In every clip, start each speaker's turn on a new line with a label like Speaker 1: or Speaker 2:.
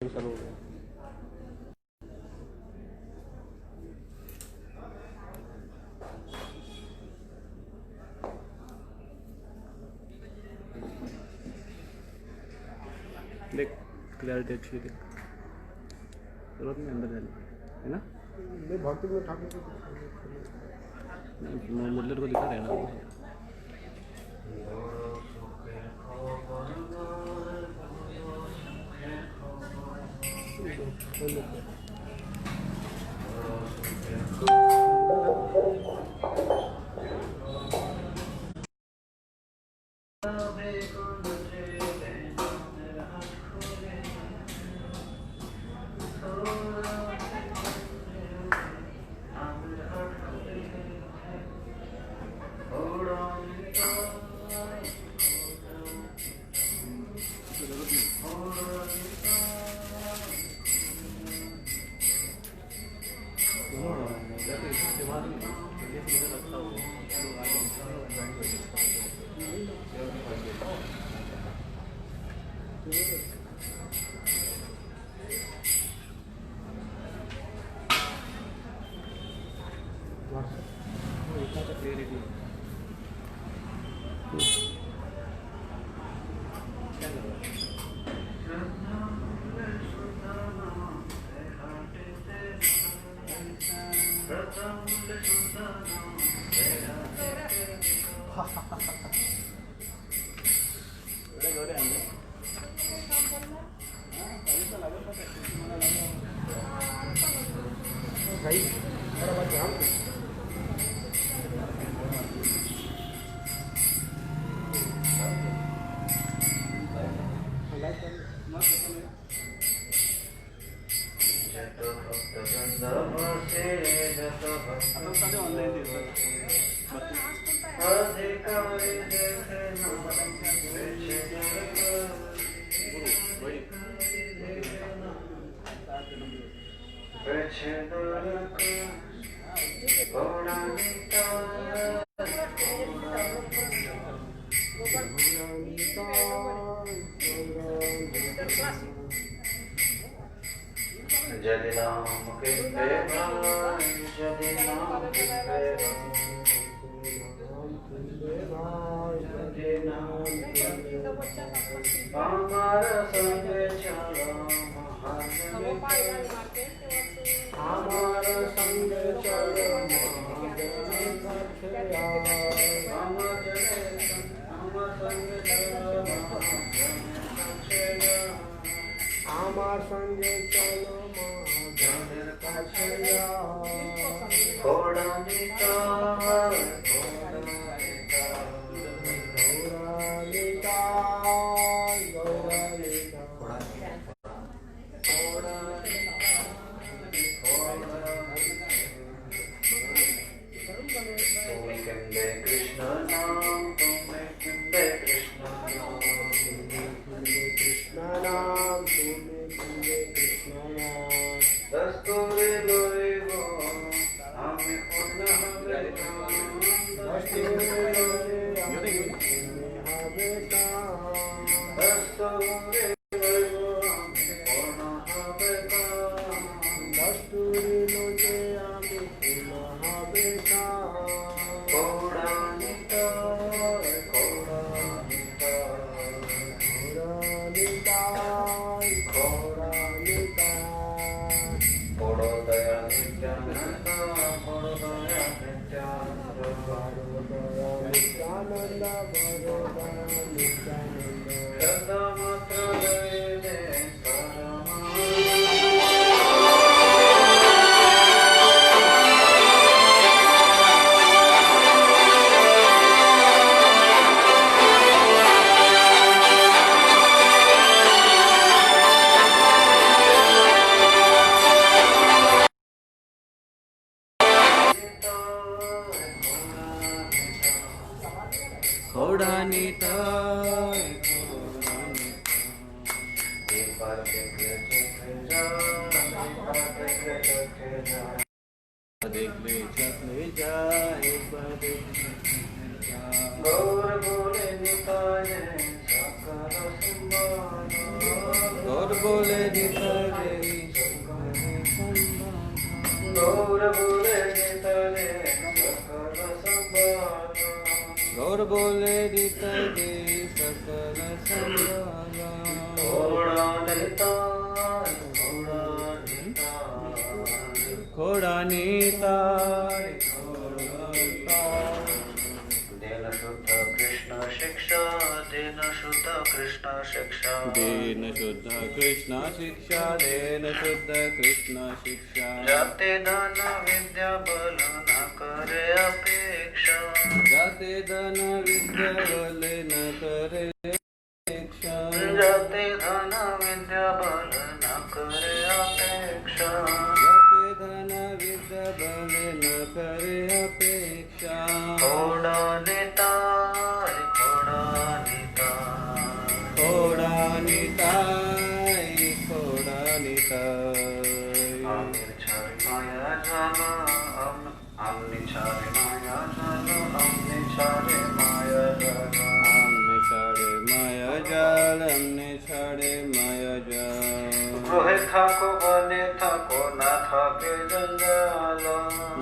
Speaker 1: चालू हो गया। देख क्लैरिटी अच्छी है, जरूरत नहीं अंदर जाने है ना।
Speaker 2: नहीं भक्ति में ठाकुर
Speaker 1: मुरलीधर को दिखा रहे हैं ना।
Speaker 3: बोले निता
Speaker 1: बोले रित दे सकल संजाला
Speaker 2: घोड़ा निताय घोड़ा निताय
Speaker 1: घोड़ा निताय
Speaker 2: दीन शुद्ध कृष्ण शिक्षा दीन शुद्ध कृष्ण शिक्षा
Speaker 1: दीन शुद्ध कृष्ण शिक्षा दीन शुद्ध कृष्ण शिक्षा
Speaker 2: जाते धन विद्या बल न करे अपेक्षा
Speaker 1: जाते धन विद्या बल न करे अपेक्षा
Speaker 2: जाते धन विद्या बल न करे अपेक्षा
Speaker 1: जाते धन विद्या बल न करे अपेक्षा
Speaker 2: घोड़ा निताय घोड़ा निताय
Speaker 1: घोड़ा निताय घोड़ा निताय
Speaker 2: आमिर छाय माया जाल आमने छारे माया जाल आमने छारे माया जाल
Speaker 1: हमने छाड़े माया जाल हमने छाड़े माया जाल
Speaker 2: रोहे थाको बने थाको ना थाके जंजाल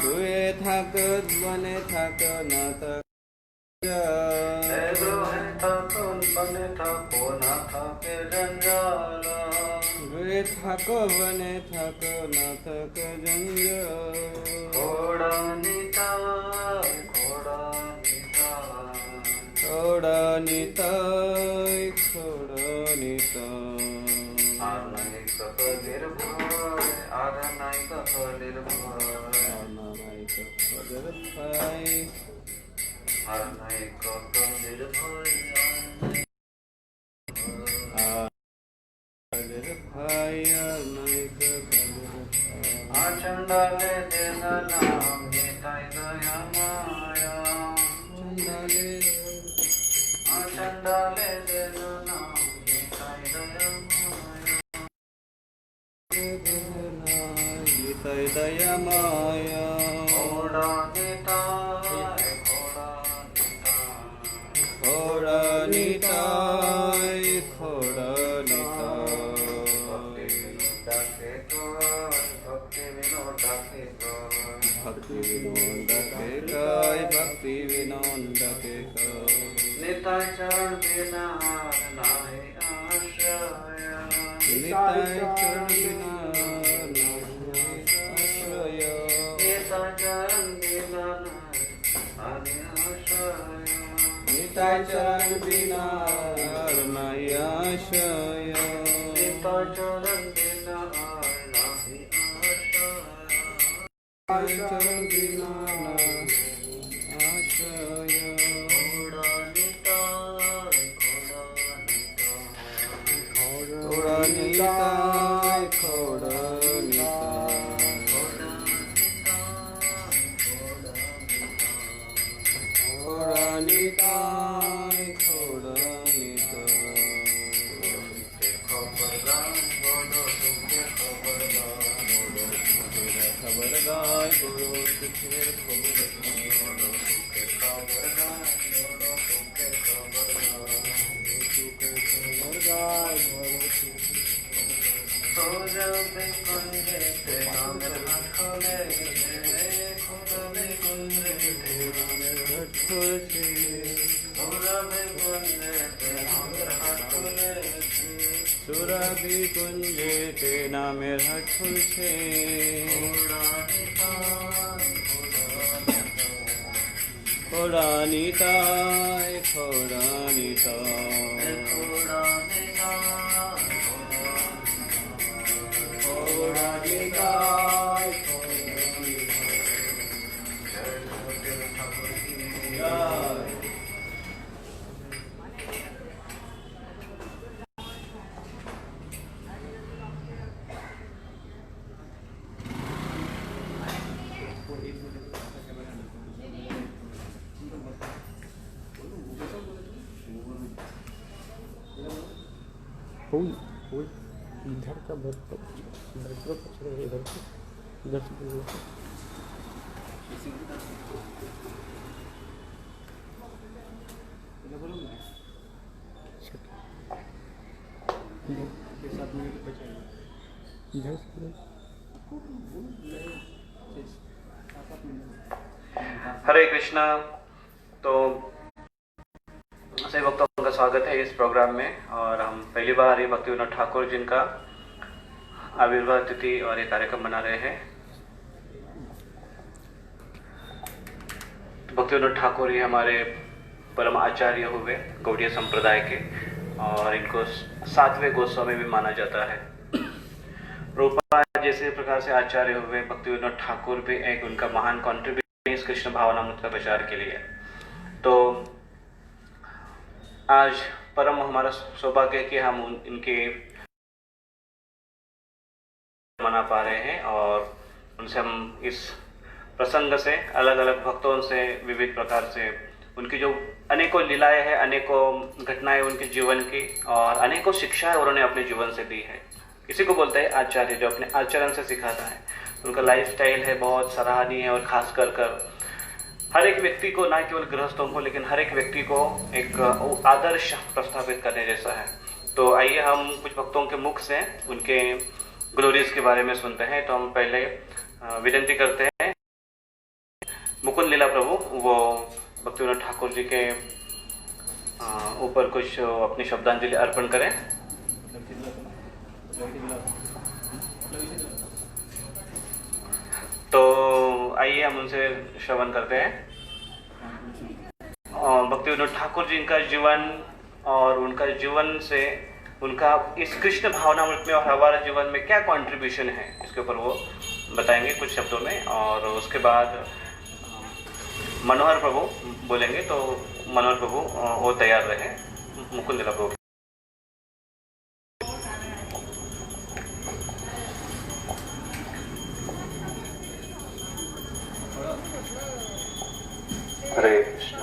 Speaker 1: दुए थक बने थक न थक
Speaker 2: रोहे थाको बने थाको ना थाके जंजाल
Speaker 1: दुए थक बने थक न थक जंजाल
Speaker 2: घोड़ा निताय घोड़ा निताय
Speaker 1: घोड़ा निताय घोड़ा निताय
Speaker 2: आरनायक फलीर भय आरनायक फलीर भय
Speaker 1: नारायण फजर भाई
Speaker 2: आरनायक फलीर भय
Speaker 1: फजर भाई नायक फजर भाई
Speaker 2: आचंडाले देन नाम निताय दया माया
Speaker 1: चंदाले
Speaker 2: आचंडाले देन नाम निताय दया माया
Speaker 1: गीताय दया माया
Speaker 2: घोड़ा निताय घोड़ा निताय
Speaker 1: घोड़ा निताय
Speaker 2: भक्ति विनोद डाके
Speaker 1: भक्ति विनोद के काय भक्ति विनोद के काय
Speaker 2: निताय चरण बिना हार नाहि आश्रय
Speaker 1: निताय चरण बिना आश्रय
Speaker 2: निताय चरण बिना नाहि आश्रय
Speaker 1: निताय चरण बिना नाहि आश्रय
Speaker 2: निताय चरण बिना नाहि आश्रय
Speaker 1: चरण बिना आश्रय
Speaker 2: घोड़ा निताय
Speaker 1: घोड़ा निताय घोड़ा निताय घोड़ा निताय घोड़ा निताय खबरदार गुरु सुखेर खबरदार সুরভি কুঞ্জে তে নামের হাট খুলছে খোড়া নিতায় খোড়া নিতায় খোড়া নিতায়
Speaker 3: इधर का बहुत इधर का इधर से इधर से
Speaker 2: हरे कृष्णा। तो सभी भक्तों का स्वागत है इस प्रोग्राम में। और हम पहली बार ही भक्ति विनोद ठाकुर जिनका आविर्भाव तिथि और ये कार्यक्रम मना रहे हैं। भक्ति विनोद ठाकुर ही हमारे परम आचार्य हुए गौड़ीय संप्रदाय के, और इनको 7वें गोस्वामी भी माना जाता है। प्रभुपाद जैसे प्रकार से आचार्य हुए, भक्ति विनोद ठाकुर भी एक उनका महान कॉन्ट्रीब्यूशन इस कृष्ण भावनामृत का प्रचार के लिए। तो आज परम हमारा सौभाग्य है कि हम इनके मना पा रहे हैं, और उनसे हम इस प्रसंग से अलग अलग भक्तों से विविध प्रकार से उनकी जो अनेकों लीलाएं हैं, अनेकों घटनाएं उनके जीवन की, और अनेकों शिक्षाएं उन्होंने अपने जीवन से दी है। किसी को बोलते हैं आचार्य, जो अपने आचरण से सिखाता है। उनका लाइफ स्टाइल है बहुत सराहनीय है, और खास कर हर एक व्यक्ति को, ना केवल गृहस्थों को लेकिन हर एक व्यक्ति को एक आदर्श प्रस्थापित करने जैसा है। तो आइए हम कुछ भक्तों के मुख से उनके ग्लोरीज के बारे में सुनते हैं। तो हम पहले विनती करते हैं मुकुंद लीला प्रभु वो भक्ति विनोद ठाकुर जी के ऊपर कुछ अपनी श्रद्धांजलि अर्पण करें। तो आइए हम उनसे श्रवण करते हैं। भक्ति विनोद ठाकुर जी का जीवन और उनका जीवन से उनका इस कृष्ण भावनामृत में और हमारे जीवन में क्या कंट्रीब्यूशन है, इसके ऊपर वो बताएंगे कुछ शब्दों में। और उसके बाद मनोहर प्रभु बोलेंगे, तो मनोहर प्रभु वो तैयार रहे। मुकुंद लीला प्रभु। हरे कृष्ण।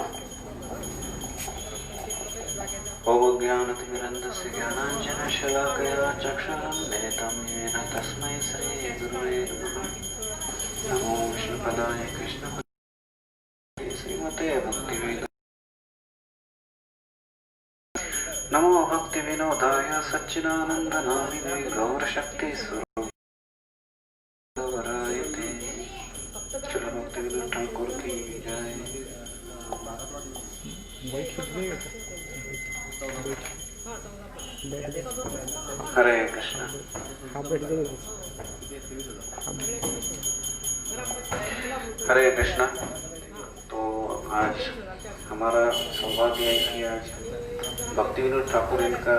Speaker 2: ओम ज्ञानतिमिरन्धस्य ज्ञानाञ्जनशलाकया चक्षुरुन्मिलितं येन तस्मै श्रीगुरुवे नमः। नमो विष्णुपदाय कृष्णपदाय श्रीमते भक्तिवेदान्त। नमो भक्तिविनोदाय सच्चिदानन्दनामिने गौरशक्तिस्वरूपाय ते। चलो भक्ति विनोद ठाकुर की जय। हरे कृष्ण। हरे कृष्ण। तो आज हमारा सौभाग्य है कि आज भक्ति विनोद ठाकुर इनका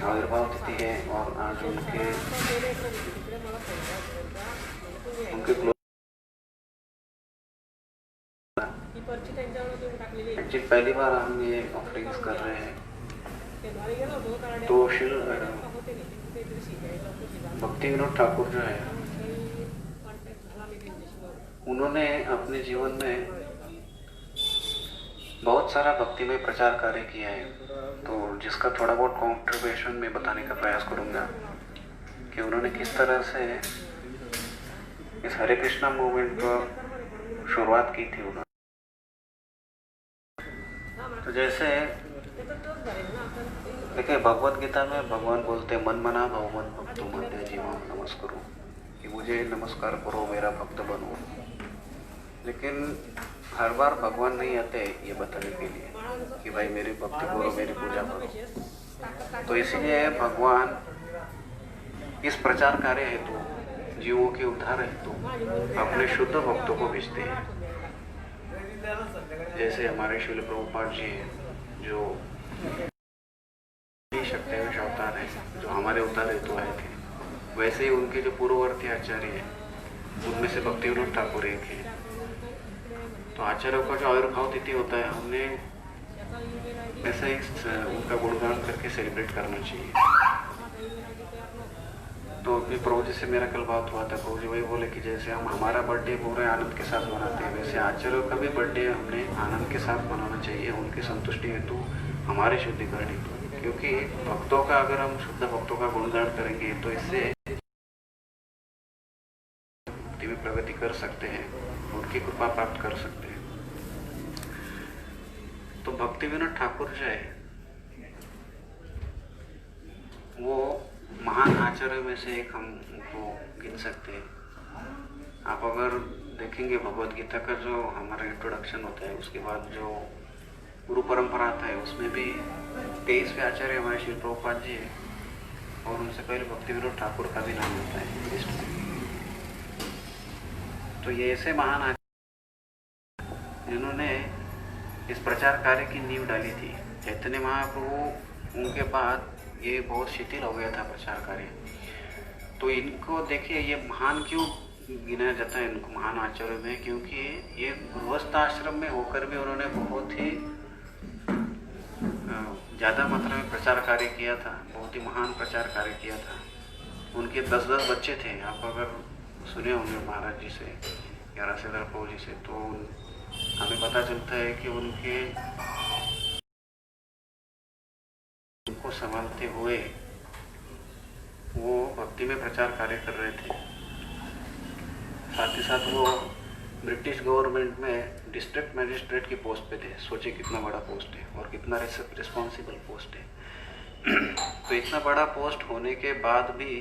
Speaker 2: आविर्भाव तिथि है, और आज उनके पहली बार हम ये ऑफरिंग्स कर रहे हैं। तो श्री भक्ति विनोद ठाकुर जो है, उन्होंने अपने जीवन में बहुत सारा भक्ति में प्रचार कार्य किया है। तो जिसका थोड़ा बहुत कॉन्ट्रीब्यूशन में बताने का प्रयास करूंगा कि उन्होंने किस तरह से इस हरे कृष्णा मूवमेंट को शुरुआत की थी उन्होंने। तो जैसे देखिए, भगवत गीता में भगवान बोलते मन मना भगवान भक्तो मध्य जीवा नमस्करो, कि मुझे नमस्कार करो, मेरा भक्त बनो। लेकिन हर बार भगवान नहीं आते ये बताने के लिए कि भाई मेरी भक्ति करो, मेरी पूजा करो। तो इसीलिए भगवान इस प्रचार कार्य हेतु, जीवों के उद्धार हेतु अपने शुद्ध भक्तों को भेजते हैं। जैसे हमारे श्रील प्रभुपाद जी हैं, जो शक्तिवेश अवतार है, जो हमारे उद्धार हेतु आए थे। वैसे ही उनके जो पूर्ववर्ती आचार्य हैं, उनमें से भक्ति विनोद ठाकुर एक है। तो आचार्यों का जो आविर्भाव तिथि होता है, हमने ऐसा ही उनका गुणगान करके सेलिब्रेट करना चाहिए। तो अभी प्रभु जी से मेरा कल बात हुआ था। प्रभु जी वही बोले कि जैसे हम हमारा बर्थडे पूरे आनंद के साथ मनाते हैं, वैसे आचार्यों का भी बर्थडे हमने आनंद के साथ मनाना चाहिए, उनकी संतुष्टि हेतु, हमारे शुद्धिकरण हेतु। क्योंकि भक्तों का, अगर हम शुद्ध भक्तों का गुणगान करेंगे तो इससे भक्ति में प्रगति कर सकते हैं, उनकी कृपा प्राप्त कर सकते हैं। तो भक्ति विनोद ठाकुर जो है, वो महान आचार्य में से एक हम उनको गिन सकते हैं। आप अगर देखेंगे भगवत गीता का जो हमारा इंट्रोडक्शन होता है, उसके बाद जो
Speaker 4: गुरु परंपरा आता है, उसमें भी 23वें आचार्य हमारे श्री प्रभुपाद जी है, और उनसे पहले भक्ति विनोद ठाकुर का भी नाम होता है लिस्ट में। तो ये ऐसे महान आचार्य जिन्होंने इस प्रचार कार्य की नींव डाली थी। चैतन्य महाप्रभु उनके बाद ये बहुत शिथिल हो गया था प्रचार कार्य। तो इनको देखिए, ये महान क्यों गिना जाता है इनको महान आचार्य में, क्योंकि ये गृहस्थ आश्रम में होकर भी उन्होंने बहुत ही ज़्यादा मात्रा में प्रचार कार्य किया था, बहुत ही महान प्रचार कार्य किया था। उनके 10-10 बच्चे थे। आप अगर सुने होंगे महाराज जी से या रासेदार प्रभु जी से, तो हमें पता चलता है कि उनको संभालते हुए वो भक्ति में प्रचार कार्य कर रहे थे। साथ ही साथ वो ब्रिटिश गवर्नमेंट में डिस्ट्रिक्ट मजिस्ट्रेट की पोस्ट पे थे। सोचिए कितना बड़ा पोस्ट है और कितना रिस्पॉन्सिबल पोस्ट है। तो इतना बड़ा पोस्ट होने के बाद भी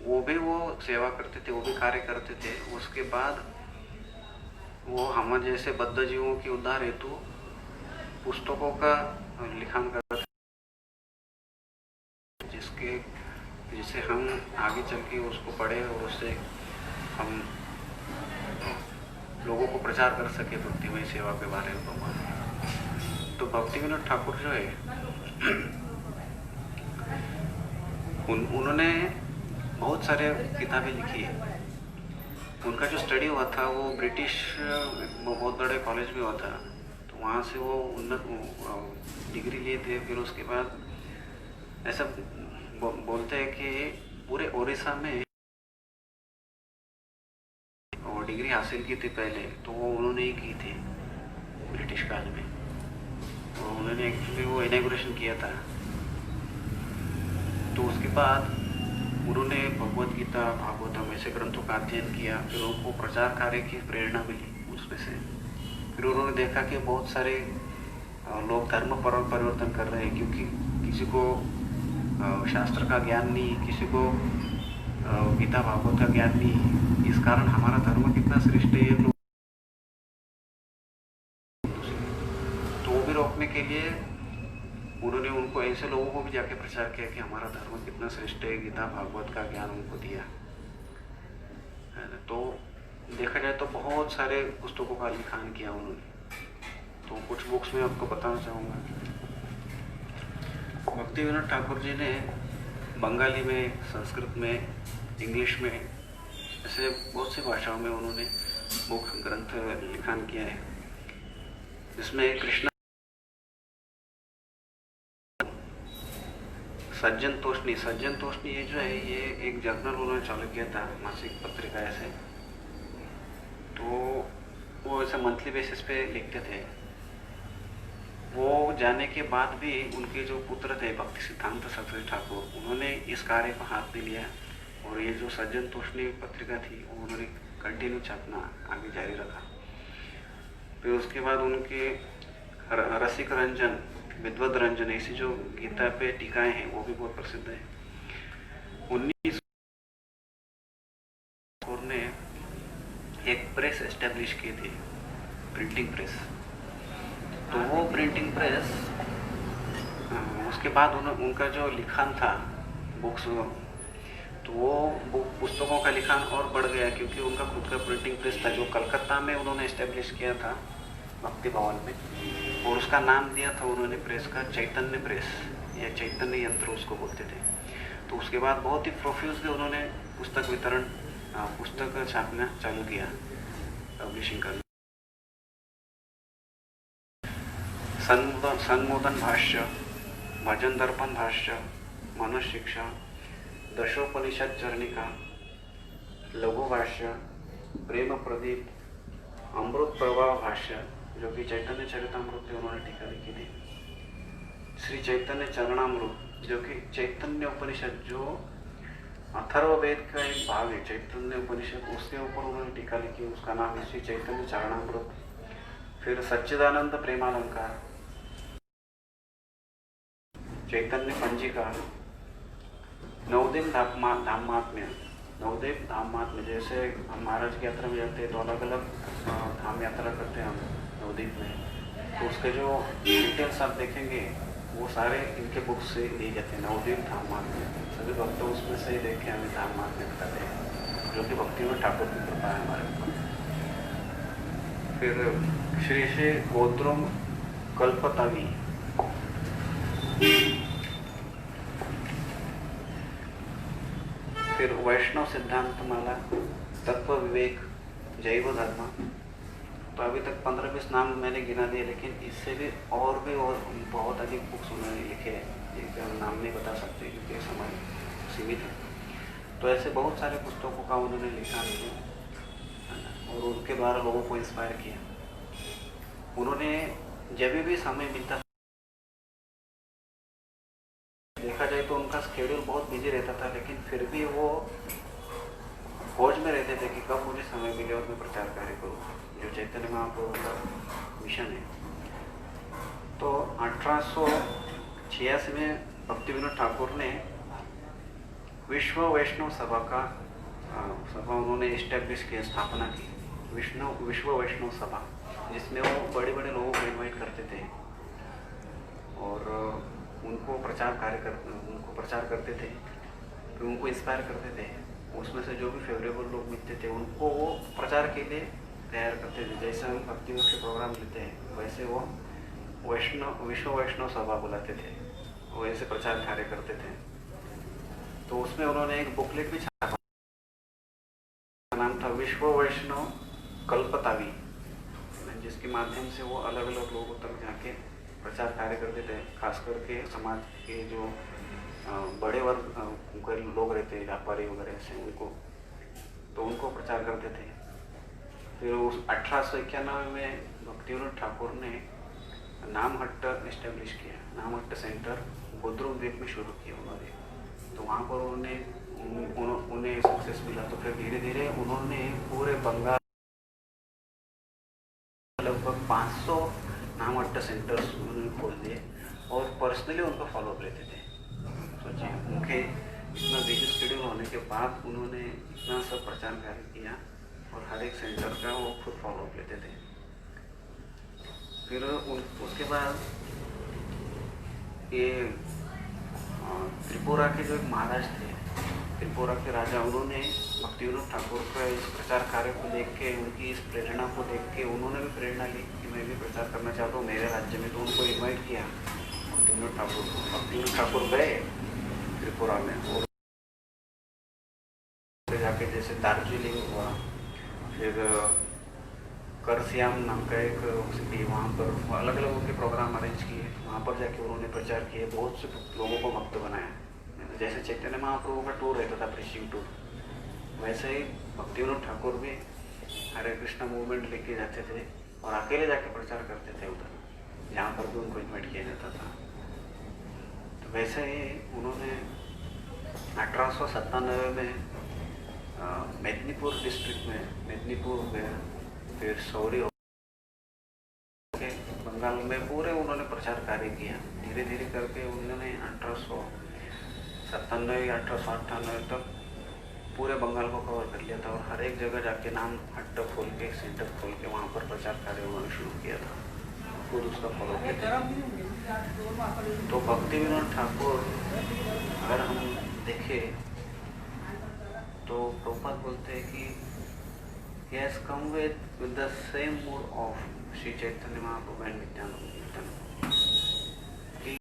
Speaker 4: वो सेवा करते थे, वो भी कार्य करते थे। उसके बाद वो हम जैसे बद्ध जीवों की उद्धार हेतु पुस्तकों का लिखान करते थे, जिसे हम आगे चल के उसको पढ़े और उससे हम लोगों को प्रचार कर सके भक्तिमय सेवा के बारे में भगवान। तो भक्ति विनोद ठाकुर जो है उन्होंने बहुत सारे किताबें लिखी है। उनका जो स्टडी हुआ था वो ब्रिटिश बहुत बड़े कॉलेज में हुआ था, तो वहाँ से वो उन्नत डिग्री लिए थे। फिर उसके बाद ऐसा बोलते हैं कि पूरे ओडिशा में और डिग्री हासिल की थी पहले, तो वो उन्होंने ही की थी ब्रिटिश काल में। तो उन्होंने एक्चुअली वो इनॉग्रेशन किया था। तो उसके बाद उन्होंने भगवद गीता, भागवतम ऐसे ग्रंथों का अध्ययन किया। फिर उनको प्रचार कार्य की प्रेरणा मिली उसमें से। फिर उन्होंने देखा कि बहुत सारे लोग धर्म परिवर्तन कर रहे हैं, क्योंकि किसी को शास्त्र का ज्ञान नहीं, किसी को गीता भागवत का ज्ञान नहीं। इस कारण हमारा धर्म कितना श्रेष्ठ है लोग, तो वो भी रोकने के लिए उन्होंने उनको ऐसे लोगों को भी जाके प्रचार किया कि हमारा धर्म कितना श्रेष्ठ है, गीता भागवत का ज्ञान उनको दिया। तो देखा जाए तो बहुत सारे पुस्तकों का लिखान किया उन्होंने। तो कुछ बुक्स में आपको बताना चाहूँगा। भक्ति विनोद ठाकुर जी ने बंगाली में, संस्कृत में, इंग्लिश में, ऐसे बहुत सी भाषाओं में उन्होंने बुक ग्रंथ लिखान किया है, जिसमें कृष्ण सज्जन तोषणी ये जो है, ये एक जर्नल उन्होंने चालू किया था, मासिक पत्रिका ऐसे। तो वो ऐसे मंथली बेसिस पे लिखते थे। वो जाने के बाद भी उनके जो पुत्र थे भक्ति सिद्धांत सरस्वती ठाकुर, उन्होंने इस कार्य को हाथ में लिया और ये जो सज्जन तोषणी पत्रिका थी वो उन्होंने कंटिन्यू छापना आगे जारी रखा। फिर उसके बाद उनके रसिक रंजन, विद्वद रंजन, ऐसी जो गीता पे टीकाएं हैं वो भी बहुत प्रसिद्ध है। 19 ने एक प्रेस एस्टेब्लिश की थी, प्रिंटिंग प्रेस। तो वो प्रिंटिंग प्रेस, उसके बाद उनका जो लिखान था बुक्स, तो वो पुस्तकों का लिखान और बढ़ गया, क्योंकि उनका खुद का प्रिंटिंग प्रेस था जो कलकत्ता में उन्होंने एस्टेब्लिश किया था भक्ति भवन में। और उसका नाम दिया था उन्होंने प्रेस का चैतन्य प्रेस या चैतन्य यंत्र उसको बोलते थे। तो उसके बाद बहुत ही प्रोफ्यूजली उन्होंने पुस्तक वितरण, पुस्तक छापना चालू किया, पब्लिशिंग करना। सन्मोदन भाष्य, भजन दर्पण भाष्य, मनुष्य शिक्षा, दशोपनिषद चरणिका, लघु भाष्य, प्रेम प्रदीप, अमृत प्रवाह भाष्य, जो कि चैतन्य चरितामृत पे उन्होंने टीका लिखी थी, श्री चैतन्य चरणामृत, जो कि चैतन्य उपनिषद, जो अथर्ववेद का एक भाग है चैतन्य उपनिषद, उसके ऊपर उन्होंने टीका लिखी, उसका नाम है श्री चैतन्य चरणामृत। फिर सच्चिदानंद प्रेमालंकार, चैतन्य पंजिका, नवदीप धामात्म्य, नवदीप धामात्म्य, जैसे हम महाराज की यात्रा में जाते हैं तो अलग अलग धाम यात्रा करते हैं हम नवदीप में, तो उसके जो डिटेल्स आप देखेंगे वो सारे इनके बुक्स से लिए जाते हैं। नवद्वीप धाम मार्ग सभी भक्त उसमें से ही देख के हमें धाम मार्ग में बताते हैं, जो कि भक्ति में ठाकुर की कृपा है हमारे ऊपर। फिर श्री श्री गोद्रुम कल्पतावी, फिर वैष्णव सिद्धांत माला, तत्व विवेक, जैव धर्म। तो अभी तक 15-20 नाम मैंने गिना दिए, लेकिन इससे भी और बहुत अधिक बुक्स उन्होंने लिखे हैं, जिनके हम नाम नहीं बता सकते क्योंकि समय सीमित है। तो ऐसे बहुत सारे पुस्तकों का उन्होंने लिखा और उनके द्वारा लोगों को इंस्पायर किया। उन्होंने जब भी समय मिलता, देखा जाए तो उनका स्केड्यूल बहुत बिजी रहता था, लेकिन फिर भी वो खोज में रहते थे कि कब मुझे समय मिले और मैं प्रचार कार्य करूँ, जो चैतन्य महाप्रभु का मिशन है। तो 1886 में भक्ति विनोद ठाकुर ने विश्व वैष्णव सभा का सभा उन्होंने इस्टेब्लिश की, स्थापना की, विश्व वैष्णव सभा, जिसमें वो बड़े बड़े लोगों को इनवाइट करते थे और उनको प्रचार करते थे, फिर उनको इंस्पायर करते थे। उसमें से जो भी फेवरेबल लोग मिलते थे उनको वो प्रचार के लिए तैयार करते थे। जैसे हम भक्ति के प्रोग्राम लेते हैं वैसे वो विश्व वैष्णव सभा बुलाते थे, वैसे प्रचार कार्य करते थे। तो उसमें उन्होंने एक बुकलेट भी छापा, नाम था विश्व वैष्णव कल्पतावी, जिसके माध्यम से वो अलग अलग लोगों तक जाके प्रचार कार्य करते थे। खास करके समाज के जो बड़े वर्ग लोग रहते हैं, व्यापारी वगैरह से, उनको प्रचार करते थे। फिर उस 1891 में भक्ति विनोद ठाकुर ने नामहट्ट इस्टेब्लिश किया, नामहट्ट सेंटर गोद्रुम द्वीप में शुरू किया उन्होंने। तो वहाँ पर उन्हें सक्सेस मिला। तो फिर धीरे धीरे उन्होंने पूरे बंगाल लगभग 500 नामहट्ट सेंटर्स उन्होंने खोल दिए और पर्सनली उनका फॉलोअप लेते थे। सोचिए, उनके इतना बिजी शेड्यूल होने के बाद उन्होंने इतना सब प्रचार कार्य किया और हर एक सेंटर का वो खुद फॉलोअप लेते थे। फिर उसके बाद ये त्रिपुरा के जो एक महाराज थे, त्रिपुरा के राजा, उन्होंने भक्ति विनोद ठाकुर का इस प्रचार कार्य को देख के, उनकी इस प्रेरणा को देख के उन्होंने भी प्रेरणा ली कि मैं भी प्रचार करना चाहता हूँ मेरे राज्य में। तो उनको इन्वाइट किया भक्ति विनोद ठाकुर को। भक्ति विनोद ठाकुर गए त्रिपुरा में और जाके जैसे दार्जिलिंग हुआ, फिर करसियाम नाम का एक सिटी, वहाँ पर अलग अलग उनके प्रोग्राम अरेंज किए। वहाँ पर जाके उन्होंने प्रचार किए, बहुत से लोगों को भक्त बनाया। जैसे चैतन्य महाप्रभु का टूर रहता था, प्रीचिंग टूर, वैसे ही भक्ति विनोद ठाकुर भी हरे कृष्णा मूवमेंट लेके जाते थे और अकेले जाके प्रचार करते थे उधर, जहाँ पर भी उनको इन्वाइट किया जाता था। तो वैसे ही उन्होंने 1897 में मेदिनीपुर डिस्ट्रिक्ट में, मेदिनीपुर में, फिर सौरी के बंगाल में पूरे उन्होंने प्रचार कार्य किया। धीरे धीरे करके उन्होंने 1897 या 1898 तक पूरे बंगाल को कवर कर लिया था और हर एक जगह जाके नाम हट्ट खोल के, सेंटर खोल के वहाँ पर प्रचार कार्य उन्होंने शुरू किया था, खुद उसका फॉलो किया। तो भक्ति विनोद ठाकुर अगर हम देखें तो प्रभुपाद बोलते हैं कि he has come with the same mood of Shri Chaitanya Mahaprabhu and Nityanand, कि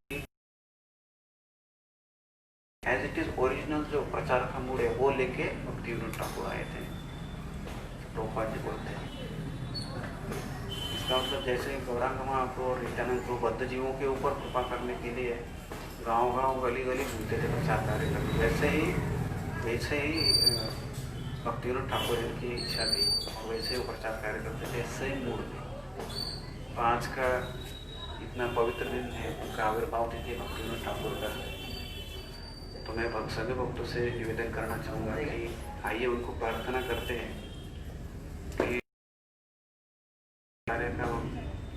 Speaker 4: एज इट इज ओरिजिनल जो प्रचार का मूड है वो लेके भक्ति विनोद ठाकुर आए थे, प्रभुपाद जी बोलते हैं। इसका मतलब जैसे गौरांग महाप्रभु और नित्यानंद प्रभु बद्ध जीवों के ऊपर कृपा करने के लिए गांव गांव गली गली घूमते थे प्रचार कार्य करने, वैसे ही भक्ति विनोद ठाकुर की इच्छा थी और वैसे वो प्रचार कार्य करते थे, सही मूड में। तो आज का इतना पवित्र दिन है, उनका आविर्भाव तिथि भक्ति विनोद ठाकुर का। तो मैं सभी भक्तों से निवेदन करना चाहूँगा कि आइए उनको प्रार्थना करते हैं कि कार्य का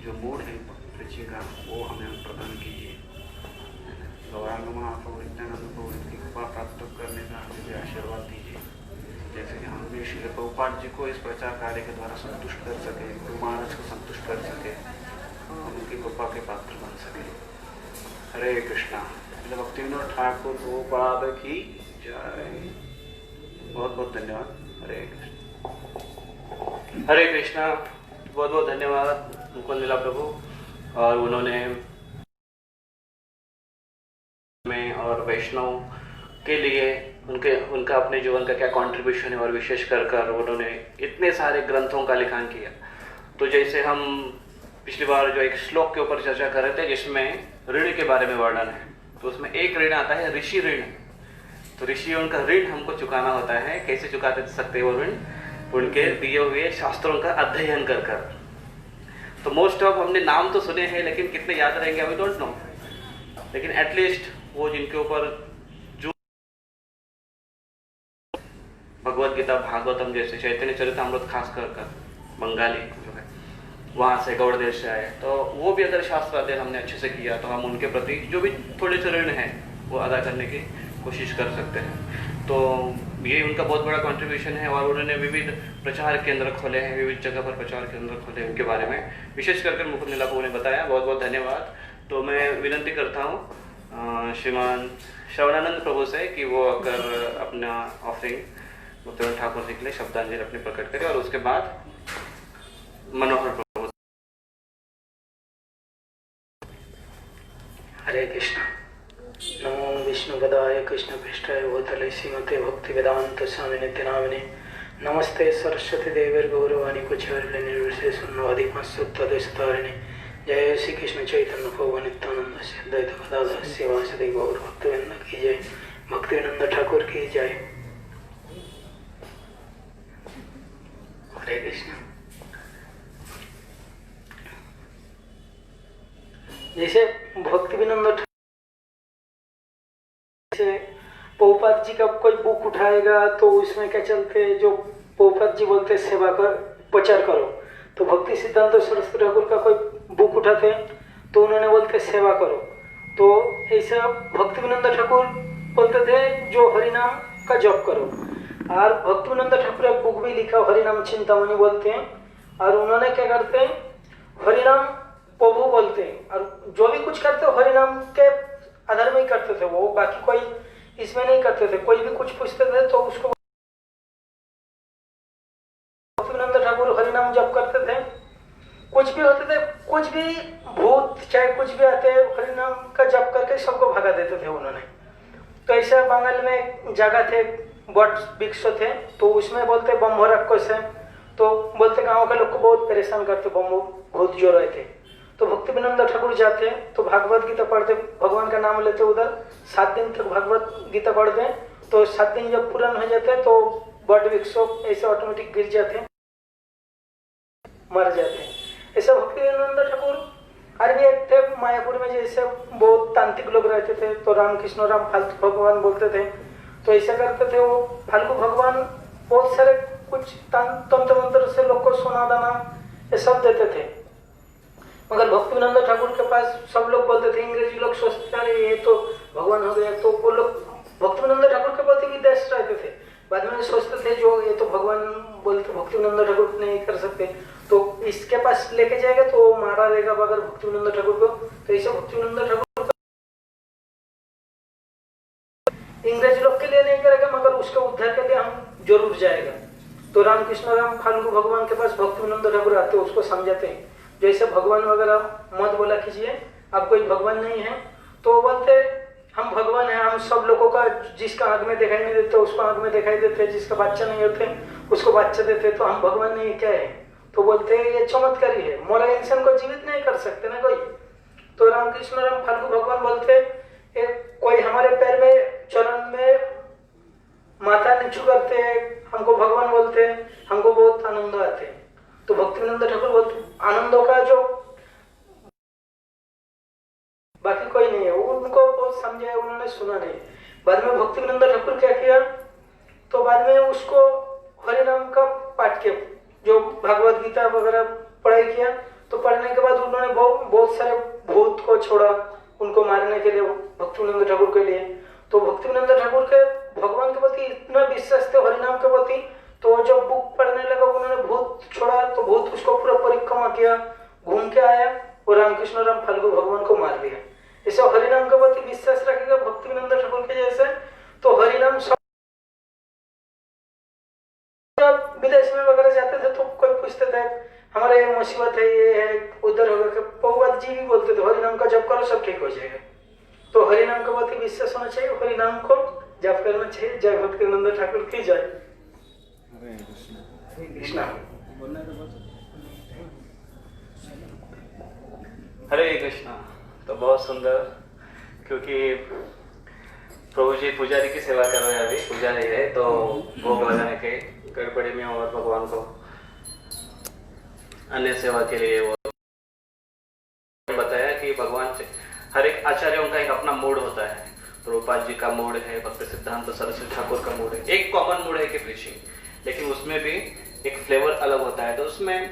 Speaker 4: जो मूड है रुचि का वो हमें प्रदान कीजिए। गौरांग महाप्रभु, नित्यानंद प्रभु, इनकी कृपा प्राप्त करने का हमें भी आशीर्वाद दीजिए, जैसे कि हम भी श्री प्रभुपाद जी को इस प्रचार कार्य के द्वारा संतुष्ट कर सके, गुरु महाराज को संतुष्ट कर सके उनकी कृपा के पात्र बन सके। हरे कृष्णा। भक्तिविनोद ठाकुर गोपाद की जय। बहुत बहुत धन्यवाद। हरे कृष्ण।
Speaker 2: हरे कृष्णा। बहुत बहुत धन्यवाद मुकुंद लीला प्रभु। और उन्होंने में और वैष्णव के लिए उनका अपने जीवन का क्या कंट्रीब्यूशन है और विशेष कर उन्होंने इतने सारे ग्रंथों का लिखान किया। तो जैसे हम पिछली बार जो एक श्लोक के ऊपर चर्चा कर रहे थे जिसमें ऋण के बारे में वर्णन है, तो उसमें एक ऋण आता है ऋषि ऋण। तो ऋषि उनका ऋण हमको चुकाना होता है। कैसे चुकाते सकते वो ऋण? उनके दिए हुए शास्त्रों का अध्ययन कर कर। तो मोस्ट ऑफ हमने नाम तो सुने हैं लेकिन कितने याद रहेंगे वी डोंट नो। लेकिन एटलीस्ट वो जिनके ऊपर जो भगवत गीता भागवतम जैसे चैतन्य चरितामृत खास कर बंगाली जो है वहाँ से गौड़ देश से आए, तो वो भी अगर शास्त्र अध्ययन हमने अच्छे से किया तो हम उनके प्रति जो भी थोड़े से ऋण हैं वो अदा करने की कोशिश कर सकते हैं। तो ये उनका बहुत बड़ा कंट्रीब्यूशन है। और उन्होंने विविध प्रचार केंद्र खोले हैं, विविध जगह पर प्रचार केंद्र खोले, उनके बारे में विशेष करके मुकुंद लीला प्रभु ने बताया। बहुत बहुत धन्यवाद। तो मैं विनंती करता हूँ श्रीमान श्रवणानंद प्रभु से कि वो अगर अपना ऑफरिंग भक्तिविनोद ठाकुर जी के लिए शब्दांजलि अपने प्रकट करें और उसके बाद मनोहर प्रभु।
Speaker 3: हरे कृष्ण। नमो विष्णुपदाय कृष्ण पृष्ठाय भूतले श्रीमते भक्ति वेदांत स्वामी नित्य नामिने नमस्ते सरस्वती देवी गौरवाणी कुचारिणे निर्विशेष नवाधिपस्तुत्तरिणे जय श्री कृष्ण चैतन्य प्रभु नित्यानंद श्री अद्वैत गदाधर श्रीवासुदेव गौर भक्तवृंद की जय। भक्तिविनोद ठाकुर की जय। हरे कृष्ण। जैसे भक्तिविनोद पौपाद जी का कोई बुक उठाएगा तो उसमें क्या चलते हैं, जो पौपाद जी बोलते सेवा कर प्रचार करो, तो भक्ति सिद्धांत सरस्वती ठाकुर का कोई बुक उठाते तो उन्होंने बोलते सेवा करो। तो ऐसा भक्तिविनोद ठाकुर बोलते थे जो हरिनाम का जप करो। और भक्तिविनोद ठाकुर एक बुक भी लिखा हरिनाम चिंतामणि बोलते हैं। और उन्होंने क्या करते हैं, हरिनाम प्रभु बोलते हैं और जो भी कुछ करते हो हरिनाम के आधार में ही करते थे वो, बाकी कोई इसमें नहीं करते थे। कोई भी कुछ पूछते थे तो उसको भक्तिविनोद ठाकुर हरिनाम जप करते थे। कुछ भी होते थे, कुछ भी भूत चाहे कुछ भी आते हरिनाम का जप करके सबको भगा देते थे उन्होंने। तो ऐसा बंगाल में एक जगह थे बट वृक्ष थे, तो उसमें बोलते बम्भो राक्षस है, तो बोलते गाँव के लोग को बहुत परेशान करते, बम्भो बहुत जोर रहे थे। तो भक्तिविनोद ठाकुर जाते तो भागवत गीता पढ़ते, भगवान का नाम लेते, उधर 7 दिन तक भागवत गीता पढ़ते। तो 7 दिन जब पूर्ण हो जाते तो बट वृक्ष ऐसे ऑटोमेटिक गिर जाते, मर जाते। ऐसा भक्तिविनोद ठाकुर और भी एक थे मायापुर में, जैसे बहुत तांत्रिक लोग रहते थे तो रामकृष्ण राम फालतू भगवान बोलते थे। तो ऐसा करते थे वो फालतू भगवान बहुत सारे कुछ तंत्र मंत्र से लोग को सोना दाना ये सब देते थे। मगर भक्तिविनोद ठाकुर के पास सब लोग बोलते थे, अंग्रेजी लोग सोचते थे ये तो भगवान हो गया, तो वो लोग भक्तिविनोद ठाकुर के प्रति विदेश रहते थे। बाद में सोचते थे जो ये तो भगवान बोलते भक्तिविनोद ठाकुर नहीं कर सकते, तो इसके पास लेके जाएगा तो मारा देगा अगर भक्तिविनोद ठाकुर को। तो ऐसे भक्तिविनोद ठाकुर अंग्रेजी लोग के लिए नहीं करेगा मगर उसके उद्धार के लिए हम जरूर जाएगा। तो रामकृष्ण राम फाल्गु भगवान के पास भक्तिविनोद ठाकुर आते, उसको समझाते हैं जैसे भगवान वगैरह मत बोला कीजिए, आप कोई भगवान नहीं है। तो बोलते हम भगवान हैं, हम सब लोगों का जिसका आंख में दिखाई नहीं देते उसको आंख में दिखाई देते, जिसका बच्चा नहीं होते उसको बच्चा देते, तो हम भगवान नहीं क्या है। तो बोलते ये चमत्कारी है, मोरा इंसान को जीवित नहीं कर सकते ना कोई। तो रामकृष्ण राम फाल्गु भगवान बोलते कोई हमारे पैर में चरण में माथा नीचू करते हमको भगवान बोलते, हमको बहुत आनंद आते। तो भक्तिविनोद ठाकुर बोलते आनंदों का जो बाकी कोई नहीं है, उनको बहुत समझाया, उन्होंने सुना नहीं। बाद में भक्तिविनोद ठाकुर क्या किया, तो बाद में उसको हरिनाम का पाठ किया, जो भागवत गीता वगैरह पढ़ाई किया। तो पढ़ने के बाद उन्होंने बहुत सारे भूत को छोड़ा उनको मारने के लिए भक्तिविनोद ठाकुर के लिए। तो भक्तिविनोद ठाकुर के भगवान के प्रति इतना विश्वास थे हरिनाम के प्रति, तो जब बुक पढ़ने लगा उन्होंने भूत छोड़ा, तो भूत उसको पूरा परिक्रमा किया, घूम के आया और रामकृष्ण राम फाल्गु भगवान को मार दिया। ऐसे हरिनाम के प्रति विश्वास रखेगा भक्तिविनोद ठाकुर के जैसे, तो हरिनाम सब विदेश में वगैरह जाते थे तो कोई पूछते थे हमारा ये मुसीबत है, ये है, उधर होगा, पौवाद जी भी बोलते थे हरिनाम का जप करो सब ठीक हो जाएगा। तो हरिनाम के प्रति विश्वास होना चाहिए, हरिनाम को जप करना चाहिए। जय भक्तिविनोद ठाकुर की जय।
Speaker 1: हरे कृष्ण।
Speaker 3: कृष्णा
Speaker 1: बोलना है तो बोल।
Speaker 2: हरे कृष्णा। तो बहुत सुंदर, क्योंकि प्रभु जी पुजारी की सेवा कर रहे हैं, अभी पुजारी है तो भोग लगाने के गड़बड़ी में और भगवान को अन्य सेवा के लिए वो बताया कि भगवान हर एक आचार्यों का एक अपना मूड होता है। प्रभुपाद जी का मूड है, भक्ति सिद्धांत सरस्वती ठाकुर का मूड है, एक कॉमन मूड है कि प्रीचिंग, लेकिन उसमें भी एक फ्लेवर अलग होता है। तो उसमें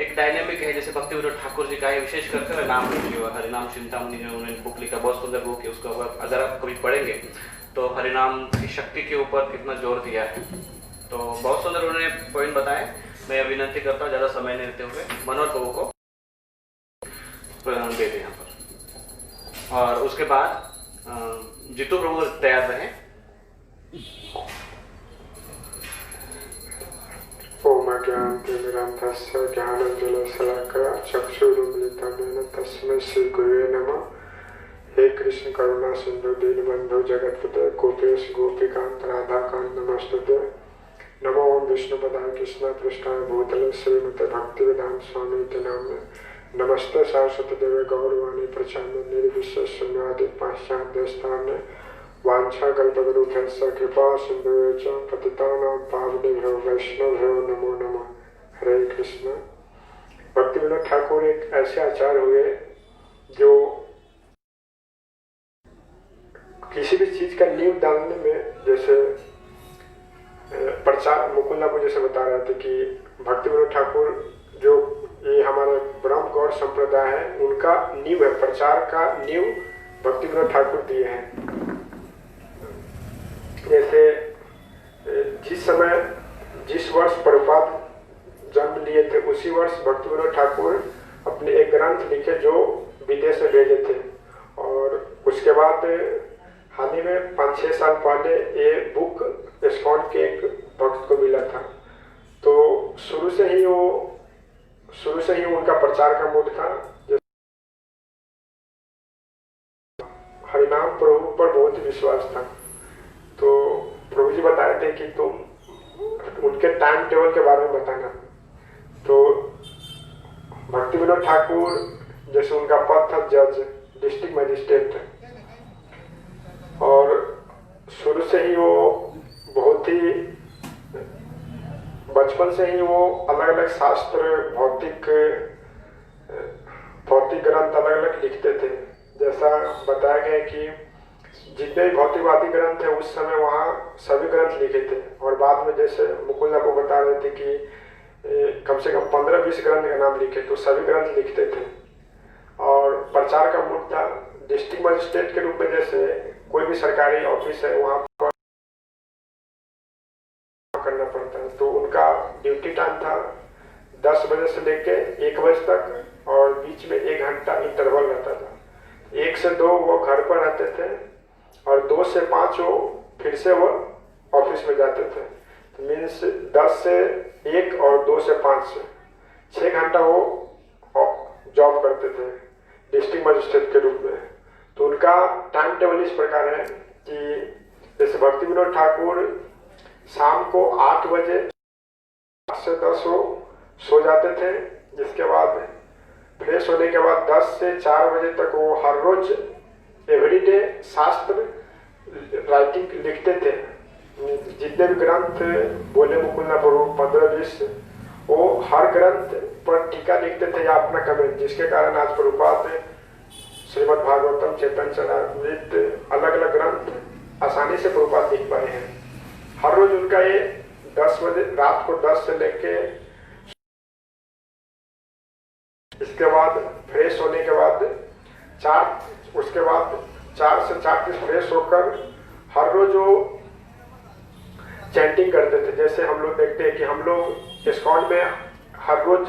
Speaker 2: एक डायनेमिक है, जैसे भक्तिविनोद ठाकुर जी का है, विशेष कर नाम हरिनाम चिंतामणि जो उन्होंने बुक लिखा, बहुत सुंदर बुक है। उसका अगर आप कभी पढ़ेंगे तो हरिनाम की शक्ति के ऊपर कितना जोर दिया है, तो बहुत सुंदर उन्होंने पॉइंट बताए। मैं विनती करता हूँ ज़्यादा समय नहीं लेते हुए मनोहर प्रभु को प्रदान देते यहाँ पर, और उसके बाद जीतू प्रभु तैयार रहे।
Speaker 5: ओम अज्ञानतिमिरान्धस्य ज्ञानञ्जनशलाकया चक्षुरुन्मिलितं तस्मै श्रीगुरुवे नमः। हे कृष्ण करुणा सिंधु दीनबंधु जगत्पते गोपेश गोपिकांत राधाकांत नमस्तुते। नमो ओम विष्णुपदाय कृष्ण पृष्ठाय भूतले श्रीमते भक्तिवेदांत स्वामी इति नाम्ने। नमस्ते सरस्वती देवे गौरवाणी प्रचाम्य निर्विशेष शून्यादि पाश्चात्यस्थाने वाञ्छाकल्पतरुभ्यश्च कृपा सिन्धुभ्यश्च पतितानां पावनेभ्यो वैष्णवेभ्यो नमो नमः। हरे कृष्ण। भक्तिविनोद ठाकुर एक ऐसे आचार्य हुए जो किसी भी चीज का नींव डालने में, जैसे प्रचार मुकुंदा को जैसे बता रहे थे कि भक्तिविनोद ठाकुर जो ये हमारे ब्रह्म गौड़ संप्रदाय है उनका नींव है, प्रचार का नींव भक्तिविनोद ठाकुर दिए हैं। जैसे जिस समय जिस वर्ष प्रभुपाद जन्म लिए थे उसी वर्ष भक्तिविनोद ठाकुर अपने एक ग्रंथ लिखे जो विदेश में भेजे थे, और उसके बाद हाल ही में 5-6 साल पहले ये बुक इस्कॉन के एक भक्त को मिला था। तो शुरू से ही उनका प्रचार का मूड था। हरिनाम प्रभु पर बहुत विश्वास था। तो प्रभु जी बताए थे कि तुम उनके टाइम टेबल के बारे में बताना। तो भक्तिविनोद ठाकुर जैसे उनका पद था जज, डिस्ट्रिक्ट मजिस्ट्रेट, और शुरू से ही वो बहुत ही बचपन से ही वो अलग अलग शास्त्र भौतिक ग्रंथ अलग अलग लिखते थे। जैसा बताया गया कि जितने भी भौतिकवादी ग्रंथ थे उस समय वहाँ सभी ग्रंथ लिखे थे, और बाद में जैसे मुकुंदा को बता रहे थे कि कम से कम 15-20 ग्रंथ का नाम लिखे, तो सभी ग्रंथ लिखते थे। और प्रचार का मूड था डिस्ट्रिक्ट मजिस्ट्रेट के रूप में, जैसे कोई भी सरकारी ऑफिस है वहाँ पर करना पड़ता है। तो उनका ड्यूटी टाइम था 10 बजे से लेके 1 बजे तक, और बीच में 1 घंटा इंटरवल रहता था। 1 से 2 वो घर पर रहते थे, और 2 से 5 वो फिर से वो ऑफिस में जाते थे। तो मीन्स 10 से 1 और 2 से 5 6 घंटा वो जॉब करते थे डिस्ट्रिक्ट मजिस्ट्रेट के रूप में। तो उनका टाइम टेबल इस प्रकार है कि जैसे भक्तिविनोद ठाकुर शाम को 8 बजे 8 से 10 वो सो जाते थे, जिसके बाद फ्रेश होने के बाद 10 से 4 बजे तक वो हर रोज एवरीडे शास्त्र राइटिंग लिखते थे। जितने भी ग्रंथ बोले मुकुंदा प्रभु 15-20, वो हर ग्रंथ पर टीका लिखते थे या अपना कमेंट, जिसके कारण आज प्रभुपाद श्रीमद् भागवतम, चैतन्य चरितामृत, अलग अलग ग्रंथ आसानी से प्रभुपाद लिख पाए हैं। हर रोज उनका ये 10 बजे रात को 10 से लेके इसके बाद फ्रेश होने के बाद 4 से 4:30 फ्रेश होकर हर रोज वो चैंटिंग करते थे। जैसे हम लोग देखते हैं कि हम लोग इस्कॉन में हर रोज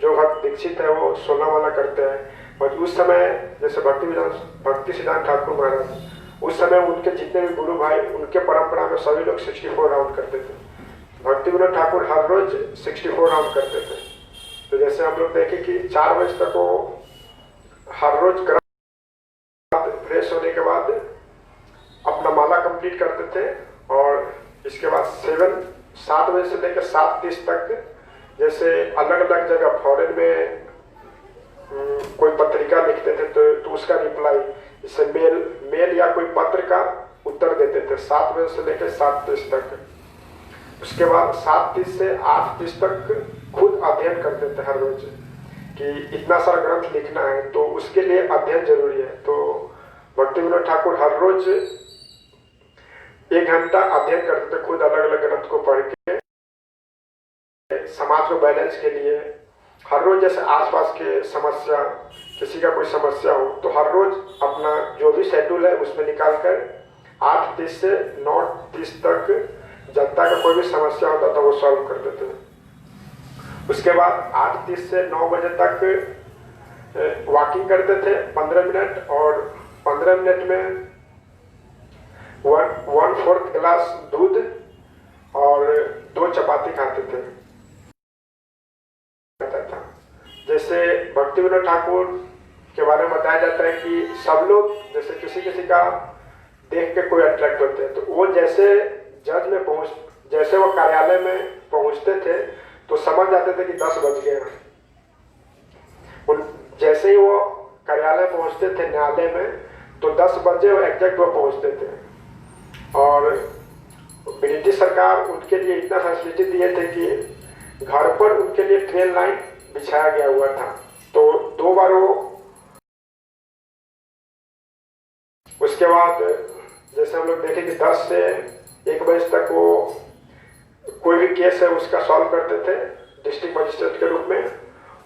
Speaker 5: जो भक्त दीक्षित है वो 16 माला करते हैं, और उस समय जैसे भक्ति सिद्धांत ठाकुर महाराज, उस समय उनके जितने भी गुरु भाई, उनके परंपरा में सभी लोग 64 राउंड करते थे। भक्ति विनोद ठाकुर हर रोज 64 राउंड करते थे। तो जैसे हम लोग देखें कि 4 बजे तक वो हर रोज फ्रेश होने के बाद अपना माला कंप्लीट करते थे, और इसके बाद 7 बजे से लेकर 7:30 तक जैसे अलग अलग जगह फॉरेन में कोई पत्रिका लिखते थे तो उसका रिप्लाई, जैसे मेल या कोई पत्र का उत्तर देते थे 7 बजे से लेकर 7:30 तक। उसके बाद 7:30 से 8:30 तक खुद अध्ययन करते थे हर रोज, कि इतना सारा ग्रंथ लिखना है तो उसके लिए अध्ययन जरूरी है। तो भक्ति विनोद ठाकुर हर रोज 1 घंटा अध्ययन करते थे खुद, अलग अलग ग्रंथ को पढ़ के समाज को बैलेंस के लिए। हर रोज जैसे आसपास के समस्या, किसी का कोई समस्या हो तो हर रोज अपना जो भी शेड्यूल है उसमें निकाल कर 8:30 से 9:30 तक जनता का कोई भी समस्या होता था वो सॉल्व करते थे। उसके बाद 8:30 से 9 बजे तक वॉकिंग करते थे 15 मिनट, और 15 मिनट में 1/4 गिलास दूध और 2 चपाती खाते थे। जैसे भक्ति विनोद ठाकुर के बारे में बताया जाता है कि सब लोग जैसे किसी का देख के कोई अट्रैक्ट होते हैं, तो वो जैसे जज में जैसे वो कार्यालय में पहुंचते थे तो समझ जाते थे कि 10 बज गए हैं। जैसे ही वो कार्यालय पहुंचते थे न्यायालय में तो 10 बजे वो एग्जैक्ट वो पहुंचते थे। और ब्रिटिश सरकार उनके लिए इतना फैसिलिटी दिए थे कि घर पर उनके लिए ट्रेन लाइन बिछाया गया हुआ था। तो 2 बार वो, उसके बाद जैसे हम लोग देखें कि 10 से 1 बजे तक वो कोई भी केस है उसका सॉल्व करते थे डिस्ट्रिक्ट मजिस्ट्रेट के रूप में।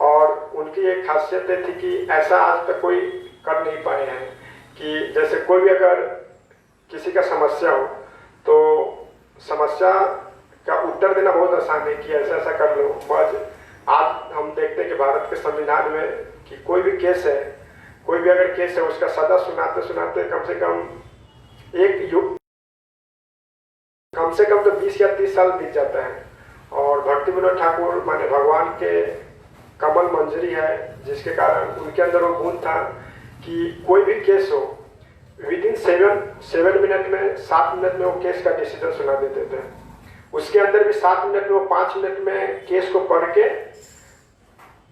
Speaker 5: और उनकी एक खासियत थी कि ऐसा आज तक कोई कर नहीं पाए हैं कि जैसे कोई भी अगर किसी का समस्या हो तो समस्या का उत्तर देना बहुत आसान है कि ऐसा ऐसा कर लो। बस आज हम देखते हैं कि भारत के संविधान में कि कोई भी केस है, कोई भी अगर केस है उसका सदा सुनाते सुनाते कम से कम तो 20 या 30 साल बीत जाता है। और भक्ति विनोद ठाकुर माने भगवान के कमल मंजरी है, जिसके कारण उनके अंदर वो गुण था कि कोई भी केस हो विदिन 7 मिनट में 7 मिनट में वो केस का डिसीजन सुना देते थे। उसके अंदर भी 7 मिनट में वो 5 मिनट में केस को पढ़ के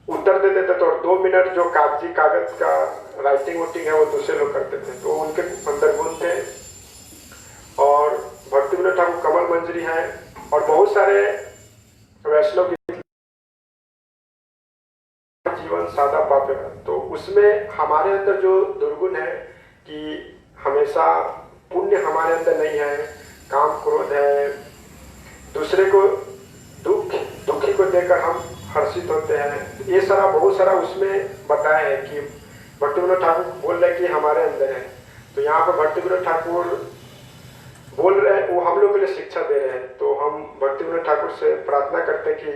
Speaker 5: उत्तर दे देते थे, और 2 मिनट जो कागज का राइटिंग वोटिंग है वो दूसरे लोग करते थे। तो उनके अंदर गुण थे। और भक्ति विनोद ठाकुर कमल मंजरी है, और बहुत सारे वैष्णव की जीवन सादा पापे का, तो उसमें हमारे अंदर जो दुर्गुण है कि हमेशा पुण्य हमारे अंदर नहीं है, काम क्रोध है, दूसरे को दुखी को देखकर हम हर्षित होते हैं। ये सारा बहुत सारा उसमें बताया है कि भक्ति विनोद ठाकुर बोल रहे कि हमारे अंदर है। तो यहाँ पर भक्ति विनोद ठाकुर बोल रहे हैं, वो हम लोग के लिए शिक्षा दे रहे हैं। तो हम भक्ति विनोद ठाकुर से प्रार्थना करते हैं कि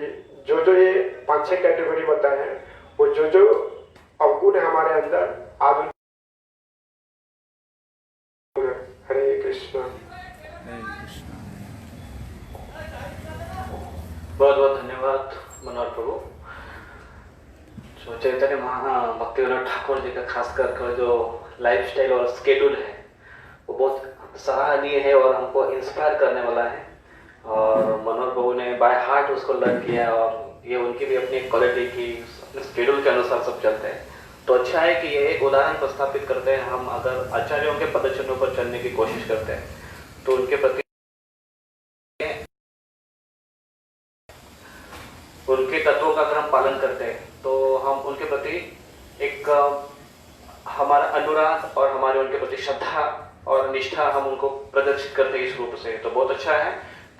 Speaker 5: जो ये 5-6 कैटेगरी बताए हैं वो जो अवगुण है हमारे अंदर आज। हरे कृष्ण।
Speaker 2: बहुत बहुत धन्यवाद मनोहर प्रभु। जो चैतन्य भक्ति विनोद ठाकुर जी का खास कर जो लाइफस्टाइल और स्केड्यूल है वो बहुत सराहनीय है और हमको इंस्पायर करने वाला है। और मनोहर प्रभु ने बाय हार्ट उसको लर्न किया, और ये उनकी भी अपनी क्वालिटी की अपने स्केड्यूल के अनुसार सब चलते हैं। तो अच्छा है कि ये एक उदाहरण प्रस्थापित करते हैं। हम अगर आचार्यों के पदचिन्हों पर चलने की कोशिश करते हैं तो उनके प्रति उनके तत्वों का अगर हम पालन करते हैं तो हम उनके प्रति एक हमारा अनुराग और हमारे उनके प्रति श्रद्धा और निष्ठा हम उनको प्रदर्शित करते हैं इस रूप से। तो बहुत अच्छा है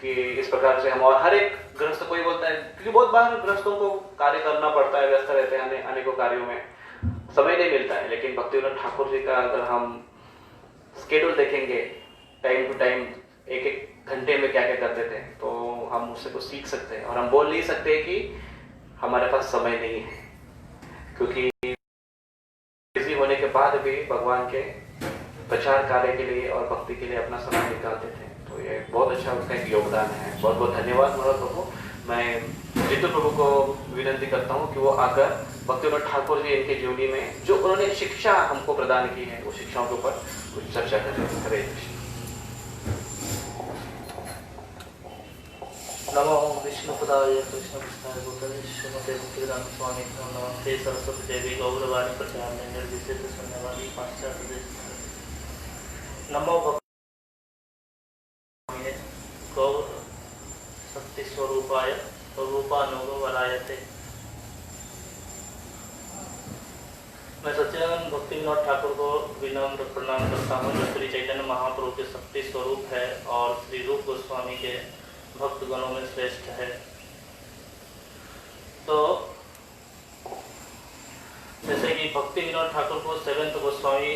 Speaker 2: कि इस प्रकार से हम, और हर एक गृहस्थ कोई बोलता है, क्योंकि बहुत बार गृहस्थों को कार्य करना पड़ता है, व्यस्त रहते हैं अनेकों कार्यों में, समय नहीं मिलता है। लेकिन भक्ति विनोद ठाकुर जी का अगर हम स्केड्यूल देखेंगे टाइम टू टाइम, 1-1 घंटे में क्या क्या करते थे, तो हम उससे कुछ सीख सकते हैं। और हम बोल नहीं सकते कि हमारे पास समय नहीं है, क्योंकि बाद भी भगवान के प्रचार कार्य के लिए और भक्ति के लिए अपना समय निकालते थे। तो ये बहुत अच्छा उसका एक योगदान है। बहुत बहुत धन्यवाद मनोहर प्रभु। मैं जितू प्रभु को विनती करता हूँ कि वो आकर भक्तिविनोद ठाकुर जी इनके जीवनी में जो उन्होंने शिक्षा हमको प्रदान की है वो शिक्षाओं के ऊपर कुछ चर्चा करें। हरे कृष्ण।
Speaker 6: नमो विष्णुपदाय कृष्णपृष्ठाय भूतले श्रीमते भक्तिवेदांत स्वामी नमस्ते सरस्वती देवी गौरवाणी प्रचारणे निर्विशेष शून्यवादी पाश्चात्य देश। नमो भक्ति गौर शक्ति स्वरूपाय स्वरूपानुगवरायते। मैं सच्चिदानंद भक्तिविनोद ठाकुर को विनम्र प्रणाम करता हूँ जो श्री चैतन्य महाप्रभु के शक्ति स्वरूप है और श्री रूप गोस्वामी के भक्त गणों में श्रेष्ठ है। तो जैसे कि भक्ति विनोद ठाकुर को सेवेंथ गोस्वामी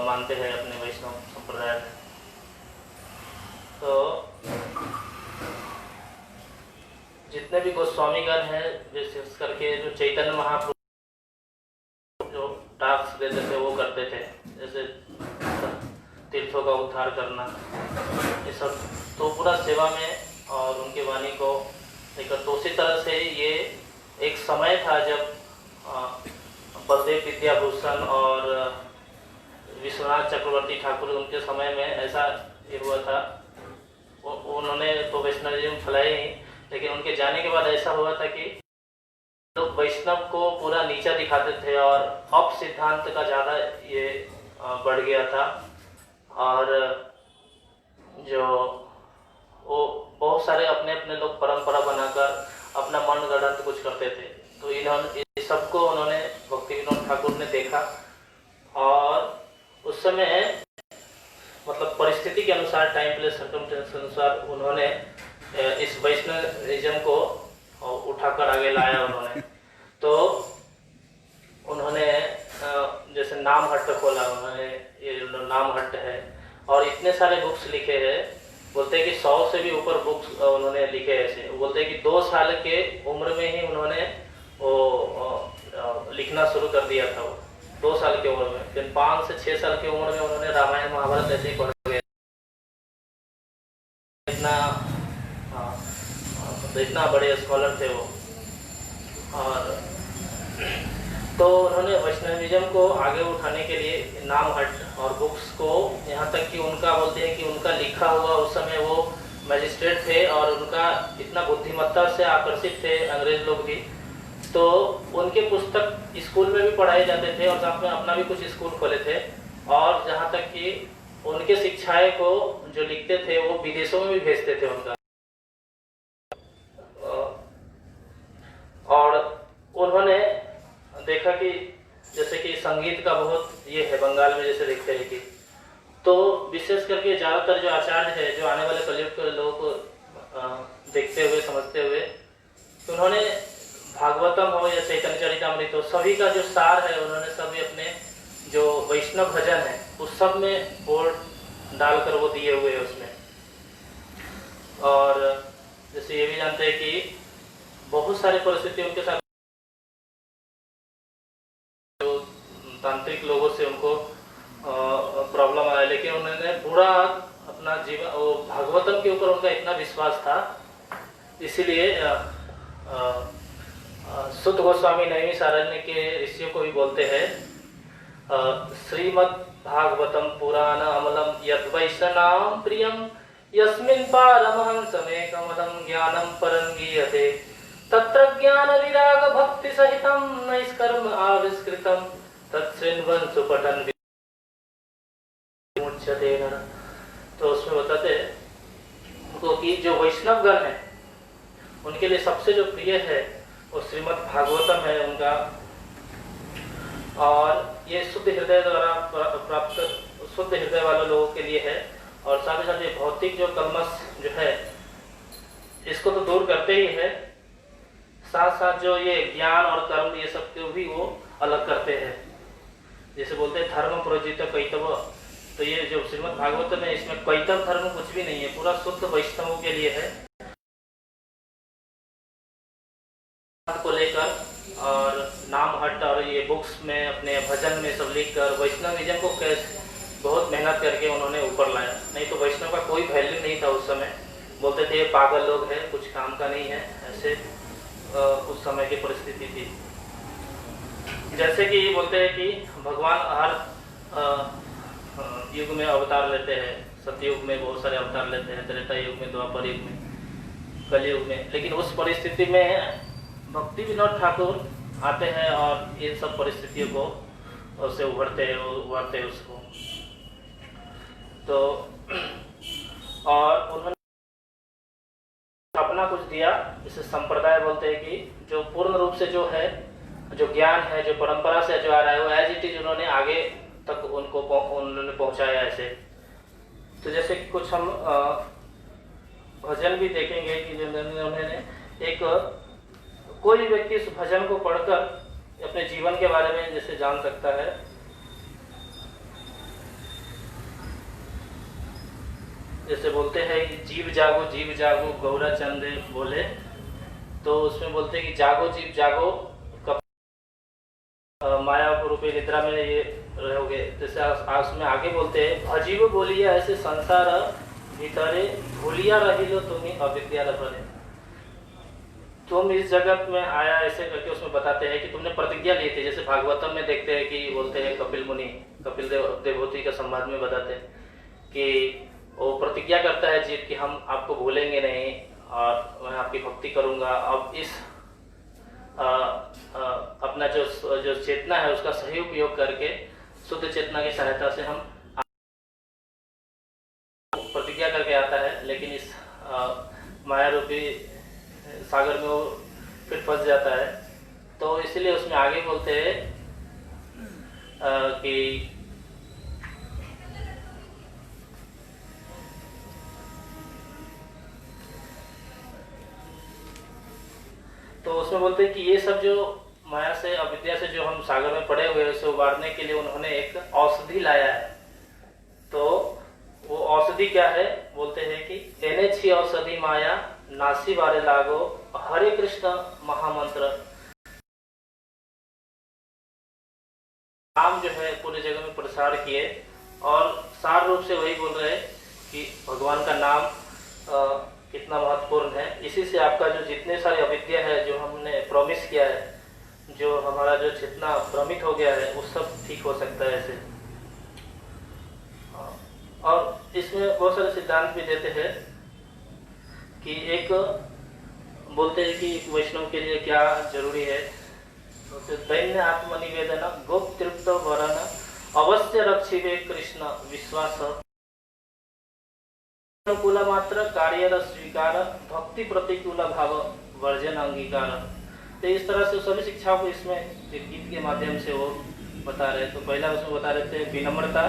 Speaker 6: मानते हैं अपने वैष्णव संप्रदाय में। तो जितने भी गोस्वामीगण हैं विशेष करके जो चैतन्य महाप्रभु जो टास्क देते थे वो करते थे, जैसे तीर्थों का उद्धार करना, ये सब तो पूरा सेवा में और उनके वाणी को लेकर। तो उसी तरह से ये एक समय था जब बलदेव विद्याभूषण और विश्वनाथ चक्रवर्ती ठाकुर उनके समय में ऐसा ये हुआ था। उन्होंने तो वैष्णविज्म फैलाई नहीं, लेकिन उनके जाने के बाद ऐसा हुआ था कि लोग वैष्णव को पूरा नीचा दिखाते थे और अप सिद्धांत का ज़्यादा ये बढ़ गया था। और जो वो बहुत सारे अपने अपने लोग परंपरा बनाकर अपना मन गढ़ंत कुछ करते थे। तो इन्होंने इस सबको उन्होंने भक्ति विनोद ठाकुर ने देखा और उस समय मतलब परिस्थिति के अनुसार, टाइम प्लेस सर्कमस्टेंस के अनुसार उन्होंने इस वैष्णविज्म को उठाकर आगे लाया उन्होंने। तो उन्होंने जैसे नाम हट्ट खोला, उन्होंने ये नाम हट्ट है और इतने सारे बुक्स लिखे हैं। बोलते हैं कि 100 से भी ऊपर बुक्स उन्होंने लिखे ऐसे। बोलते हैं कि 2 साल के उम्र में ही उन्होंने वो लिखना शुरू कर दिया था। वो 2 साल के उम्र में, फिर 5 से 6 साल की उम्र में उन्होंने रामायण महाभारत ऐसे ही पढ़ गए। इतना बड़े स्कॉलर थे वो। और तो उन्होंने वैष्णविज्म को आगे उठाने के लिए नाम हट और बुक्स को, यहाँ तक कि उनका बोलते हैं कि उनका लिखा हुआ, उस समय वो मैजिस्ट्रेट थे और उनका इतना बुद्धिमत्ता से आकर्षित थे अंग्रेज लोग भी। तो उनके पुस्तक स्कूल में भी पढ़ाए जाते थे और साथ में अपना भी कुछ स्कूल खोले थे। और जहाँ तक कि उनके शिक्षाएं को जो लिखते थे वो विदेशों में भी भेजते थे उनका। और उन्होंने देखा कि जैसे कि संगीत का बहुत ये है बंगाल में, जैसे देखते हैं कि तो विशेष करके ज़्यादातर जो आचार्य है जो आने वाले कलयुग के लोगों को देखते हुए समझते हुए, तो उन्होंने भागवतम हो या चैतन्य चरितामृत हो, सभी का जो सार है उन्होंने सभी अपने जो वैष्णव भजन है उस सब में बोर्ड डालकर वो दिए हुए है उसमें। और जैसे ये भी जानते हैं कि बहुत सारी परिस्थिति उनके साथ, जो तांत्रिक लोगों से उनको प्रॉब्लम आया, लेकिन उन्होंने पूरा अपना जीवन वो भागवतम के ऊपर उनका इतना विश्वास था। इसीलिए सुत गोस्वामी नैमी सारण्य के ऋषियों को भी बोलते हैं श्रीमद् भागवतम पुराण अमलम यद वैष्णवानां प्रियम यस्मिन् पारमहंसमेकमदं ज्ञानं परं गीयते तत्र ज्ञान विराग भक्ति सहितं नैष्कर्म आविष्कृतं तत्शृण्वन् सुपठन् मुच्यते नरः। तो उसमें बताते उनको कि जो वैष्णव गण है उनके लिए सबसे जो प्रिय है वो श्रीमद् भागवतम है उनका। और ये शुद्ध हृदय द्वारा प्राप्त, शुद्ध हृदय वाले लोगों के लिए है। और साथ ही साथ ये भौतिक जो कलमश जो है इसको तो दूर करते ही है, साथ साथ जो ये ज्ञान और कर्म ये सब को भी वो अलग करते हैं। जैसे बोलते हैं धर्म प्रोजित कैतव, तो ये जो श्रीमद् भागवत में इसमें कैतव धर्म कुछ भी नहीं है, पूरा शुद्ध वैष्णवों के लिए है को लेकर। और नाम हट और ये बुक्स में, अपने भजन में सब लिख कर वैष्णविज्म को कैसे बहुत मेहनत करके उन्होंने ऊपर लाया। नहीं तो वैष्णव का कोई वैल्यू नहीं था उस समय। बोलते थे ये पागल लोग हैं, कुछ काम का नहीं है, ऐसे उस समय की परिस्थिति थी। जैसे कि बोलते हैं कि भगवान हर युग में अवतार लेते हैं। सतयुग में बहुत सारे अवतार लेते हैं, त्रेता युग में, द्वापर युग में, कलयुग में। लेकिन उस परिस्थिति में भक्ति विनोद ठाकुर आते हैं और इन सब परिस्थितियों को उससे उभरते हैं उसको। तो और उन्होंने अपना कुछ दिया, इसे संप्रदाय बोलते हैं कि जो पूर्ण रूप से जो है, जो ज्ञान है, जो परंपरा से जो आ रहा है वो एज इट इज उन्होंने आगे तक उन्होंने पहुंचाया ऐसे। तो जैसे कि कुछ हम भजन भी देखेंगे कि जो उन्होंने एक कोई व्यक्ति इस भजन को पढ़कर अपने जीवन के बारे में जैसे जान सकता है। जैसे बोलते हैं कि जीव जागो गौरा चंद बोले, तो उसमें बोलते हैं कि जागो जीव जागो, माया रूपी निद्रा में ये रहोगे। जैसे उसमें आगे बोलते हैं भजीव बोलिया ऐसे संसार भीतरे भूलिया रही लो तुम्हें अविद्या रहे। तुम इस जगत में आया ऐसे करके उसमें बताते हैं कि तुमने प्रतिज्ञा ली थी। जैसे भागवतम में देखते हैं कि बोलते हैं कपिल मुनि, कपिल देवहूति के संवाद में बताते हैं कि वो प्रतिज्ञा करता है जीव कि हम आपको भूलेंगे नहीं और मैं आपकी भक्ति करूंगा। अब इस अपना जो चेतना है उसका सही उपयोग करके शुद्ध चेतना की सहायता से हम प्रतिज्ञा करके आता है। लेकिन इस माया रूपी सागर में वो फिर फंस जाता है। तो इसलिए उसमें आगे बोलते हैं कि तो उसमें बोलते हैं कि ये सब जो माया से, अविद्या से जो हम सागर में पड़े हुए हैं उसे उबारने के लिए उन्होंने एक औषधि लाया है। तो वो औषधि क्या है? बोलते हैं कि एने छी औषधि माया नासी वारे लागो हरे कृष्ण महामंत्र। नाम जो है पूरी जगह में प्रसार किए और सार रूप से वही बोल रहे हैं कि भगवान का नाम कितना महत्वपूर्ण है। इसी से आपका जो जितने सारे अविद्या है, जो हमने प्रॉमिस किया है, जो हमारा जो चेतना भ्रमित हो गया है, वो सब ठीक हो सकता है ऐसे। और इसमें बहुत सारे सिद्धांत भी देते हैं कि एक बोलते हैं कि वैष्णव के लिए क्या जरूरी है। तो दैन्य आत्मनिवेदन गोप तृप्त वरण अवश्य रक्षिवे कृष्ण विश्वास अनुकूल मात्र कार्य स्वीकार भक्ति प्रतिकूल भाव वर्जन अंगीकार। तो इस तरह से सभी शिक्षाओं को इसमें एक गीत के माध्यम से वो बता रहे। तो पहला उसमें बता रहे थे विनम्रता।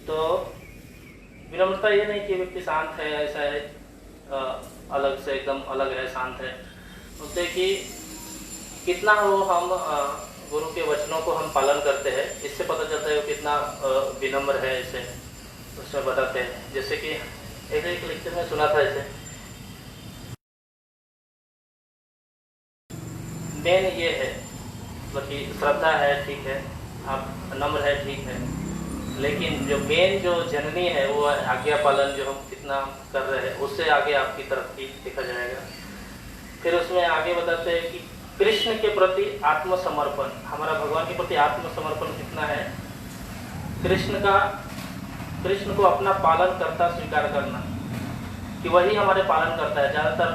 Speaker 6: तो विनम्रता ये नहीं कि व्यक्ति शांत है, ऐसा है अलग से एकदम अलग है, शांत है। बोलते कि कितना हो हम गुरु के वचनों को हम पालन करते हैं, इससे पता चलता है वो कितना विनम्र है। इसे उसमें बताते हैं। जैसे कि एक लेक्चर में सुना था, ऐसे मेन ये है कि श्रद्धा है, ठीक है, आप नम्र है, ठीक है, लेकिन जो मेन जो जननी है वो आज्ञा पालन जो हम कितना कर रहे हैं, उससे आगे आपकी तरक्की देखा जाएगा। फिर उसमें आगे बताते हैं कि कृष्ण के प्रति आत्मसमर्पण, हमारा भगवान के प्रति आत्मसमर्पण कितना है। कृष्ण को अपना पालन करता स्वीकार करना, कि वही हमारे पालन करता है। ज़्यादातर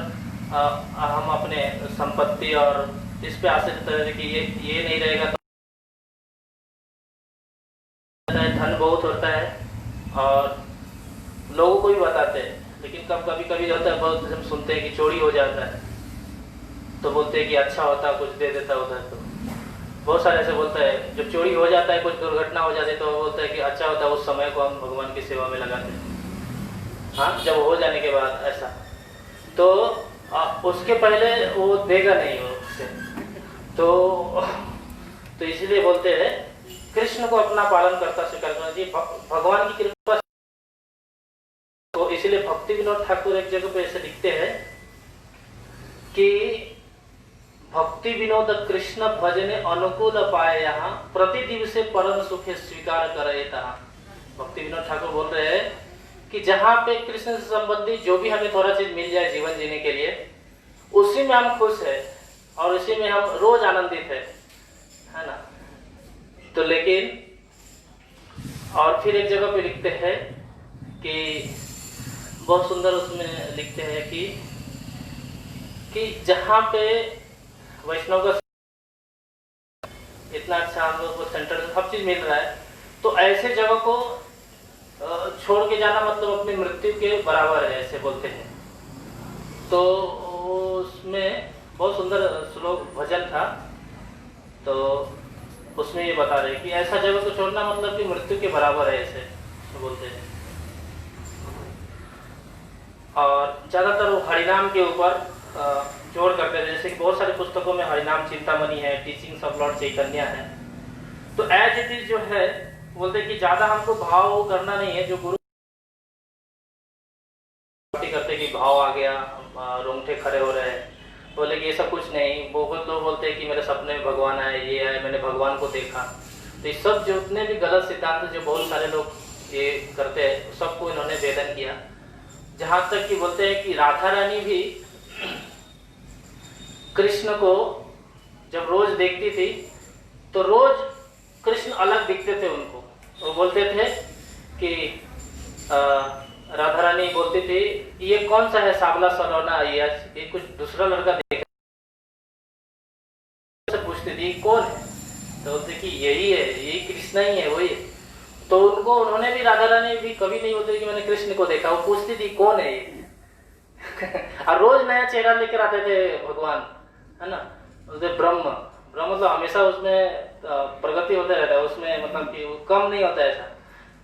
Speaker 6: हम अपने संपत्ति और इस पे आश्रित है कि ये नहीं रहेगा तो धन बहुत होता है और लोगों को भी बताते हैं। लेकिन कभी होता है, बहुत हम सुनते हैं कि चोरी हो जाता है तो बोलते हैं कि अच्छा होता कुछ दे देता उधर। तो बहुत सारे ऐसे बोलता है, जब चोरी हो जाता है, कुछ दुर्घटना हो जाती है तो बोलता है कि अच्छा होता उस समय को हम भगवान की सेवा में लगाते हैं। हाँ, जब हो जाने के बाद ऐसा, तो उसके पहले वो देगा नहीं वो उससे। तो इसलिए बोलते हैं कृष्ण को अपना पालन करता स्वीकार करना चाहिए, भगवान की कृपा। तो इसलिए भक्ति विनोद ठाकुर एक जगह पे ऐसे लिखते हैं कि भक्ति विनोद कृष्ण भजने अनुकूल पाए यहाँ प्रति दिवसे परम सुखे स्वीकार करे तहाँ। भक्ति विनोद ठाकुर बोल रहे हैं कि जहाँ पे कृष्ण से संबंधित जो भी हमें थोड़ा चीज मिल जाए जीवन जीने के लिए, उसी में हम खुश है और उसी में हम रोज आनंदित है ना। तो लेकिन और फिर एक जगह पे लिखते हैं कि बहुत सुंदर उसमें लिखते हैं कि जहाँ पे वैष्णव का इतना अच्छा हम लोग को सेंटर से सब चीज मिल रहा है, तो ऐसे जगह को छोड़ के जाना मतलब अपनी मृत्यु के बराबर है, ऐसे बोलते हैं। तो उसमें बहुत सुंदर श्लोक भजन था, तो उसमें ये बता रहे कि ऐसा जगह को छोड़ना मतलब कि मृत्यु के बराबर है, ऐसे बोलते हैं। और ज्यादातर वो हरिनाम के ऊपर जोर करते थे, जैसे कि बहुत सारी पुस्तकों में हरिनाम चिंतामणि है, टीचिंग्स ऑफ लॉर्ड चैतन्य है। तो एज इट इज जो है बोलते हैं कि ज्यादा हमको भाव करना नहीं है, जो गुरु करते कि भाव आ गया, रोंगटे खड़े हो रहे हैं, बोले कि ये सब कुछ नहीं। बहुत लोग बोलते हैं कि मेरे सपने में भगवान आए, ये आए, मैंने भगवान को देखा। तो ये सब जितने भी गलत सिद्धांत जो बहुत सारे लोग ये करते हैं, सबको इन्होंने वेदन किया। जहां तक कि बोलते हैं कि राधा रानी भी कृष्ण को जब रोज देखती थी तो रोज कृष्ण अलग दिखते थे उनको। वो बोलते थे कि राधा रानी बोलती थी ये कौन सा है सावला सलोना, ये कुछ दूसरा लड़का देख से पूछती थी कौन है, तो बोलते कि यही है, यही कृष्ण ही है, वही है। तो उनको उन्होंने भी राधा रानी भी कभी नहीं बोलती कि मैंने कृष्ण को देखा, वो पूछती थी कौन है ये और रोज नया चेहरा लेकर आते थे भगवान, है ना। बोलते ब्रह्म तो हमेशा उसमें प्रगति होता रहता है, उसमें मतलब कि वो कम नहीं होता ऐसा।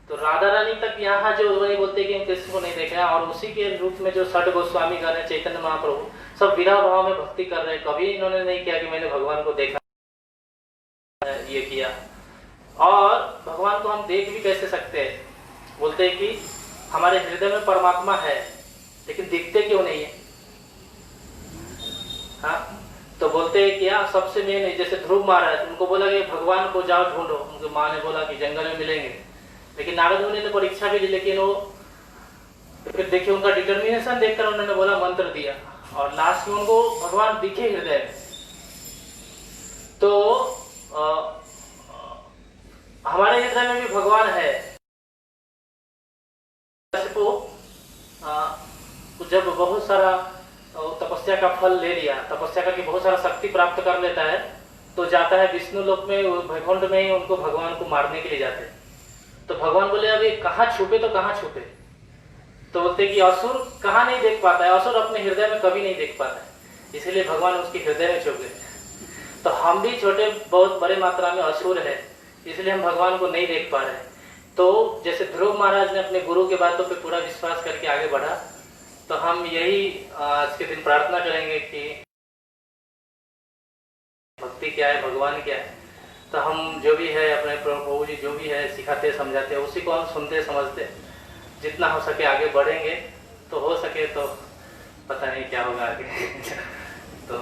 Speaker 6: तो राधा रानी तक यहाँ जो वही बोलते कि हम कृष्ण को नहीं देखा, और उसी के रूप में जो छठ गोस्वामी कर रहे, चैतन्य महाप्रभु सब विरह भाव में भक्ति कर रहे हैं। कभी इन्होंने नहीं किया कि मैंने भगवान को देखा, ये किया। और भगवान को हम देख भी कैसे सकते हैं, बोलते हैं कि हमारे हृदय में परमात्मा है लेकिन दिखते क्यों नहीं है। हाँ, तो बोलते हैं कि यार सबसे मेन है, जैसे ध्रुव महाराज, उनको बोला कि भगवान को जाओ ढूंढो, उनकी माँ ने बोला कि जंगल में मिलेंगे। लेकिन नारद मुनि ने परीक्षा भी दी, लेकिन वो फिर देखिए उनका डिटर्मिनेशन देखकर उन्होंने बोला, मंत्र दिया, और लास्ट में उनको भगवान दिखे हृदय में। तो हमारे हृदय में भी भगवान है। जब बहुत सारा तपस्या का फल ले लिया, तपस्या करके बहुत सारा शक्ति प्राप्त कर लेता है, तो जाता है विष्णु लोक में, वैकुंठ में ही उनको भगवान को मारने के लिए जाते हैं। तो भगवान बोले अभी कहाँ छुपे, तो कहाँ छुपे। तो बोलते कि असुर कहाँ नहीं देख पाता है, असुर अपने हृदय में कभी नहीं देख पाता है, इसलिए भगवान उसके हृदय में छुप गए। तो हम भी छोटे बहुत बड़े मात्रा में असुर है, इसलिए हम भगवान को नहीं देख पा रहे। तो जैसे ध्रुव महाराज ने अपने गुरु के बातों पे पूरा विश्वास करके आगे बढ़ा, तो हम यही आज के दिन प्रार्थना करेंगे कि भक्ति क्या है, भगवान क्या है। तो हम जो भी है अपने प्रभु जी जो भी है सिखाते समझाते हैं, उसी को हम सुनते समझते, जितना हो सके आगे बढ़ेंगे। तो हो सके तो पता नहीं क्या होगा आगे तो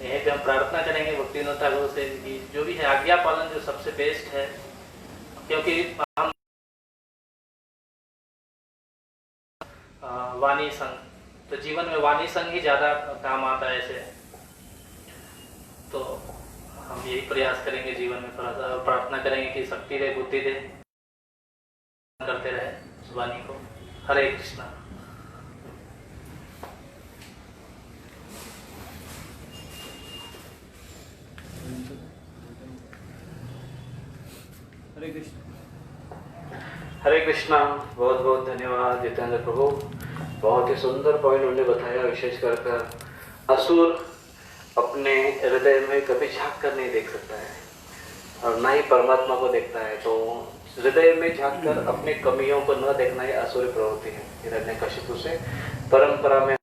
Speaker 6: यहीं पे हम प्रार्थना करेंगे भक्ति विनोद ठाकुर से कि जो भी है आज्ञा पालन जो सबसे बेस्ट है, क्योंकि हम वाणी संग, तो जीवन में वाणी संग ही ज्यादा काम आता है ऐसे। तो हम यही प्रयास करेंगे जीवन में, थोड़ा सा प्रार्थना करेंगे कि शक्ति दे, बुद्धि दे, करते रहे उस वाणी को। हरे कृष्णा।
Speaker 1: हरे कृष्ण।
Speaker 2: हरे कृष्णा। बहुत बहुत धन्यवाद जितेंद्र प्रभु, बहुत ही सुंदर पॉइंट उन्होंने बताया। विशेष कर असुर अपने हृदय में कभी झांक कर नहीं देख सकता है और ना ही परमात्मा को देखता है। तो हृदय में झांक कर अपने कमियों को न देखना ही असुर प्रवृत्ति है। हिरण्यकशिपु से परंपरा में,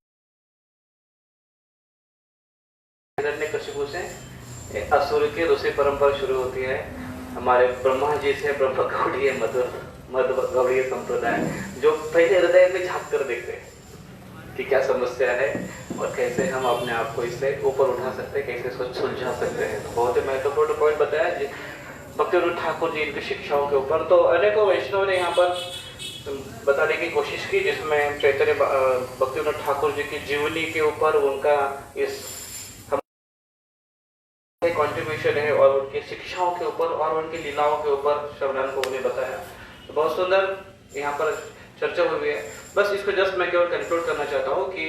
Speaker 2: हिरण्यकशिपु से असुर की दूसरी परंपरा शुरू होती है। हमारे ब्रह्मा जी से ब्रह्म गौड़ीय मध्व गौड़ीय संप्रदाय, जो पहले हृदय में झांक कर देखते हैं कि क्या समस्या है, और कैसे हम अपने आप को इससे ऊपर उठा सकते हैं, कैसे इसको सुलझा सकते हैं। तो बहुत ही महत्वपूर्ण पॉइंट बताया जी भक्तिविनोद ठाकुर जी इनकी शिक्षाओं के ऊपर। तो अनेकों वैष्णव ने यहाँ पर बताने की कोशिश की, जिसमें चैतन्य भक्तिविनोद ठाकुर जी की जीवनी के ऊपर उनका इस कंट्रीब्यूशन है और उनकी शिक्षाओं के ऊपर और उनकी लीलाओं के ऊपर श्रवणान को उन्हें बताया। तो बहुत सुंदर यहाँ पर चर्चा हुई है। बस इसको जस्ट मैं केवल कंक्लूड करना चाहता हूँ कि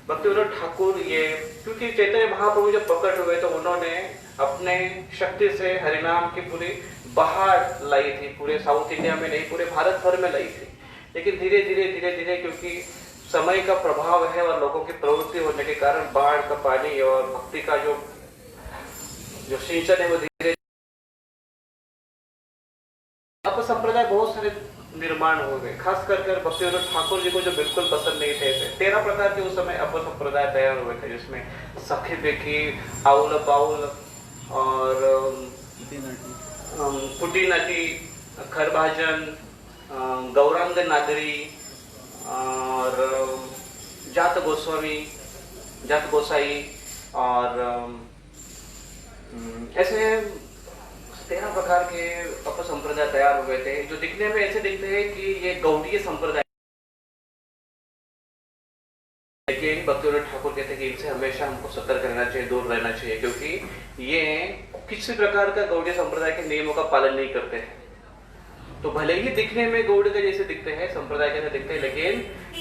Speaker 2: भक्तिविनोद ठाकुर ये, क्योंकि चैतन्य महाप्रभु जब प्रकट हुए तो उन्होंने अपने शक्ति से हरिनाम की पूरी बहार लाई थी, पूरे साउथ इंडिया में नहीं पूरे भारत भर में लाई थी। लेकिन धीरे धीरे क्योंकि समय का प्रभाव है और लोगों की प्रवृत्ति होने के कारण बाढ़ का पानी और भक्ति का जो सिंचन है वो धीरे अब संप्रदाय बहुत सारे निर्माण हो गए। खास कर भक्तिविनोद ठाकुर जी को जो बिल्कुल पसंद नहीं थे, 13 प्रकार के उस समय अप संप्रदाय तैयार हुए थे, जिसमें सखी बेखी, आउल बाउल और कुटी नटी, खरभाजन, गौरांग नागरी और जात गोसाई और ऐसे 13 प्रकार के अप संप्रदाय तैयार हुए थे, जो दिखने में ऐसे दिखते हैं कि ये गौड़ीय संप्रदाय। लेकिन भक्तिविनोद ठाकुर कहते हैं कि इनसे हमेशा हमको सतर्क रहना चाहिए, दूर रहना चाहिए, क्योंकि ये किसी प्रकार का गौड़ीय संप्रदाय के नियमों का पालन नहीं करते हैं। तो भले ही दिखने में गौड़ के जैसे दिखते हैं, संप्रदाय के जैसे दिखते हैं, लेकिन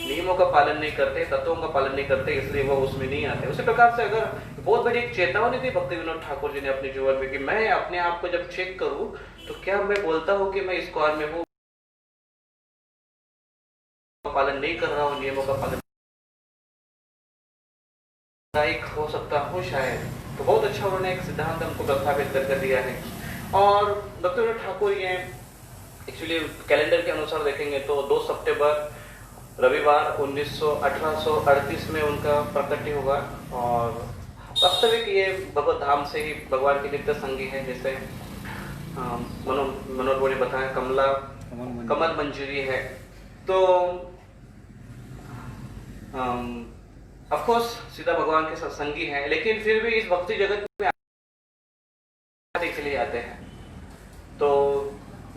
Speaker 2: नियमों का पालन नहीं करते, तत्वों का पालन नहीं करते, इसलिए वो उसमें नहीं आते। उसी प्रकार से अगर बहुत बड़ी एक चेतावनी थी भक्तिविनोद ठाकुर जी ने अपने जीवन में कि मैं अपने आप को जब चेक करूं तो क्या मैं बोलता हूं कि मैं इस कौर में हूं, पालन नहीं कर रहा हूं, नियमों का पालन हो सकता हूं शायद। तो बहुत अच्छा उन्होंने एक सिद्धांत हमको प्रस्थापित कर दिया है। और भक्तिविनोद ठाकुर ये एक्चुअली कैलेंडर के अनुसार देखेंगे तो 2 सितंबर रविवार 1838 में उनका प्रकट हुआ। और वास्तविक ये भगवत धाम से ही भगवान की नित्य संगी है, जैसे मनोज ने बताया कमल मंजूरी है। तो ऑफ कोर्स सीधा भगवान के सत्संगी है, लेकिन फिर भी इस भक्ति जगत में इसलिए आते हैं। तो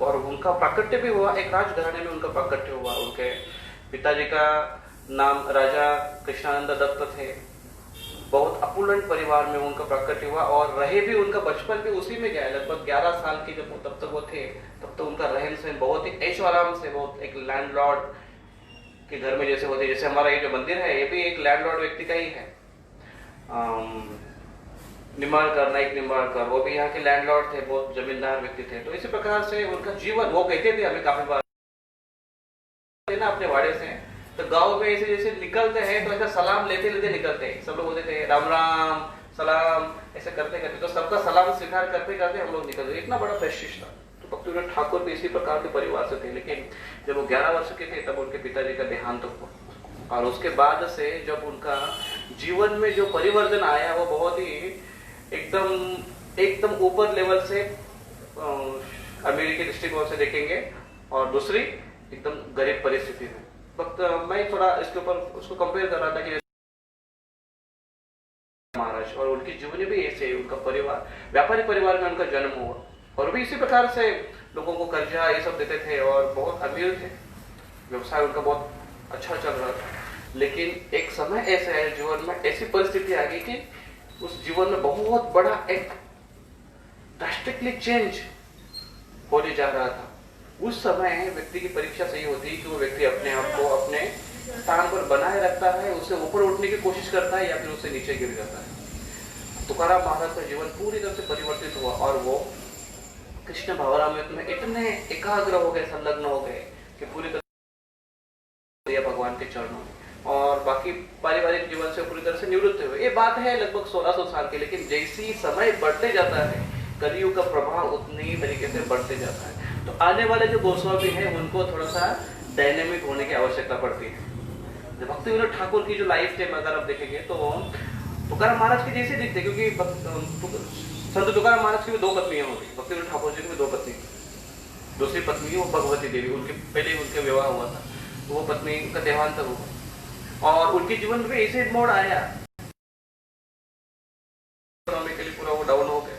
Speaker 2: और उनका प्राकट्य भी हुआ, एक राजघराने में उनका प्राकट्य हुआ। उनके पिताजी का नाम राजा कृष्णानंद दत्त थे। बहुत अपुलंट परिवार में उनका प्राकट्य हुआ और रहे भी, उनका बचपन भी उसी में गया। लगभग 11 साल के जब तब तक वो थे, तब तो उनका रहन सहन बहुत ही ऐशो आराम से, बहुत एक लैंडलॉर्ड के घर में जैसे होते, जैसे हमारा ये जो मंदिर है ये भी एक लैंडलॉर्ड व्यक्ति का ही है। नाइक निम्बाड़कर वो भी यहाँ के लैंडलॉर्ड थे, बहुत जमींदार व्यक्ति थे। तो इसी प्रकार से उनका जीवन, वो कहते थे हमें काफी बार ना अपने वाड़े से, तो गांव में ऐसे जैसे निकलते हैं तो ऐसा सलाम लेते निकलते हैं। सब लोग बोलते थे राम राम सलाम, ऐसे करते तो सबका सलाम स्वीकार करते हम लोग निकलते। इतना बड़ा प्रेस्टीज था। तो भक्तिविनोद ठाकुर भी इसी प्रकार के परिवार से थे। लेकिन जब वो 11 वर्ष के थे तब उनके पिताजी का देहांत हुआ। और उसके बाद से जब उनका जीवन में जो परिवर्तन आया वो बहुत ही एकदम ऊपर लेवल से अमेरिकी दृष्टिकोण से देखेंगे, और दूसरी एकदम गरीब परिस्थिति में। मैं थोड़ा इसके ऊपर उसको कंपेयर कर रहा था कि महाराज और उनकी जीवनी भी ऐसे, उनका परिवार व्यापारी परिवार में उनका जन्म हुआ और भी इसी प्रकार से लोगों को कर्जा ये सब देते थे और बहुत अमीर थे, व्यवसाय उनका बहुत अच्छा चल रहा था। लेकिन एक समय ऐसा है जीवन में, ऐसी परिस्थिति आ गई कि उस जीवन में बहुत बड़ा एक ड्रास्टिकली चेंज होने जा रहा था। उस समय व्यक्ति की परीक्षा सही होती है कि वो व्यक्ति अपने आप को अपने स्थान पर बनाए रखता है, उससे ऊपर उठने की कोशिश करता है या फिर उससे नीचे गिर जाता है। तुकाराम महाराज का जीवन पूरी तरह से परिवर्तित हुआ और वो कृष्ण भावनामृत में इतने एकाग्र हो गए, संलग्न हो गए कि पूरी तरह भगवान के चरणों में, और बाकी पारिवारिक जीवन से पूरी तरह से निवृत्त हुए। ये बात है लगभग 1600 साल की। लेकिन जैसी समय बढ़ते जाता है, कलियुग का प्रभाव उतनी ही तरीके से बढ़ते जाता है। तो आने वाले जो गोस्वामी हैं उनको थोड़ा सा डायनेमिक होने की आवश्यकता पड़ती है। भक्तिविनोद ठाकुर की जो लाइफ थे अगर आप देखेंगे तो तुकाराम महाराज के जैसे दिखते, क्योंकि संत तुकाराम महाराज की भी 2 पत्नियां होती, भक्तिविनोद ठाकुर जी की भी 2 पत्नी। दूसरी पत्नी वो भगवती देवी, उनके पहले उनका विवाह हुआ था, वो पत्नी का देहांत हुआ और उनके जीवन में ऐसे मोड़ आया
Speaker 7: इकोनॉमिकली पूरा वो डाउन हो गए।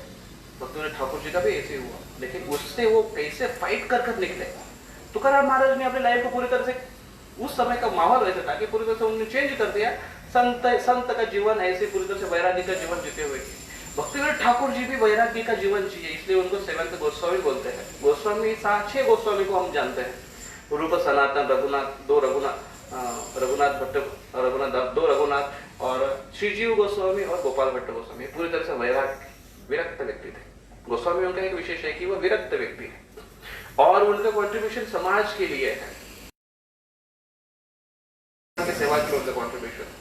Speaker 7: भक्ति ठाकुर जी का भी ऐसे हुआ, लेकिन उससे वो कैसे फाइट कर कर निकले। तुकाराम महाराज ने अपनी लाइफ को पूरी तरह से, उस समय का माहौल वैसे था कि पूरी तरह से उन्होंने चेंज कर दिया। संत का जीवन ऐसे पूरी तरह से वैराग्य का जीवन जीते हुए थे। भक्तिविनोद ठाकुर जी भी वैराग्य का जीवन जिए, इसलिए उनको सेवंथ गोस्वामी बोलते हैं। गोस्वामी 6 गोस्वामी को हम जानते हैं, रूप सनातन, रघुनाथ भट्ट, दो रघुनाथ और श्रीजीव गोस्वामी और गोपाल भट्ट गोस्वामी पूरी तरह से विरक्त व्यक्ति थे। गोस्वामियों का एक विशेष है कि वो विरक्त व्यक्ति है और उनका कॉन्ट्रीब्यूशन समाज के लिए है, सेवा की उनका कॉन्ट्रीब्यूशन।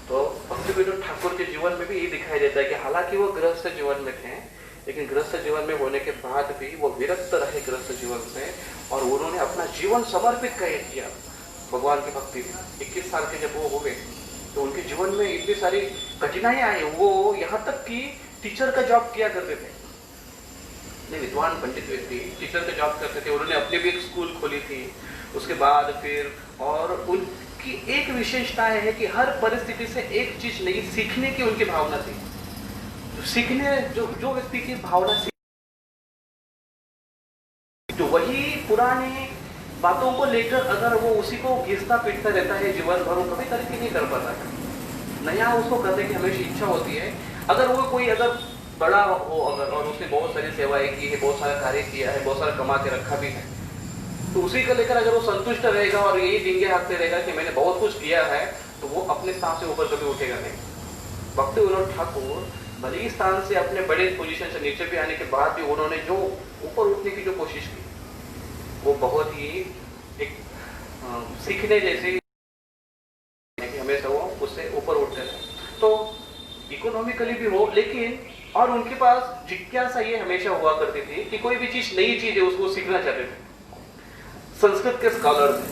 Speaker 7: तो भक्तिविनोद ठाकुर के जीवन में भी ये दिखाई देता है कि हालांकि वो गृहस्थ जीवन में थे, लेकिन गृहस्थ जीवन में होने के बाद भी वो विरक्त रहे गृहस्थ जीवन से और उन्होंने अपना जीवन समर्पित किया भगवान की भक्ति में। 21 साल के जब वो हो गए तो उनके जीवन में इतनी सारी कठिनाइयां आई। वो यहाँ तक कि टीचर का जॉब किया करते थे, विद्वान पंडित व्यक्ति टीचर का जॉब करते थे। उन्होंने अपनी भी एक स्कूल खोली थी उसके बाद फिर, और उनकी एक विशेषता है कि हर परिस्थिति से एक चीज नई सीखने की उनकी भावना थी। सीखने जो व्यक्ति की भावना तो वही पुरानी बातों को लेकर अगर वो उसी को घिसता पीटता रहता है जीवन भर, वो कभी तरक्की नहीं कर पाता है। नया उसको करने की हमेशा इच्छा होती है। अगर वो कोई अगर बड़ा हो अगर और उसने बहुत सारी सेवाएं की है, बहुत सारा कार्य किया है, बहुत सारा कमा के रखा भी है, तो उसी को लेकर अगर वो संतुष्ट रहेगा और यही डिंगे हाथते रहेगा कि मैंने बहुत कुछ किया है, तो वो अपने स्थान से ऊपर कभी उठेगा नहीं। भक्तिविनोद ठाकुर भले ही स्थान से अपने बड़े पोजीशन से नीचे भी आने के बाद भी उन्होंने जो ऊपर उठने की जो कोशिश की वो बहुत ही एक सीखने जैसी कि हमेशा वो उससे ऊपर उठते रहे। तो इकोनॉमिकली भी हो, लेकिन और उनके पास जिज्ञासा ये हमेशा हुआ करती थी कि कोई भी चीज नई चीज है उसको सीखना चाहते थे। संस्कृत के स्कॉलर थे,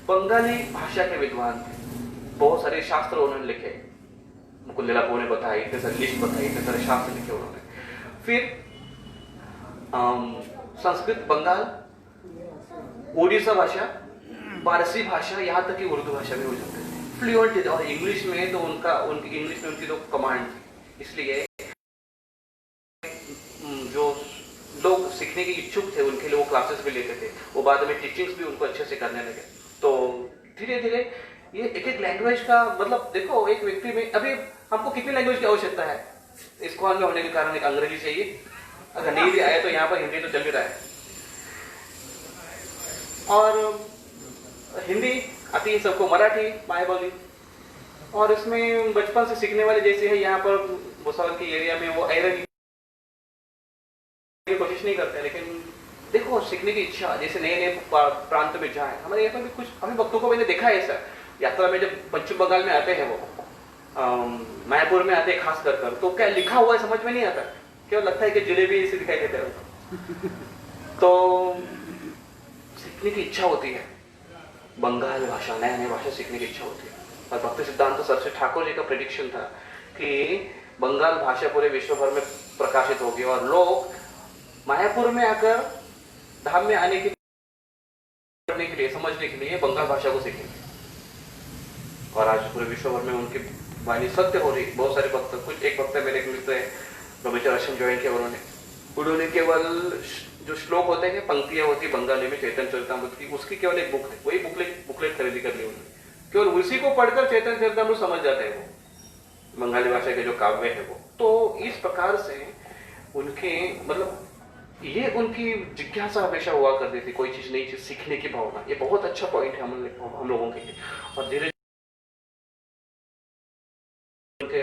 Speaker 7: बंगाली भाषा के विद्वान थे, बहुत सारे शास्त्र उन्होंने लिखे, मुकुंदलापो ने बताई, इतने सारे लिस्ट बताई, इतने सारे शास्त्र लिखे उन्होंने। फिर संस्कृत, बंगाल, उड़ीसा भाषा, पारसी भाषा, यहाँ तक कि उर्दू भाषा भी हो जाते थे फ्लुएंट। और इंग्लिश में तो उनकी इंग्लिश में उनकी तो कमांड थी, इसलिए जो लोग सीखने के इच्छुक थे उनके लिए वो क्लासेस भी लेते थे। वो बाद में टीचिंग्स भी उनको अच्छे से करने लगे। तो धीरे धीरे ये एक एक लैंग्वेज का मतलब देखो, एक व्यक्ति में अभी हमको कितनी लैंग्वेज की आवश्यकता है इस कॉल में होने के कारण? एक अंग्रेजी चाहिए, अगर नहीं भी आए तो यहाँ पर हिंदी तो चल भी रहा है, और हिंदी आती है सबको, मराठी माय बोली, और इसमें बचपन से सीखने वाले जैसे है यहाँ पर भुसावल के एरिया में वो आयरन कोशिश नहीं करते, लेकिन देखो सीखने की इच्छा जैसे नए नए प्रांत में जाए। हमारे यहाँ पर भी कुछ अभी भक्तों को मैंने देखा है ऐसा यात्रा में, जब पश्चिम बंगाल में आते हैं वो मायापुर में आते हैं खास कर, तो क्या लिखा हुआ है समझ में नहीं आता, केवल लगता है कि जलेबी ऐसे दिखाई देते हैं। तो सीखने की इच्छा होती है, बंगाल भाषा, नया नया भाषा सीखने की इच्छा होती है। और भक्ति सिद्धांत सरस्वती ठाकुर जी का प्रेडिक्शन था कि बंगाल भाषा पूरे विश्व भर में प्रकाशित होगी और लोग मायापुर में आकर धाम में आने के लिए समझने के लिए बंगाल भाषा को सीखेंगे। और आज पूरे विश्व भर में उनकी वाणी सत्य हो रही। बहुत सारे भक्त, कुछ एक भक्त मेरे मिलते हैं ब्रह्मचर्य आश्रम ज्वाइन किया उन्होंने केवल जो श्लोक होते हैं, पंक्तियां होती है बंगाली में चैतन्य चरितामृत की, उसकी केवल एक बुक है, वही बुकलेट खरीदी कर ली उन्होंने, केवल उसी को पढ़कर चैतन्य चरितामृत समझ जाते हैं वो बंगाली भाषा के जो काव्य है वो। तो इस प्रकार से उनके मतलब ये उनकी जिज्ञासा हमेशा हुआ करती थी, कोई चीज नई चीज सीखने की भावना। ये बहुत अच्छा पॉइंट है हम लोगों के लिए। और धीरे उनके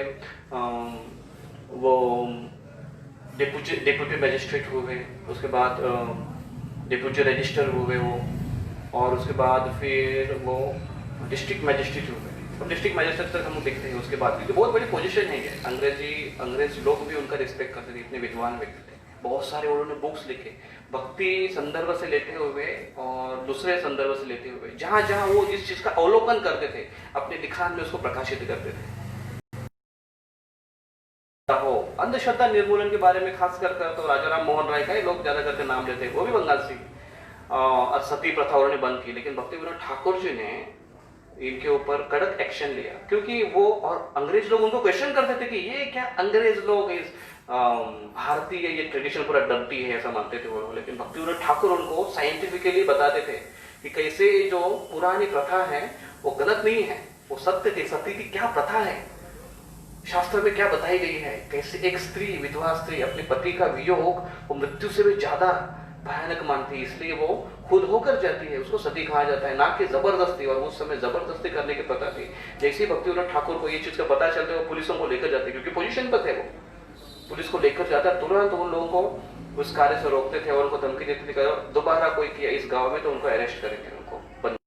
Speaker 7: वो डेप्यूटी मैजिस्ट्रेट हुए, उसके बाद डेप्यूटी रजिस्टर हुए वो, और उसके बाद फिर वो डिस्ट्रिक्ट मैजिस्ट्रेट हुए। तो डिस्ट्रिक्ट मैजिस्ट्रेट तक हम लोग देखते हैं उसके बाद, क्योंकि बहुत बड़ी पोजीशन है ये। अंग्रेज लोग भी उनका रिस्पेक्ट करते थे, इतने विद्वान व्यक्ति थे। बहुत सारे उन्होंने बुक्स लिखे, भक्ति संदर्भ से लेते हुए और दूसरे संदर्भ से लेते हुए, जहां जहां वो जिस चीज का अवलोकन करते थे अपने लिखान में उसको प्रकाशित करते थे। अंधश्रद्धा निर्मूलन के बारे में खास कर तो राजा राम मोहन राय का ही लोग ज्यादा करके नाम लेते हैं, वो भी बंगाल से। और सती प्रथा उन्होंने बंद की, लेकिन भक्तिविनोद ठाकुर जी ने इनके ऊपर कड़क एक्शन लिया, क्योंकि वो और अंग्रेज लोग उनको क्वेश्चन करते थे कि ये क्या अंग्रेज लोग इस भारतीय ये ट्रेडिशन पूरा डर्टी है ऐसा मानते थे वो लोग। लेकिन भक्तिविनोद ठाकुर उनको साइंटिफिकली बताते थे कि कैसे जो पुरानी प्रथा है वो गलत नहीं है, वो सत्य थी। सत्य की क्या प्रथा है, शास्त्र में क्या बताई गई है, कैसे एक स्त्री, विधवा स्त्री अपने पति का वियोग वो मृत्यु से भी ज्यादा भयानक मानती है, इसलिए वो खुद होकर जाती है, उसको सती कहा जाता है, ना कि जबरदस्ती। और उस समय जबरदस्ती करने की प्रथा थी। जैसे ही भक्तिविनोद ठाकुर को ये चीज का पता चलता है वो पुलिसों को लेकर जाते, क्योंकि पोजीशन पर थे वो, पुलिस को लेकर जाता, तुरंत उन लोगों को उस कार्य से रोकते थे और उनको धमकी देते थे दोबारा कोई किया इस गाँव में तो उनको अरेस्ट करेंगे, उनको बंद।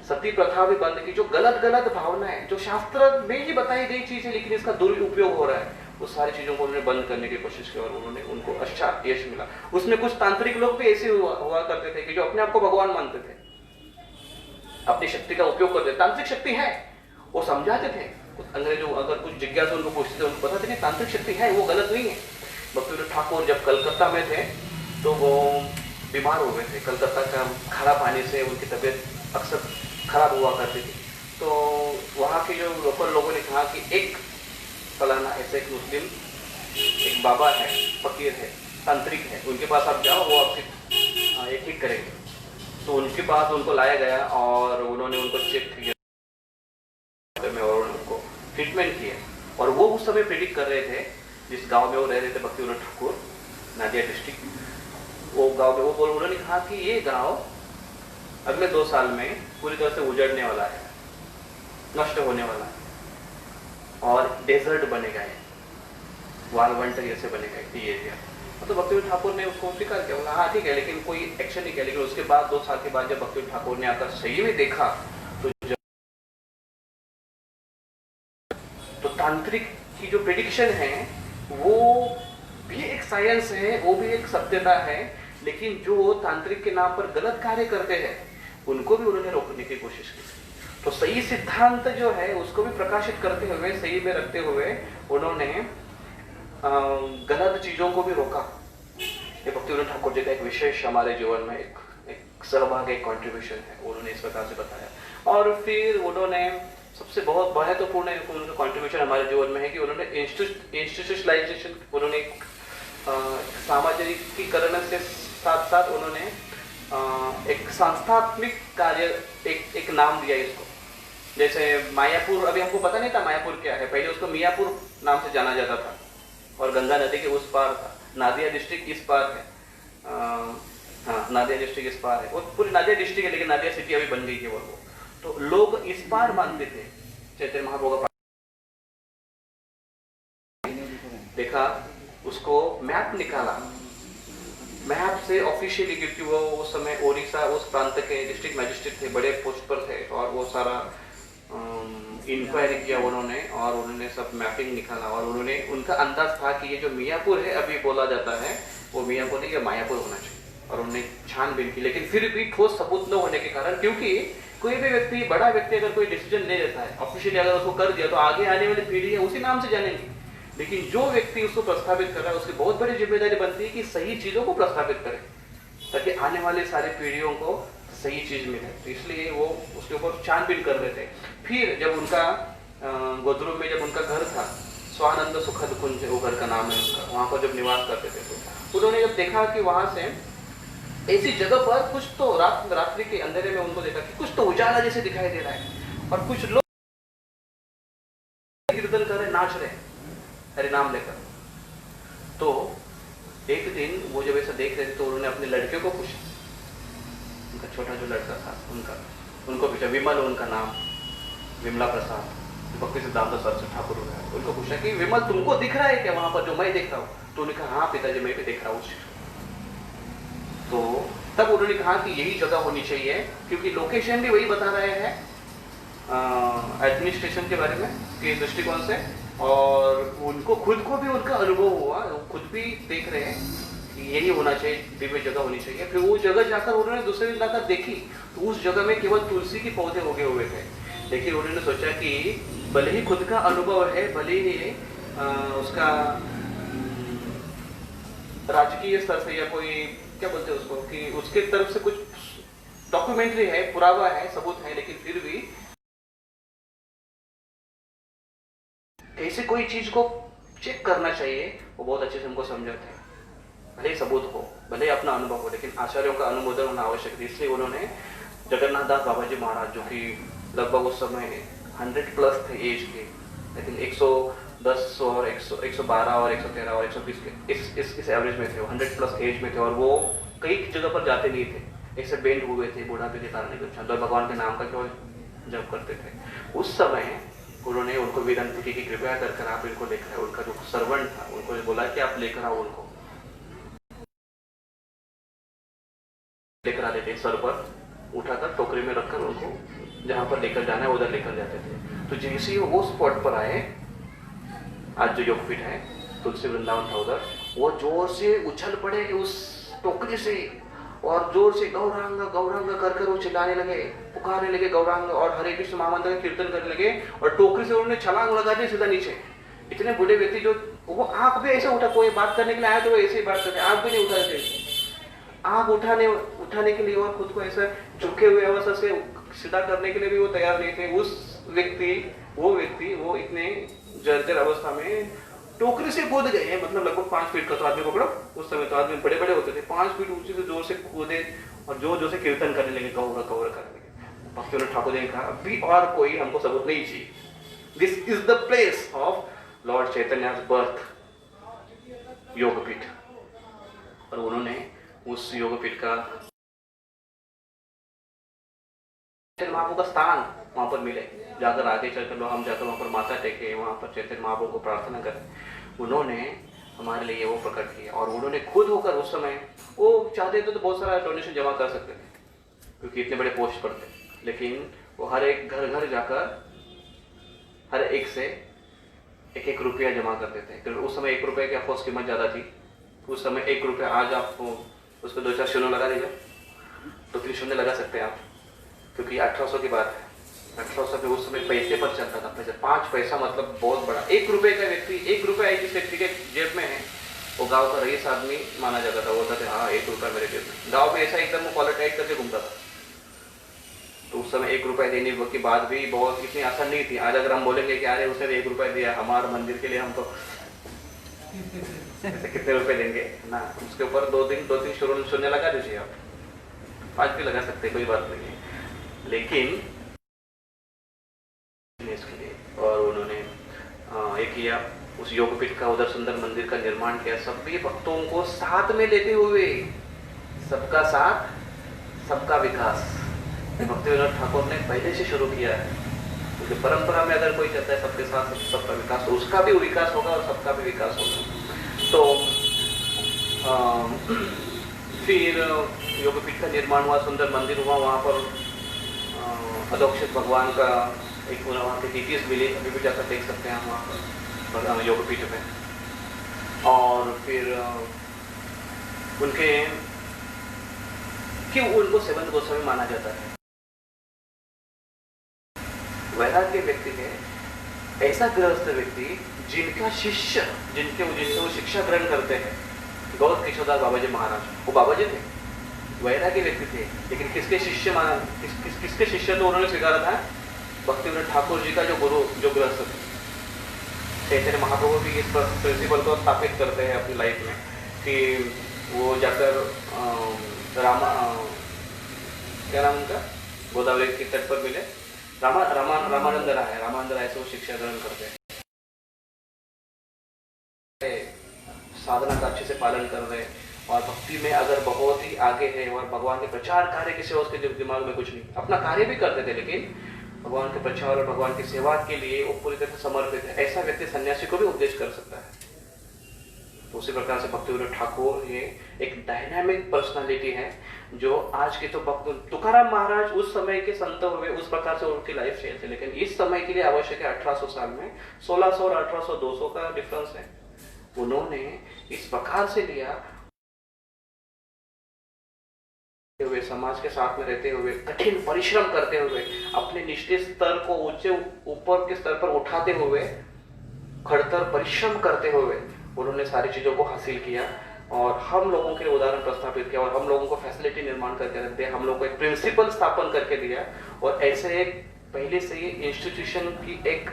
Speaker 7: सती प्रथा भी बंद की। जो गलत भावनाएं जो शास्त्र में ही बताई गई चीज है लेकिन इसका दुरुपयोग हो रहा है, वो सारी चीजों को उन्होंने बंद करने की कोशिश की और उन्होंने उनको अच्छा यश मिला। उसमें कुछ तांत्रिक लोग भी ऐसे हुआ करते थे कि जो अपने आप को भगवान मानते थे, अपनी शक्ति का उपयोग करते। तांत्रिक शक्ति है वो समझाते थे, अंग्रेजों अगर कुछ जिज्ञासा उनको पूछते थे उनको पता था कि तांत्रिक शक्ति है, वो गलत नहीं है। भक्तिविनोद ठाकुर जब कलकत्ता में थे तो वो बीमार हो गए थे। कलकत्ता का खारा पानी से उनकी तबीयत अक्सर खराब हुआ करती थी। तो वहाँ के जो लोकल लोगों ने कहा कि एक फलाना ऐसे एक मुस्लिम एक बाबा है, फकीर है, तांत्रिक है, उनके पास आप जाओ, वो आपकी ये ठीक करेंगे। तो उनके पास उनको लाया गया और उन्होंने उनको चेक किया और उनको ट्रीटमेंट किया। और वो उस समय प्रेडिक्ट कर रहे थे, जिस गांव में वो रह रहे थे भक्तिविनोद ठाकुर, नादिया डिस्ट्रिक्ट, वो गांव में वो उन्होंने कहा कि ये गांव अगले 2 साल में पूरी तरह से उजड़ने वाला है, नष्ट होने वाला है और डेजर्ट बनेगा, वालवंट जैसे बनेगा ये एरिया। तो भक्तिविनोद ठाकुर ने उसको स्वीकार किया, बोला हाँ ठीक है, लेकिन कोई एक्शन नहीं किया। लेकिन उसके बाद 2 साल के बाद जब भक्तिविनोद ठाकुर ने आकर सही में देखा तो तांत्रिक की जो प्रेडिक्शन है वो भी एक साइंस है, वो भी एक सत्यता है, लेकिन जो तांत्रिक के नाम पर गलत कार्य करते हैं उनको भी उन्होंने रोकने की कोशिश की। तो सही सिद्धांत जो है उसको भी प्रकाशित करते हुए, सही में रखते हुए उन्होंने गलत चीजों को भी रोका। ये भक्तिविनोद ठाकुर जी का एक विशेष हमारे जीवन में एक सहभाग, एक कॉन्ट्रीब्यूशन है, उन्होंने इस प्रकार से बताया। और फिर उन्होंने सबसे बहुत महत्वपूर्ण उनका कॉन्ट्रीब्यूशन हमारे जीवन में है कि उन्होंने इंस्टीट्यूशनलाइजेशन, उन्होंने सामाजिकीकरण से साथ साथ उन्होंने एक संस्थात्मक कार्य, एक नाम दिया इसको। जैसे मायापुर, अभी हमको पता नहीं था मायापुर क्या है, पहले उसको मियापुर नाम से जाना जाता था और गंगा नदी के उस पार था। नादिया डिस्ट्रिक्ट इस पार है, हाँ नादिया डिस्ट्रिक्ट इस पार है, वो पूरी नादिया डिस्ट्रिक्ट है लेकिन नादिया सिटी अभी बन गई है वो। तो लोग इस पार मानते थे। चैतन्य महाप्रभु का देखा, उसको मैप निकाला, मैप से ऑफिशियली, क्योंकि वो उस समय ओडिशा उस प्रांत के डिस्ट्रिक्ट मैजिस्ट्रेट थे, बड़े पोस्ट पर थे, और वो सारा इंक्वायरी किया उन्होंने और उन्होंने सब मैपिंग निकाला और उन्होंने उनका अंदाज था कि ये जो मियापुर है अभी बोला जाता है वो मियापुर नहीं, ये मायापुर होना चाहिए। और उन्होंने छानबीन की, लेकिन फिर भी ठोस सबूत न होने के कारण, क्योंकि कोई भी व्यक्ति, बड़ा व्यक्ति अगर कोई डिसीजन ले लेता है ऑफिशियली, अगर उसको कर दिया तो आगे आने वाली पीढ़ी है उसी नाम से जानेंगी। लेकिन जो व्यक्ति उसको प्रस्तावित कर रहा है उसकी बहुत बड़ी जिम्मेदारी बनती है कि सही चीजों को प्रस्तावित करे ताकि आने वाले सारी पीढ़ियों को सही चीज मिले। तो इसलिए वो उसके ऊपर छानबीन कर रहे थे। फिर जब उनका गोदरू में जब उनका घर था, स्वानंद सुखद कुंज वो घर का नाम है उनका, वहां पर जब निवास करते थे तो उन्होंने जब देखा कि वहां से ऐसी जगह पर कुछ तो रात्रि के अंधेरे में उनको देखा कि कुछ तो उजाला जैसे दिखाई दे रहा है और कुछ लोग कीर्तन कर रहे, नाच रहे हरि नाम लेकर। तो एक दिन वो जब ऐसा देख रहे थे तो उन्होंने अपने लड़के को पूछा, उनका छोटा जो लड़का था उनको पूछा, विमल उनका नाम, विमला प्रसाद, भक्ति सिद्धांत सरस्वती ठाकुर, उनको पूछा कि विमल तुमको दिख रहा है क्या वहां पर जो मैं देख रहा हूँ? तो उन्होंने कहा हाँ पिताजी मैं भी देख रहा हूँ। तो तब उन्होंने कहा कि यही जगह होनी चाहिए, क्योंकि लोकेशन भी वही बता रहे हैं एडमिनिस्ट्रेशन के बारे में के दृष्टिकोण से, और उनको खुद को भी उनका अनुभव हुआ, खुद भी देख रहे हैं कि यही होना चाहिए, दिव्य जगह होनी चाहिए। फिर वो जगह जाकर उन्होंने दूसरे दिन जाकर देखी तो उस जगह में केवल तुलसी के पौधे उगे हुए थे। लेकिन उन्होंने सोचा कि भले ही खुद का अनुभव है, भले ही उसका राजकीय स्तर से या कोई क्या बोलते हैं उसको, कि उसके तरफ से कुछ डॉक्यूमेंट्री है, पुरावा है, सबूत है, लेकिन फिर भी कैसे कोई चीज को चेक करना चाहिए वो बहुत अच्छे से हमको समझाते हैं। भले ही सबूत हो, भले ही अपना अनुभव हो, लेकिन आचार्यों का अनुमोदन होना आवश्यक है। इसलिए उन्होंने जगन्नाथ दास बाबा जी महाराज, जो कि लगभग उस समय 100+ थे एज के, लेकिन 110 और 112 और 113 और 120 के इस एवरेज में थे, 100+ एज में थे, और वो कई जगह पर जाते नहीं थे, ऐसे बेंड हुए थे बुढ़ापे के कारण, लेकिन भगवान के नाम का केवल जप करते थे। उस समय उन्होंने उनको विनंती की कि कृपया कर आप इनको लेकर आए। उनका जो सर्वेंट था उनको बोला कि आप लेकर आओ, उनको लेकर आते थे, सर पर उठाकर टोकरी में रखकर उनको जहां पर लेकर जाना है उधर लेकर जाते थे। तो जैसे ही वो स्पॉट पर आए, आज जो योगपीठ है तुलसी वृंदावन था उधर, वो जोर से उछल पड़े उस टोकरी से और जोर से गौरांग गौरांग कर वो चिल्लाने लगे, पुकारने लगे गौरांग, और हरे कृष्ण महामंत्र का कीर्तन करने लगे, और टोकरी से उन्होंने छलांग लगा दी सीधा नीचे। इतने बूढ़े व्यक्ति, जो वो आंख भी ऐसे उठा, कोई बात करने के लिए आया तो वो ऐसे ही बात करते, आंख भी नहीं उठा थे, आंख उठाने के लिए और खुद को ऐसा झुके हुए अवस्था से सीधा करने के लिए भी वो तैयार नहीं थे। वो व्यक्ति इतने जर्जर अवस्था में टोकरी से कूद गए हैं, मतलब लगभग 5 फीट का तो आदमी पकड़ो, उस समय तो आदमी बड़े बड़े होते थे, 5 फीट ऊंचे से जोर से कूदे और जोर से कीर्तन करने लगे, गौर गौर करने लगे। भक्तिविनोद ठाकुर ने कहा अभी और कोई हमको सबूत नहीं चाहिए, this is the place of Lord Chaitanya birth, Yogpeeth. और उन्होंने उस योगपीठ का महाप्रभु का स्थान वहां पर मिले, जाकर आगे चलकर लो हम जाकर वहां पर माथा टेके, वहां पर चैतन्य महाप्रभु को प्रार्थना करें। उन्होंने हमारे लिए वो प्रकट किया, और उन्होंने खुद होकर उस समय वो चाहते थे तो बहुत सारा डोनेशन जमा कर सकते थे क्योंकि इतने बड़े पोस्ट पर थे, लेकिन वो हर एक घर जाकर हर एक से 1-1 रुपया जमा करते थे। क्योंकि उस समय 1 रुपये की अफकोर्स कीमत ज्यादा थी। उस समय 1 रुपया, आज आपको उस पर 2-4 शून्य लगा दीजिए, 2-3 शून्य लगा सकते हैं आप, क्योंकि 1800 की बात है। 1800 पे उस समय पैसे पर चलता था, पैसे 5 पैसा मतलब बहुत बड़ा। 1 रुपए का व्यक्ति, 1 रुपया जिस व्यक्ति के जेब में है वो गांव का रईस आदमी माना जाता था। बोलता था हाँ 1 रुपया मेरे जेब में। गांव में ऐसा एकदम कॉलर टाइट करके घूमता था। तो उस समय 1 रुपया देने की बात भी बहुत इतनी आसान नहीं थी। आज अगर हम बोलेंगे कि अरे उसने 1 रुपया दिया हमारे मंदिर के लिए, हम तो ऐसे कितने रुपए देंगे ना, उसके ऊपर 2-3 शून्य लगा दीजिए आप, 5 भी लगा सकते, कोई बात नहीं है। लेकिन इसके लिए और उन्होंने एक किया, उस योगपीठ का उधर सुंदर मंदिर का निर्माण किया, सभी भक्तों को साथ में लेते हुए, सबका साथ सबका विकास। भक्तिविनोद ठाकुर ने पहले से शुरू किया है, क्योंकि परंपरा में अगर कोई कहता है सबके साथ सबका विकास, तो उसका भी विकास होगा और सबका भी विकास होगा। तो फिर योगपीठ का निर्माण हुआ, सुंदर मंदिर हुआ, वहाँ पर अधोक्षित भगवान का एक वहाँ के डिटेल्स मिले, अभी भी जाकर देख सकते हैं हम वहाँ पर योगपीठ में। और फिर उनको सेवंत गोस्वामी माना जाता है। वैराग्य व्यक्ति है ऐसा गृहस्थ व्यक्ति जिनका शिष्य, जिनके वो शिक्षा ग्रहण करते हैं। गौर किशोरदास बाबा जी महाराज, वो बाबा जी थे, वैराग्य व्यक्ति थे, लेकिन किसके शिष्य तो उन्होंने स्वीकारा था? भक्तिविनोद ठाकुर जी का जो गुरु, जो गृहस्थ थे। चैतन्य महाप्रभु भी इस प्रिंसिपल को स्थापित करते हैं अपनी लाइफ में कि वो जाकर क्या नाम उनका, गोदावरी के तट पर मिले, रामानंद राय से वो शिक्षा ग्रहण करते हैं, साधना का अच्छे से पालन कर रहे हैं, और भक्ति में अगर बहुत ही आगे है, और भगवान के प्रचार कार्य के सिवा उसके दिमाग में कुछ नहीं, अपना कार्य भी करते थे लेकिन भगवान के प्रचार और भगवान की सेवा के लिए वो पूरी तरह से समर्पित है। ऐसा व्यक्ति सन्यासी को भी उपदेश कर सकता है। तो उसी प्रकार से भक्तिविनोद ठाकुर ये एक डायनामिक पर्सनालिटी है, जो आज के तो भक्त तुकाराम महाराज उस समय के संत हुए, उस प्रकार से उनकी लाइफ स्टाइल थी, लेकिन इस समय के लिए आवश्यक है 1800 साल में 1600 और 1800 200 का डिफरेंस है। उन्होंने इस प्रकार से लिया हुए, समाज के साथ में रहते हुए, कठिन परिश्रम करते हुए, अपने निश्चित स्तर को ऊपर के स्तर पर उठाते हुए, खड़तर परिश्रम करते हुए उन्होंने सारी चीजों को हासिल किया। और हम लोगों के लिए उदाहरण प्रस्थापित किया और हम लोगों को फैसिलिटी निर्माण करके रख दिया, हम लोगों को एक प्रिंसिपल स्थापन करके दिया और ऐसे एक पहले से ही इंस्टीट्यूशन की एक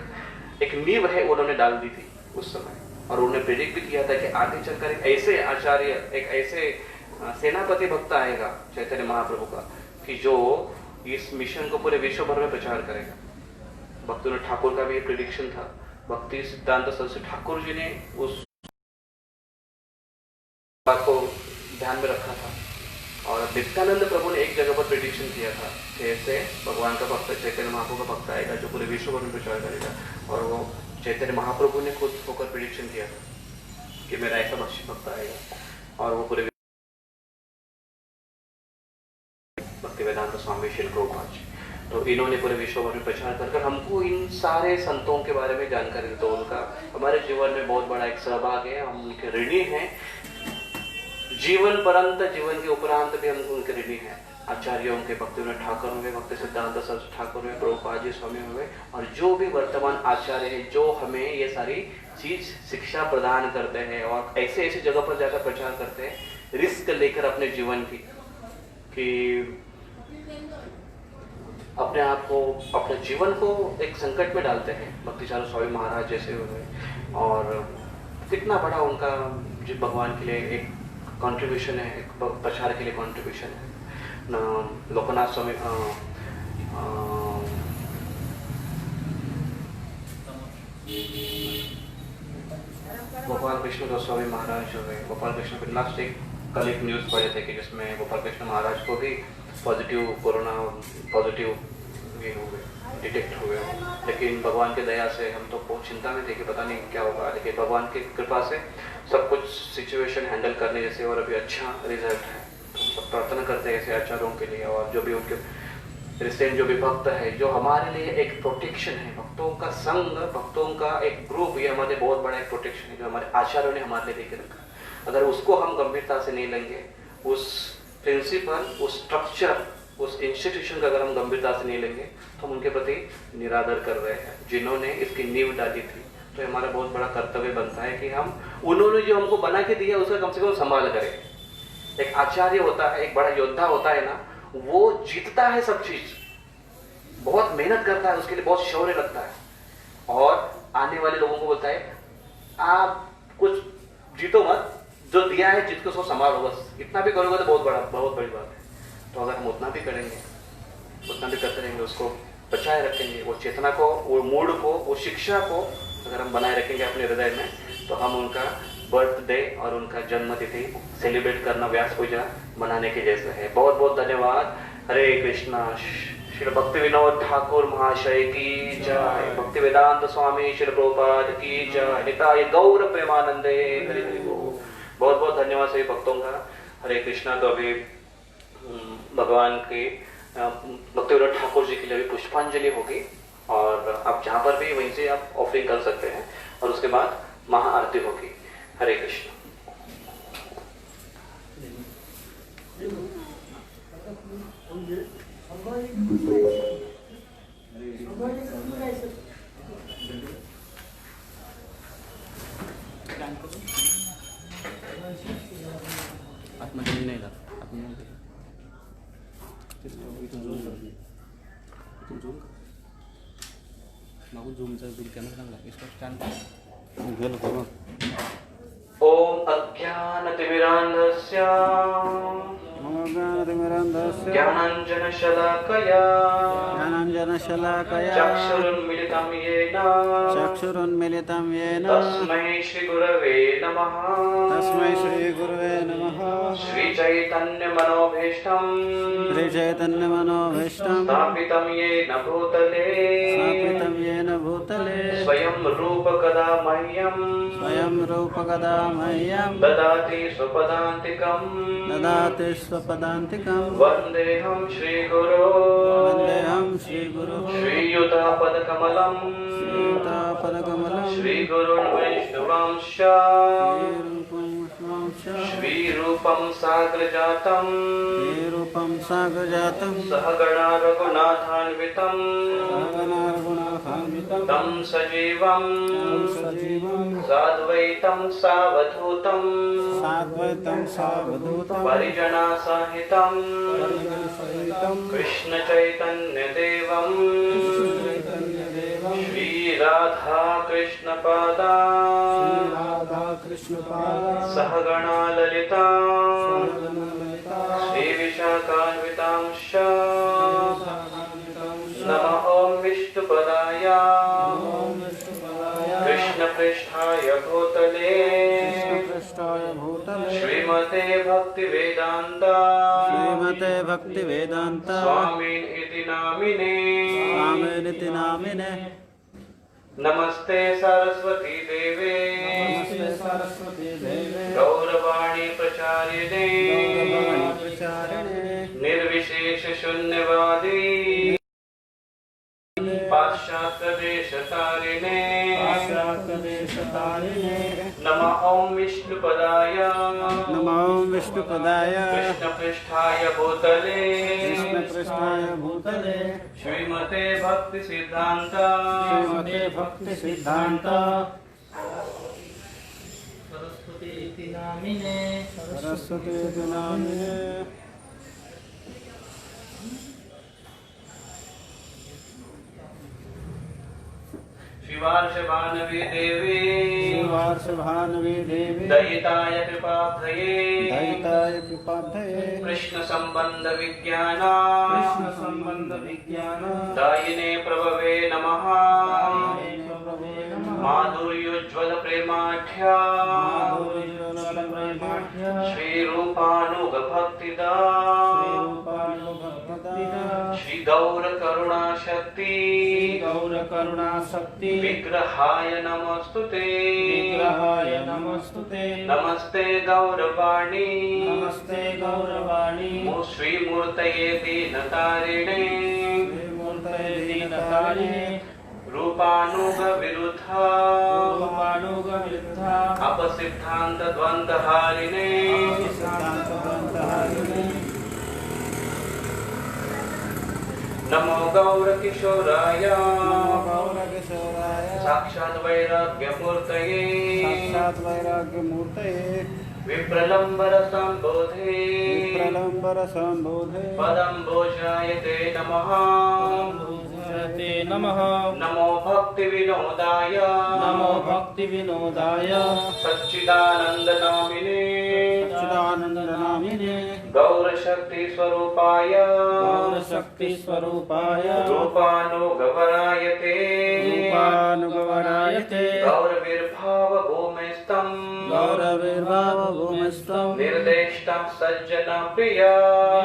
Speaker 7: नींव है उन्होंने डाल दी थी उस समय। और उन्होंने प्रेडिक्ट भी किया था कि आगे चलकर एक ऐसे आचार्य, एक ऐसे सेनापति भक्त आएगा चैतन्य महाप्रभु का कि जो इस मिशन को पूरे विश्व भर में प्रचार करेगा। भक्तिविनोद ठाकुर का भी ये प्रेडिक्शन था। भक्ति सिद्धांत सरस्वती ठाकुर जी ने उस बात को ध्यान में रखा था और नित्यानंद प्रभु ने एक जगह पर प्रेडिक्शन किया था कि ऐसे भगवान का भक्त चैतन्य महाप्रभु का भक्त आएगा जो पूरे विश्व भर में प्रचार करेगा। और वो चैतन्य महाप्रभु ने खुद होकर प्रेडिक्शन किया था कि मेरा ऐसा भक्त आएगा और वो पूरे भक्ति वेदांत स्वामी श्रील प्रभुपाद जी, तो इन्होंने पूरे विश्व भर में प्रचार कर हमको इन सारे संतों के बारे में जानकारी दी। तो उनका हमारे जीवन में बहुत बड़ा एक सहभाग है, हम उनके ऋणी हैं। जीवन पर्यंत, जीवन के उपरांत भी हम उनके ऋणी हैं। आचार्यों के भक्तिविनोद ठाकुर हुए, भक्ति सिद्धांत सरस्वती ठाकुर हुए, प्रभुपाद जी स्वामी हुए और जो भी वर्तमान आचार्य हैं जो हमें ये सारी चीज शिक्षा प्रदान करते हैं और ऐसे ऐसे जगह पर जाकर प्रचार करते हैं, रिस्क लेकर अपने जीवन की कि अपने आप को, अपने जीवन को एक संकट में डालते हैं। भक्तिचार्य स्वामी महाराज जैसे हुए और कितना बड़ा उनका जो भगवान के लिए एक कंट्रीब्यूशन है, एक प्रचार के लिए कंट्रीब्यूशन है। लोकनाथ स्वामी गोपाल कृष्ण गोस्वामी महाराज जो है, गोपाल कृष्ण को लास्ट कल एक न्यूज़ पढ़े थे कि जिसमें गोपाल कृष्ण महाराज को भी पॉजिटिव कोरोना पॉजिटिव ये हुए, डिटेक्ट हुए। लेकिन भगवान की दया से हम तो बहुत चिंता में थे कि पता नहीं क्या होगा, लेकिन भगवान की कृपा से सब कुछ सिचुएशन हैंडल करने जैसे और अभी अच्छा रिजल्ट है। तो हम सब प्रार्थना करते हैं ऐसे आचार्यों के लिए और जो भी उनके रिसेंट जो भी भक्त है जो हमारे लिए एक प्रोटेक्शन है। भक्तों का संग, भक्तों का एक ग्रुप, ये हमारे बहुत बड़ा एक प्रोटेक्शन है जो हमारे आचार्यों ने हमारे लिए लेके रखा। अगर उसको हम गंभीरता से नहीं लेंगे, उस प्रिंसिपल, उस स्ट्रक्चर, उस इंस्टीट्यूशन का अगर हम गंभीरता से नहीं लेंगे तो हम उनके प्रति निरादर कर रहे हैं जिन्होंने इसकी नींव डाली थी। तो हमारा बहुत बड़ा कर्तव्य बनता है कि हम उन्होंने जो हमको बना के दिया उसका कम से कम संभाल करें। एक आचार्य होता है, एक बड़ा योद्धा होता है ना, वो जीतता है सब चीज, बहुत मेहनत करता है, उसके लिए बहुत शौर्य लगता है और आने वाले लोगों को बोलता है आप कुछ जीतो मत, जो दिया है जिसको सो संभालो, बस इतना भी करोगे तो बहुत बड़ी बात है। तो अगर हम उतना भी करेंगे, उतना भी करते रहेंगे, उसको बचाए रखेंगे, वो चेतना को, वो मूड को, वो शिक्षा को अगर हम बनाए रखेंगे अपने हृदय में, तो हम उनका बर्थडे और उनका जन्म तिथि सेलिब्रेट करना व्यास पूजा मनाने के जैसे है। बहुत बहुत धन्यवाद। हरे कृष्णा। श्री भक्ति विनोद ठाकुर महाशय की जय। भक्ति वेदांत स्वामी श्री प्रभुपाद की जय। निताय गौर प्रेमानंदे। हरि हरि बोल। बहुत बहुत धन्यवाद सभी भक्तों का। हरे कृष्णा। तो अभी भगवान के भक्ति विनोद ठाकुर जी के लिए भी पुष्पांजलि होगी और आप जहाँ पर भी वहीं से आप ऑफरिंग कर सकते हैं और उसके बाद महाआरती होगी। हरे कृष्ण।
Speaker 1: आतमध्ये नाही जात, आतमध्ये इथून झूम कर, इथून झूम कर, मागून झूमचा कॅमेरा चांगला इसका स्टँड गेलं बघा।
Speaker 7: ओम अज्ञानतिमिरान्धस्य ज्ञानाञ्जनशलाकया
Speaker 8: चक्षुरुन्मिलितं येन
Speaker 7: तस्मै श्रीगुरवे नमः। श्रीचैतन्यमनोभीष्टं स्थापितं येन भूतले स्वयं रूपकदा मह्यं ददाति स्वपदान्तिकं वन्देऽहं श्रीगुरो श्रीयुतापदकमलं श्रीगुरुन् वैष्णवांश्च
Speaker 2: श्रीरूपं साग्रजातं
Speaker 8: श्रीरूपं साग्रजातं
Speaker 2: सहगणा रघुनाथान्वितं
Speaker 8: सहगणारघुनाथान्वितं
Speaker 2: तं सजीवं
Speaker 8: सजीवं
Speaker 2: साद्वैतं सावधूतं
Speaker 8: साद्वैतं सावधूतं
Speaker 2: परिजनासहितं
Speaker 8: परिजनसहितं
Speaker 2: कृष्णचैतन्यदेवं
Speaker 8: चैतन्यदेवं
Speaker 2: श्रीराधा कृष्णपादा
Speaker 8: राधाकृष्णपादा
Speaker 2: सहगणा ललिता
Speaker 8: सहगणललिता
Speaker 2: श्रीविशाखान्वितांश्च नमः ॐ विष्णुपदाय कृष्णपृष्ठाय भूतले
Speaker 8: कृष्णपृष्ठाय भूतले
Speaker 2: श्रीमते भक्तिवेदान्त
Speaker 8: श्रीमते भक्तिवेदान्त
Speaker 2: स्वामिन् इति नामिने
Speaker 8: स्वामिनिति नामिने
Speaker 2: नमस्ते सरस्वती देवे
Speaker 8: नमस्ते सरस्वती देवे
Speaker 2: गौरवाणी प्रचारिणे
Speaker 8: गौरवाणी प्रचारिणे
Speaker 2: निर्विशेष शून्यवादी पाश्चात्यदेशतारिणे
Speaker 8: पाश्चात्यदेशतारिणे
Speaker 2: नमः ॐ विष्णुपदाय
Speaker 8: नमो विष्णुपदाय
Speaker 2: कृष्णपृष्ठाय भूतले
Speaker 8: कृष्णपृष्ठाय भूतले
Speaker 2: श्रीमते भक्ति सिद्धांत
Speaker 8: श्रीमते भक्ति सिद्धांत
Speaker 6: सरस्वती इति नामिने
Speaker 8: सरस्वती नामिने
Speaker 2: शिवार्षभानवी देवी
Speaker 8: शिवार्षभानवी देवी
Speaker 2: दयिताय कृपाब्धये
Speaker 8: दयिताय कृपाब्धये
Speaker 2: कृष्ण संबंध विज्ञान
Speaker 8: कृष्ण संबंध विज्ञान
Speaker 2: दायिने प्रभवे नमः
Speaker 8: प्रभवे नमः
Speaker 2: माधुर्योज्वल प्रेमाढ्या
Speaker 8: माधुर्योज्वल प्रेमाढ्य
Speaker 2: श्री रूपानुग भक्तिदा
Speaker 8: श्रीरूपानुभक्तिदा
Speaker 2: श्री गौर करुणा शक्ति
Speaker 8: गौर करुणा शक्ति
Speaker 2: विग्रहाय नमस्तुते
Speaker 8: विग्रहाय नमस्तुते
Speaker 2: नमस्ते गौरवाणी
Speaker 8: नमस्ते गौरवाणी
Speaker 2: श्रीमूर्तये दीनतारिणे
Speaker 8: श्रीमूर्तये दीनतारिणे
Speaker 2: रूपानुग विरुद्धा
Speaker 8: रूपानुग विरुद्धा
Speaker 2: अपसिद्धांत द्वंद्वहारिणे
Speaker 8: सिद्धान्तग्रन्थहारिणे
Speaker 2: नमो गौर किशोराय
Speaker 8: नमो गौरकिशोराय
Speaker 2: साक्षात् वैराग्यमूर्तये
Speaker 8: साक्षात् वैराग्यमूर्तये
Speaker 2: विप्रलम्बर संबोधे
Speaker 8: विप्रलम्बर सम्बोधे
Speaker 2: पदं भोजायते नमः
Speaker 8: ते नमः
Speaker 2: नमो भक्ति विनोदाय
Speaker 8: नमो भक्ति विनोदाय
Speaker 2: सच्चिदानंद नामिने
Speaker 8: सच्चिदानंद नामिने
Speaker 2: गौर शक्ति स्वरूपाय
Speaker 8: गौर शक्ति स्वरूपाय
Speaker 2: रूपानुगवरायते
Speaker 8: रूपानुगवरायते
Speaker 2: गौरविर्भाव भूमिस्थं
Speaker 8: गौरविर्भाव भूमिस्थं
Speaker 2: निर्देष्टं सज्जन प्रिय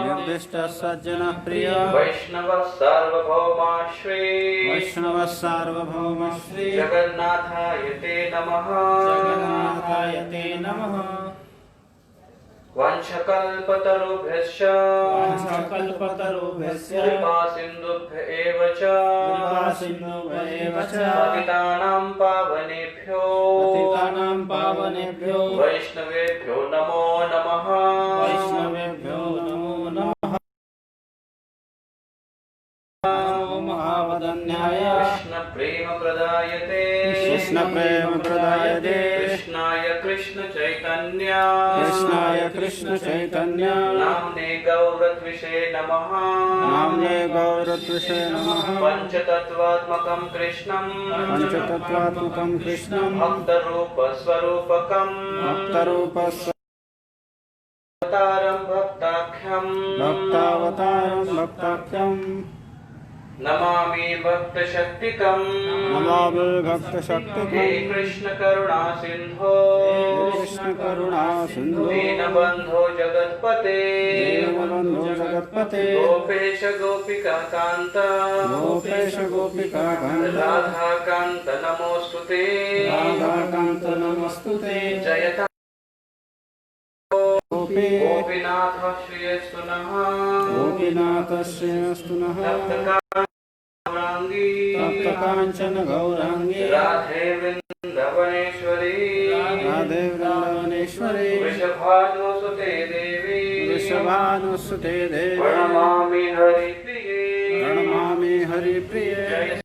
Speaker 8: निर्दिष्ट सज्जन प्रिय
Speaker 2: वैष्णव सार्वभौमाश्री
Speaker 8: वैष्णव सार्वभौम श्री
Speaker 2: जगन्नाथाय ते नमः
Speaker 8: जगन्नाथाय ते नमः
Speaker 2: वंशकल्पतरुभ्यश्च
Speaker 8: वाञ्छाकल्पतरुभ्यश्च
Speaker 2: कृपा सिन्धुभ्य एव च
Speaker 8: कृपासिन्धुभ्येव च
Speaker 2: पतितानां पावनेभ्यो
Speaker 8: पतितानां पावनेभ्यो
Speaker 2: वैष्णवेभ्यो नमो नमः
Speaker 8: वैष्णवेभ्यो नमो नमः नमो महावदन्याय
Speaker 2: कृष्ण प्रेम प्रदायते
Speaker 8: कृष्ण प्रेम प्रदायते
Speaker 2: कृष्णाय कृष्ण चैतन्य
Speaker 8: कृष्णाय कृष्ण चैतन्य
Speaker 2: नाम्ने गौरत्विषे नमः
Speaker 8: नाम्ने गौरत्विषे नमः
Speaker 2: पञ्चतत्त्वात्मकं कृष्णं
Speaker 8: पञ्चतत्त्वात्मकं कृष्णं
Speaker 2: भक्तरूपस्वरूपकं
Speaker 8: भक्तरूपस्वतारं
Speaker 2: भक्ताख्यं
Speaker 8: भक्तावतारं भक्ताख्यं
Speaker 2: नमामि भक्तशक्तिकं
Speaker 8: नमामि
Speaker 2: हे
Speaker 8: भक्तशक्तिकं
Speaker 2: कृष्ण करुणा सिन्धो
Speaker 8: कृष्ण करुणा सिन्धु
Speaker 2: दीनबन्धो जगत्पते
Speaker 8: दीनबन्धो जगत्पते
Speaker 2: गोपेश गोपिका कान्त
Speaker 8: गोपेश गोपिका कान्त
Speaker 2: राधाकान्त नमोऽस्तुते
Speaker 8: राधाकान्त नमस्तुते
Speaker 2: जयता
Speaker 8: गोपी
Speaker 2: गोपीनाथ श्रीयस्तु नः
Speaker 8: गोपीनाथस्य नः
Speaker 2: गौराङ्गी
Speaker 8: तप्तकाञ्चन गौराङ्गी
Speaker 2: राधे वृन्दवनेश्वरी
Speaker 8: राधे वृन्दावनेश्वरी
Speaker 2: वृषभा
Speaker 8: वृषभानुसुते देवी
Speaker 7: प्रणमामि हरिप्रिये
Speaker 8: प्रणमामि हरिप्रिये
Speaker 7: जय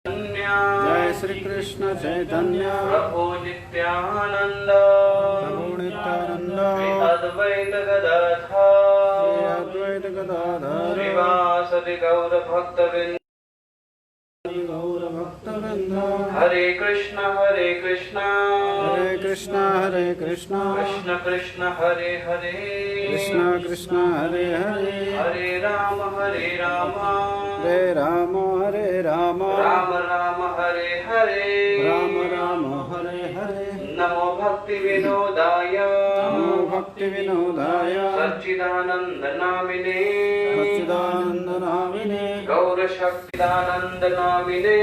Speaker 7: चैतन्य
Speaker 8: जय श्री कृष्ण चैतन्य
Speaker 7: प्रभु नित्यानंद
Speaker 8: प्रभु नित्यानंद
Speaker 7: श्री अद्वैत गदाधर
Speaker 8: श्री अद्वैत गदाधर
Speaker 7: श्रीवासदि गौर भक्तवृंद
Speaker 8: गौर भक्तवृंद
Speaker 7: हरे कृष्ण हरे कृष्ण
Speaker 8: हरे कृष्ण हरे कृष्ण
Speaker 7: कृष्ण कृष्ण हरे हरे
Speaker 8: कृष्ण कृष्ण हरे हरे
Speaker 7: हरे राम हरे राम
Speaker 8: हरे राम हरे राम
Speaker 7: राम राम हरे हरे
Speaker 8: राम राम हरे हरे
Speaker 7: नमो भक्ति विनोदाय
Speaker 8: नमो भक्ति विनोदाय
Speaker 7: सच्चिदानंद नामिने
Speaker 8: सच्चिदानंद नामिने
Speaker 7: गौर शक्तिदानंद नामिने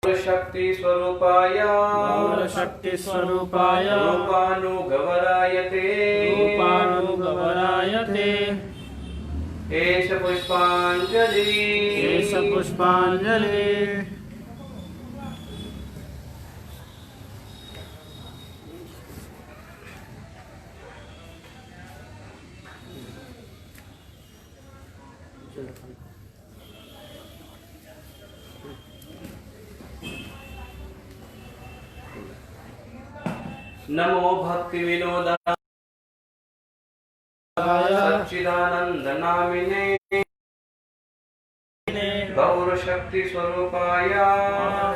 Speaker 7: गौर शक्ति स्वरूपाय
Speaker 8: गौर शक्ति स्वरूपाय
Speaker 7: रूपानुगवरायते
Speaker 8: रूपानुगवरायते
Speaker 7: एष पुष्पांजलि
Speaker 8: एष पुष्पांजलि
Speaker 7: नमो भक्ति विनोदाय सच्चिदानंद नामिने गौर शक्ति स्वरूपाय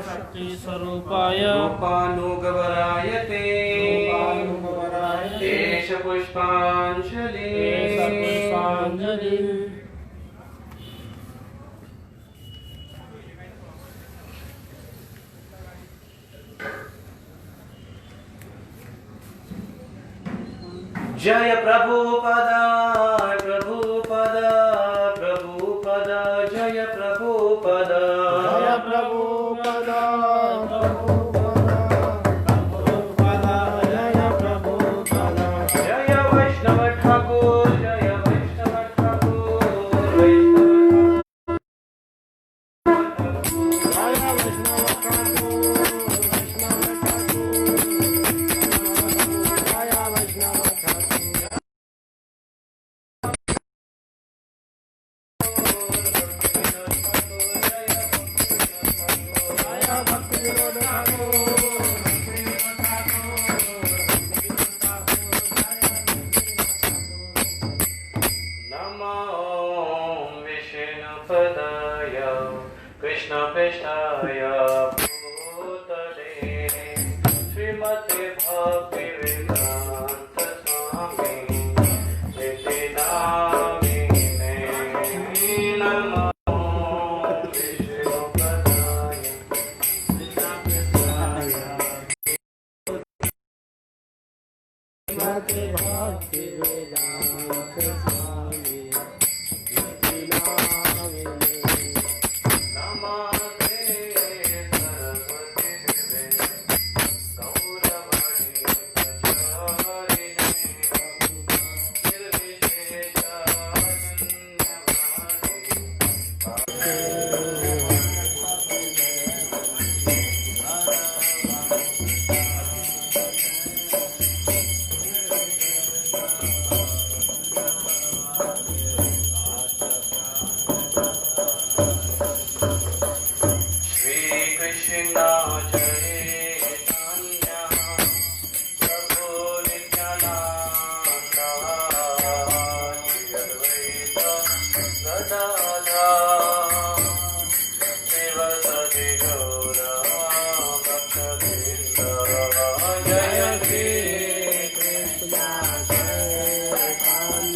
Speaker 8: शक्ति स्वरूपाय
Speaker 7: रूपानुगवरायते
Speaker 8: रूपानुगवरायते
Speaker 7: एष पुष्पांजलि
Speaker 8: एष पुष्पांजलि
Speaker 7: जय प्रभुपद प्रभुपद प्रभुपद जय प्रभुपद
Speaker 8: जय प्रभुपद प्रभुपद जय प्रभुपद
Speaker 7: जय वैष्णव ठाकुर जय वैष्णव ठाकुर नमो विष्णुपदाय कृष्णपृष्ठाय भूतले श्रीमते भक्तिवेदांत स्वामी इति नामिने नमो विष्णुपदाय
Speaker 8: भक्ति भक्ति वेदांत स्वामी इति नामिने
Speaker 7: नमस्ते सरस्वती देवे गौरवाणी प्रचारिणे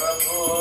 Speaker 7: प्रभु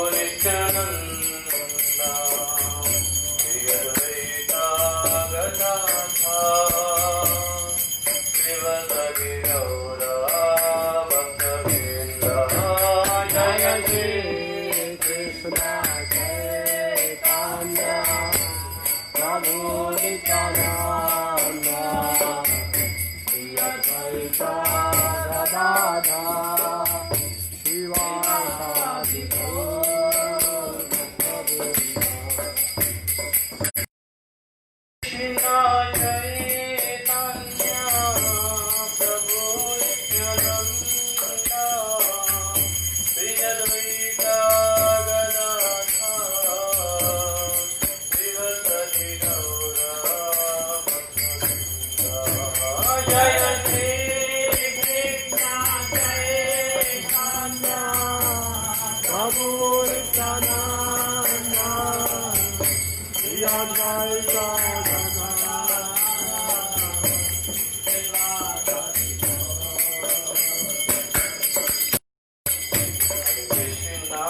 Speaker 2: कृष्णा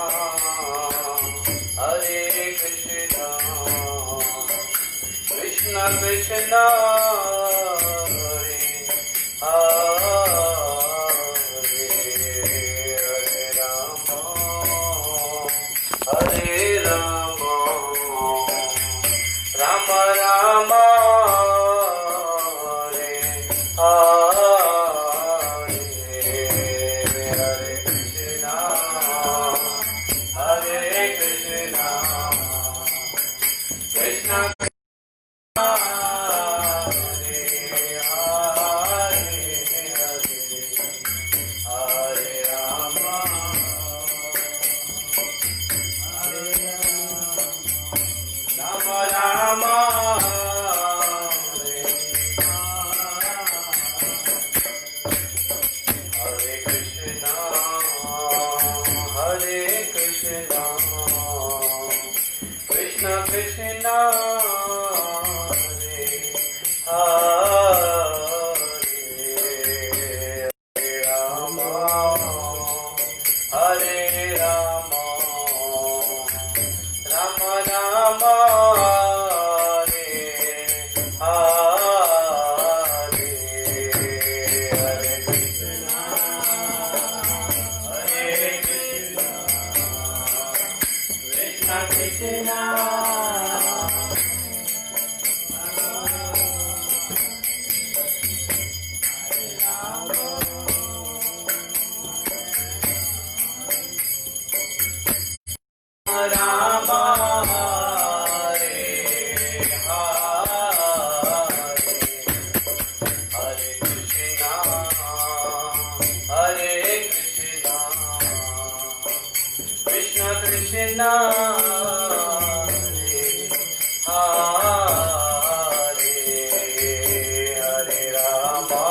Speaker 2: हरे कृष्णा कृष्ण कृष्ण हरे Ram Ram Ram Hare Hare Krishna Krishna Hare Krishna, Hare Krishna, Krishna Krishna, Hare Hare, Hare Rama,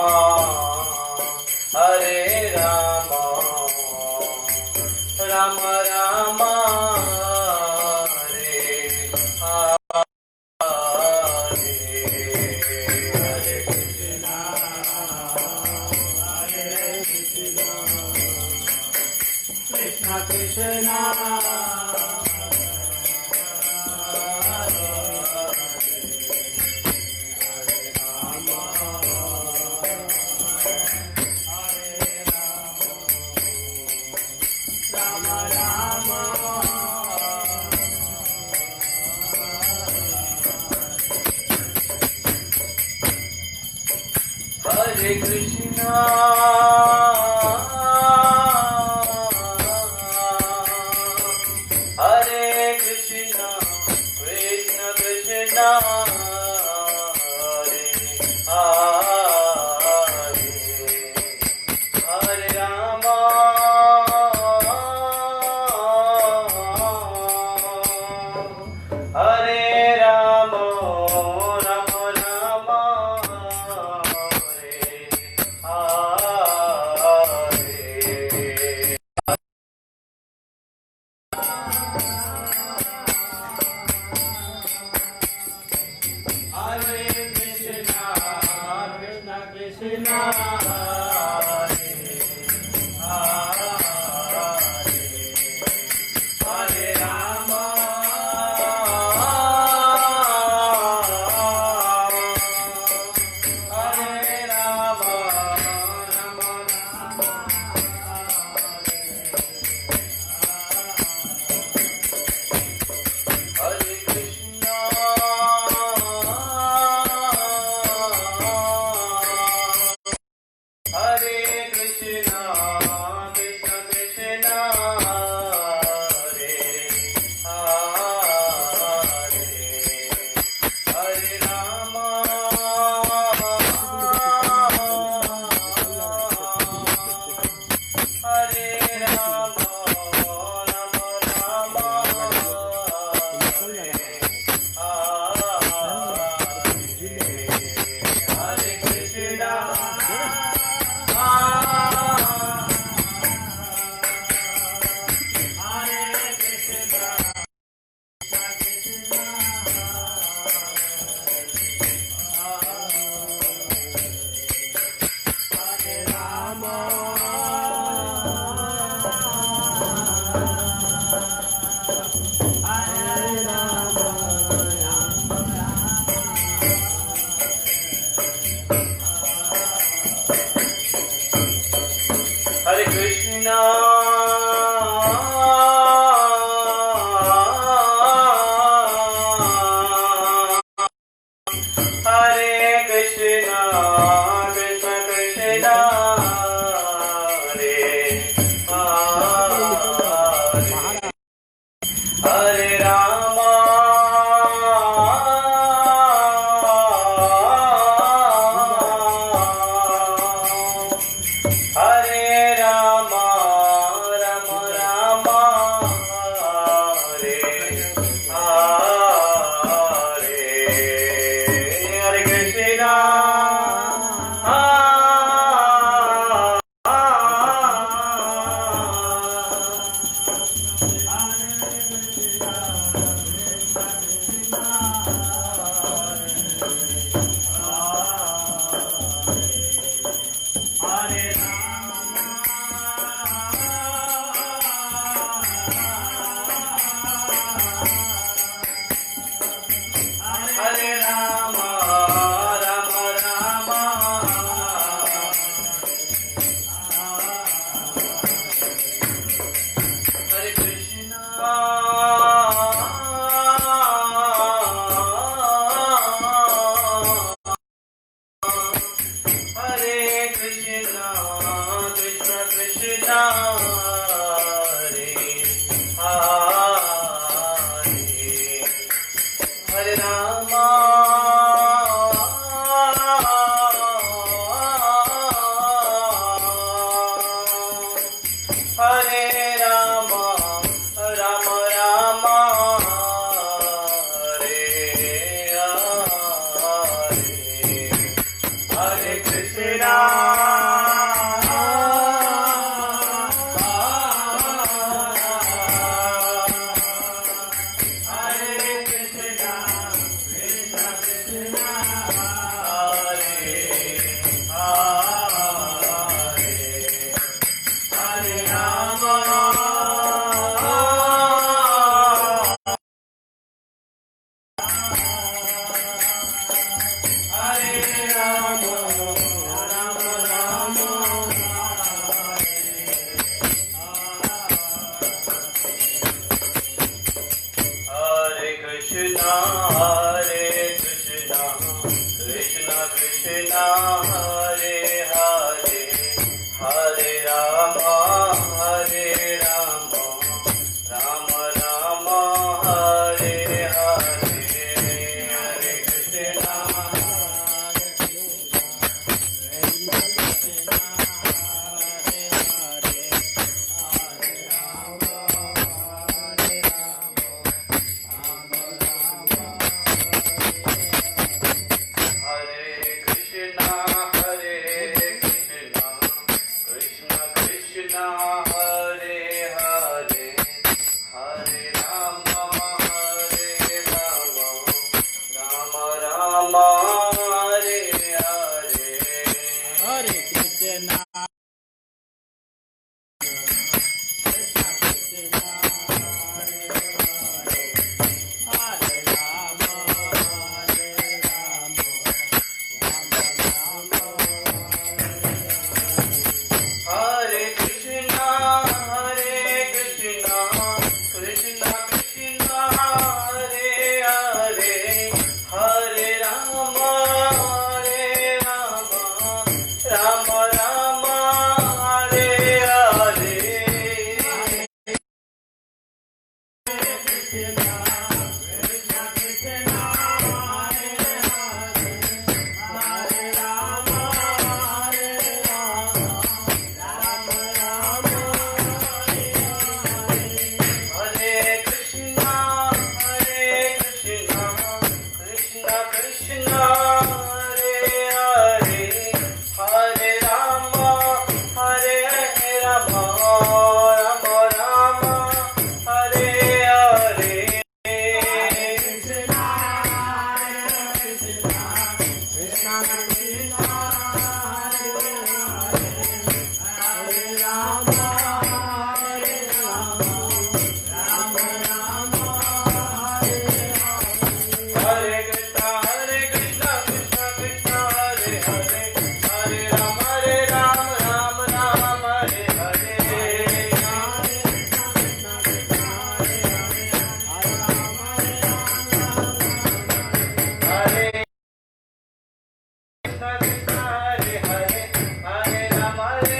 Speaker 2: Hare Rama, Rama Rama. Hare हरे रामा हरे रामा राम रामा हरे हरे कृष्णा हरे रामा राम रामा हरे कृष्णा हरे कृष्णा कृष्ण कृष्णा हरे हरे रामा हरे रामा राम रामा हरे हरे कृष्णा हरे कृष्णा कृष्ण कृष्ण हरे हरे हरे राम राम राम हरे हरे हरे कृष्णा हरे कृष्णा कृष्ण कृष्ण हरे हरे हरे राम राम हरे हरे
Speaker 8: हरे कृष्णा
Speaker 2: हरे कृष्णा कृष्ण कृष्ण हरे हरे हरे राम राम राम हरे हरे हरे कृष्णा कृष्ण कृष्ण हरे हरे हरे राम राम राम हरे हरे हरे कृष्णा कृष्ण कृष्ण हरे हरे हरे राम राम राम हरे हरे हरे कृष्ण हरे हरे हरे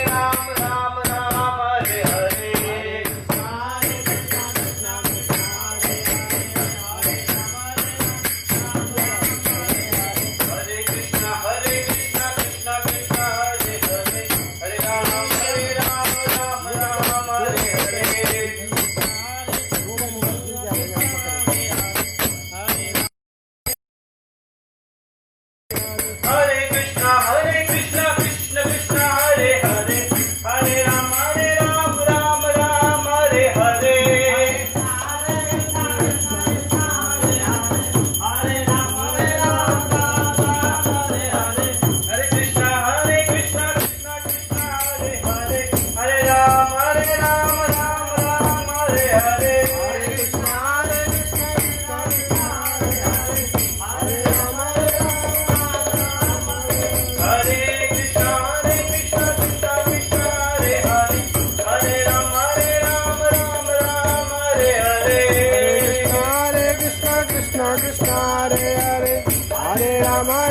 Speaker 2: राम राम राम हरे हरे
Speaker 3: Hare Rama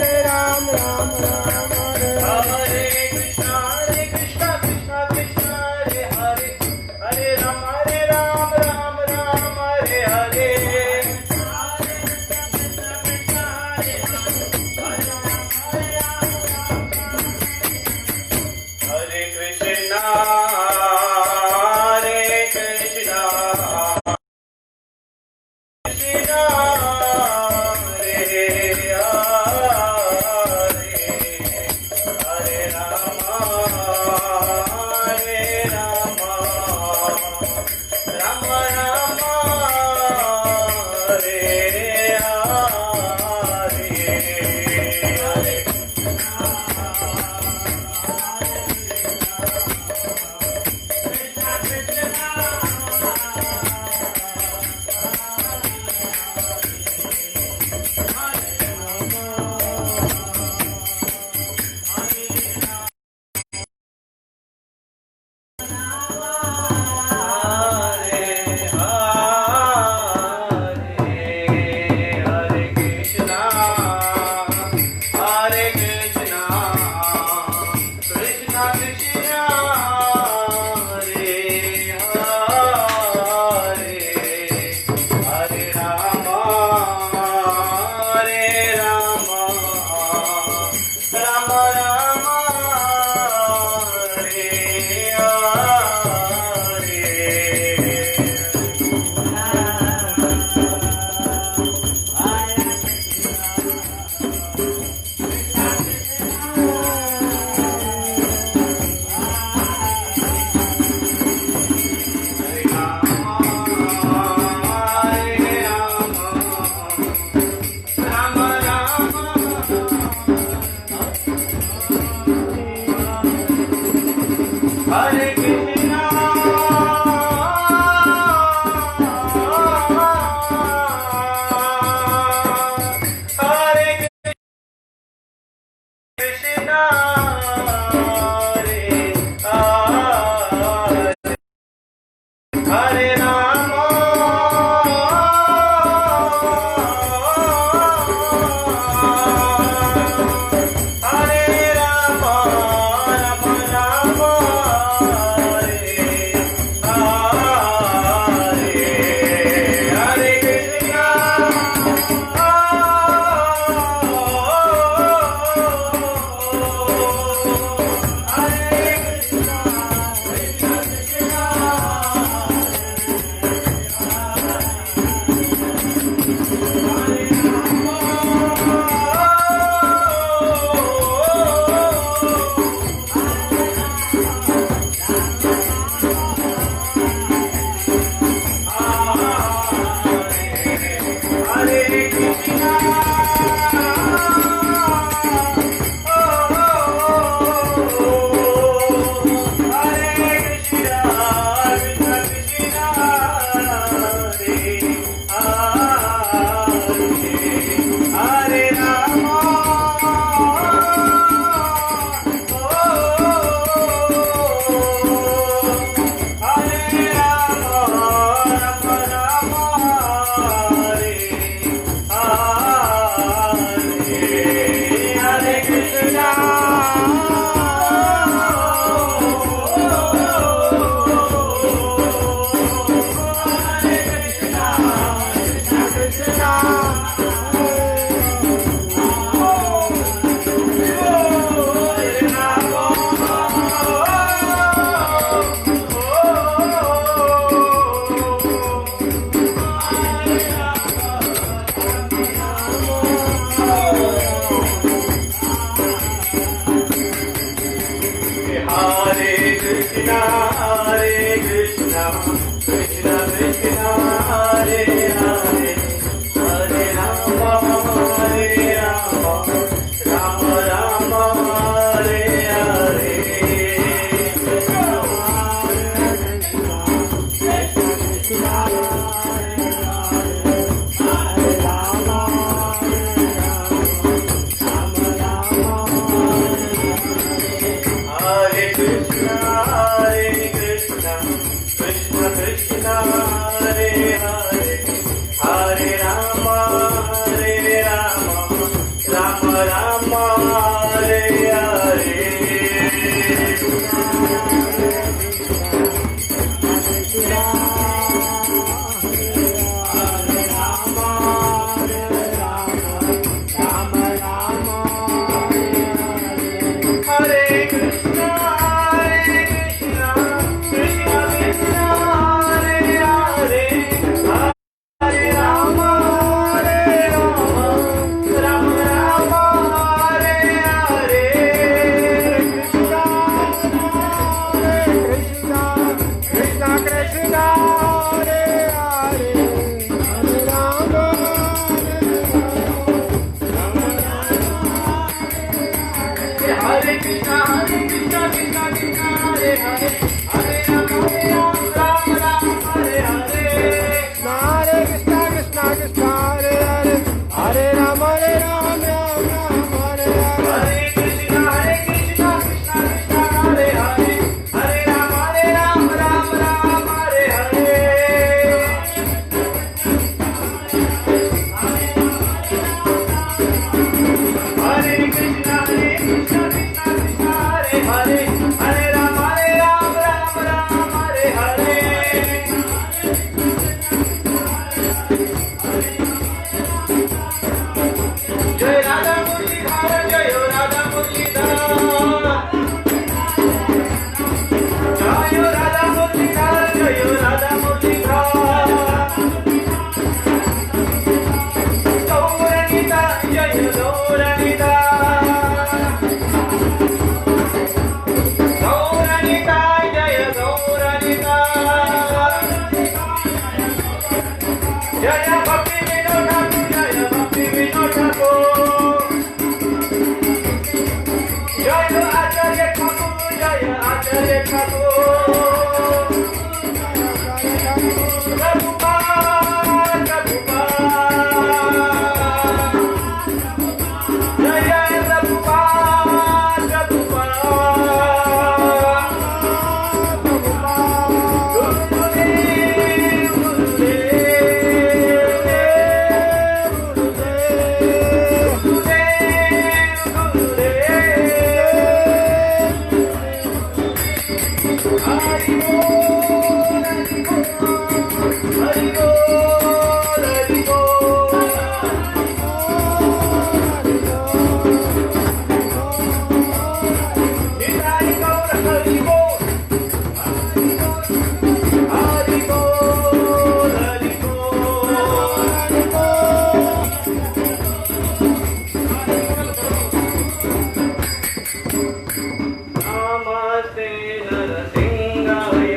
Speaker 3: जय भक्ति विनोद ठाकुर, जय भक्ति विनोद ठाकुर, जय आचार्य ठाकुर, जय आचार्य ठाकुर, प्रभुपाद प्रभुपाद, जय प्रभुपाद प्रभुपाद, गुरुदेव गुरुदेव गुरुदेव गुरुदेव, हरि बोल हरि बोल हरि बोल, निताई गौर हरि बोल हरि बोल हरि बोल। नमस्ते नरसिंहाय,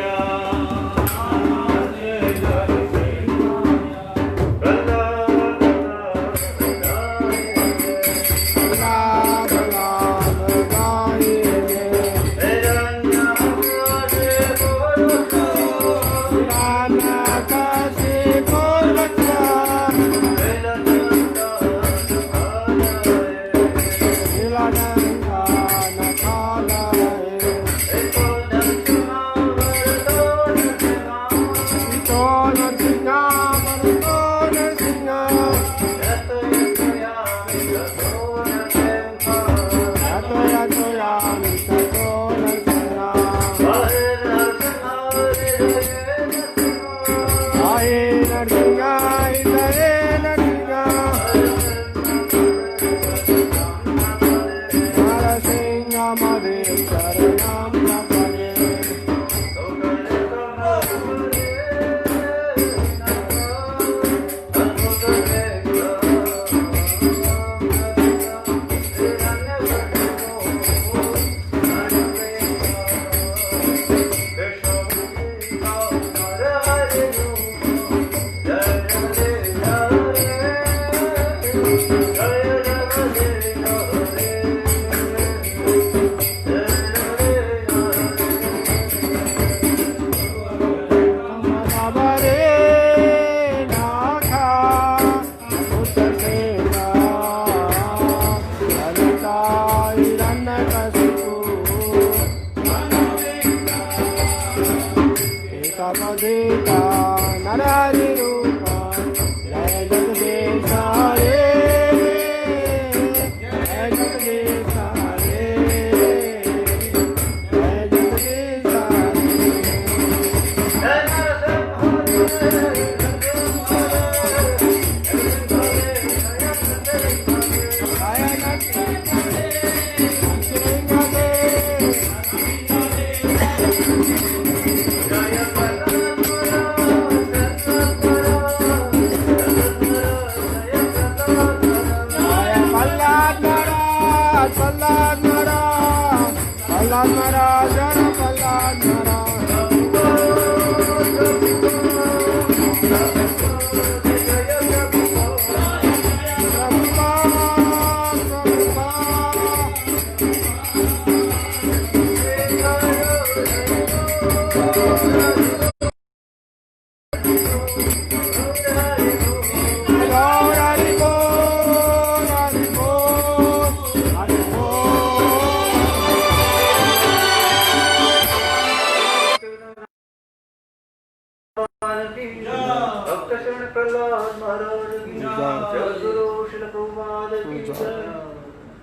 Speaker 3: भक्त श्रवण प्रहलाद महाराज की जय, गुरु श्रील प्रभुपाद की जय,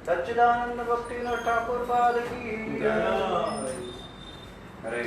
Speaker 3: सच्चिदानंद भक्तिनाथ ठाकुर पाद की जय। हरे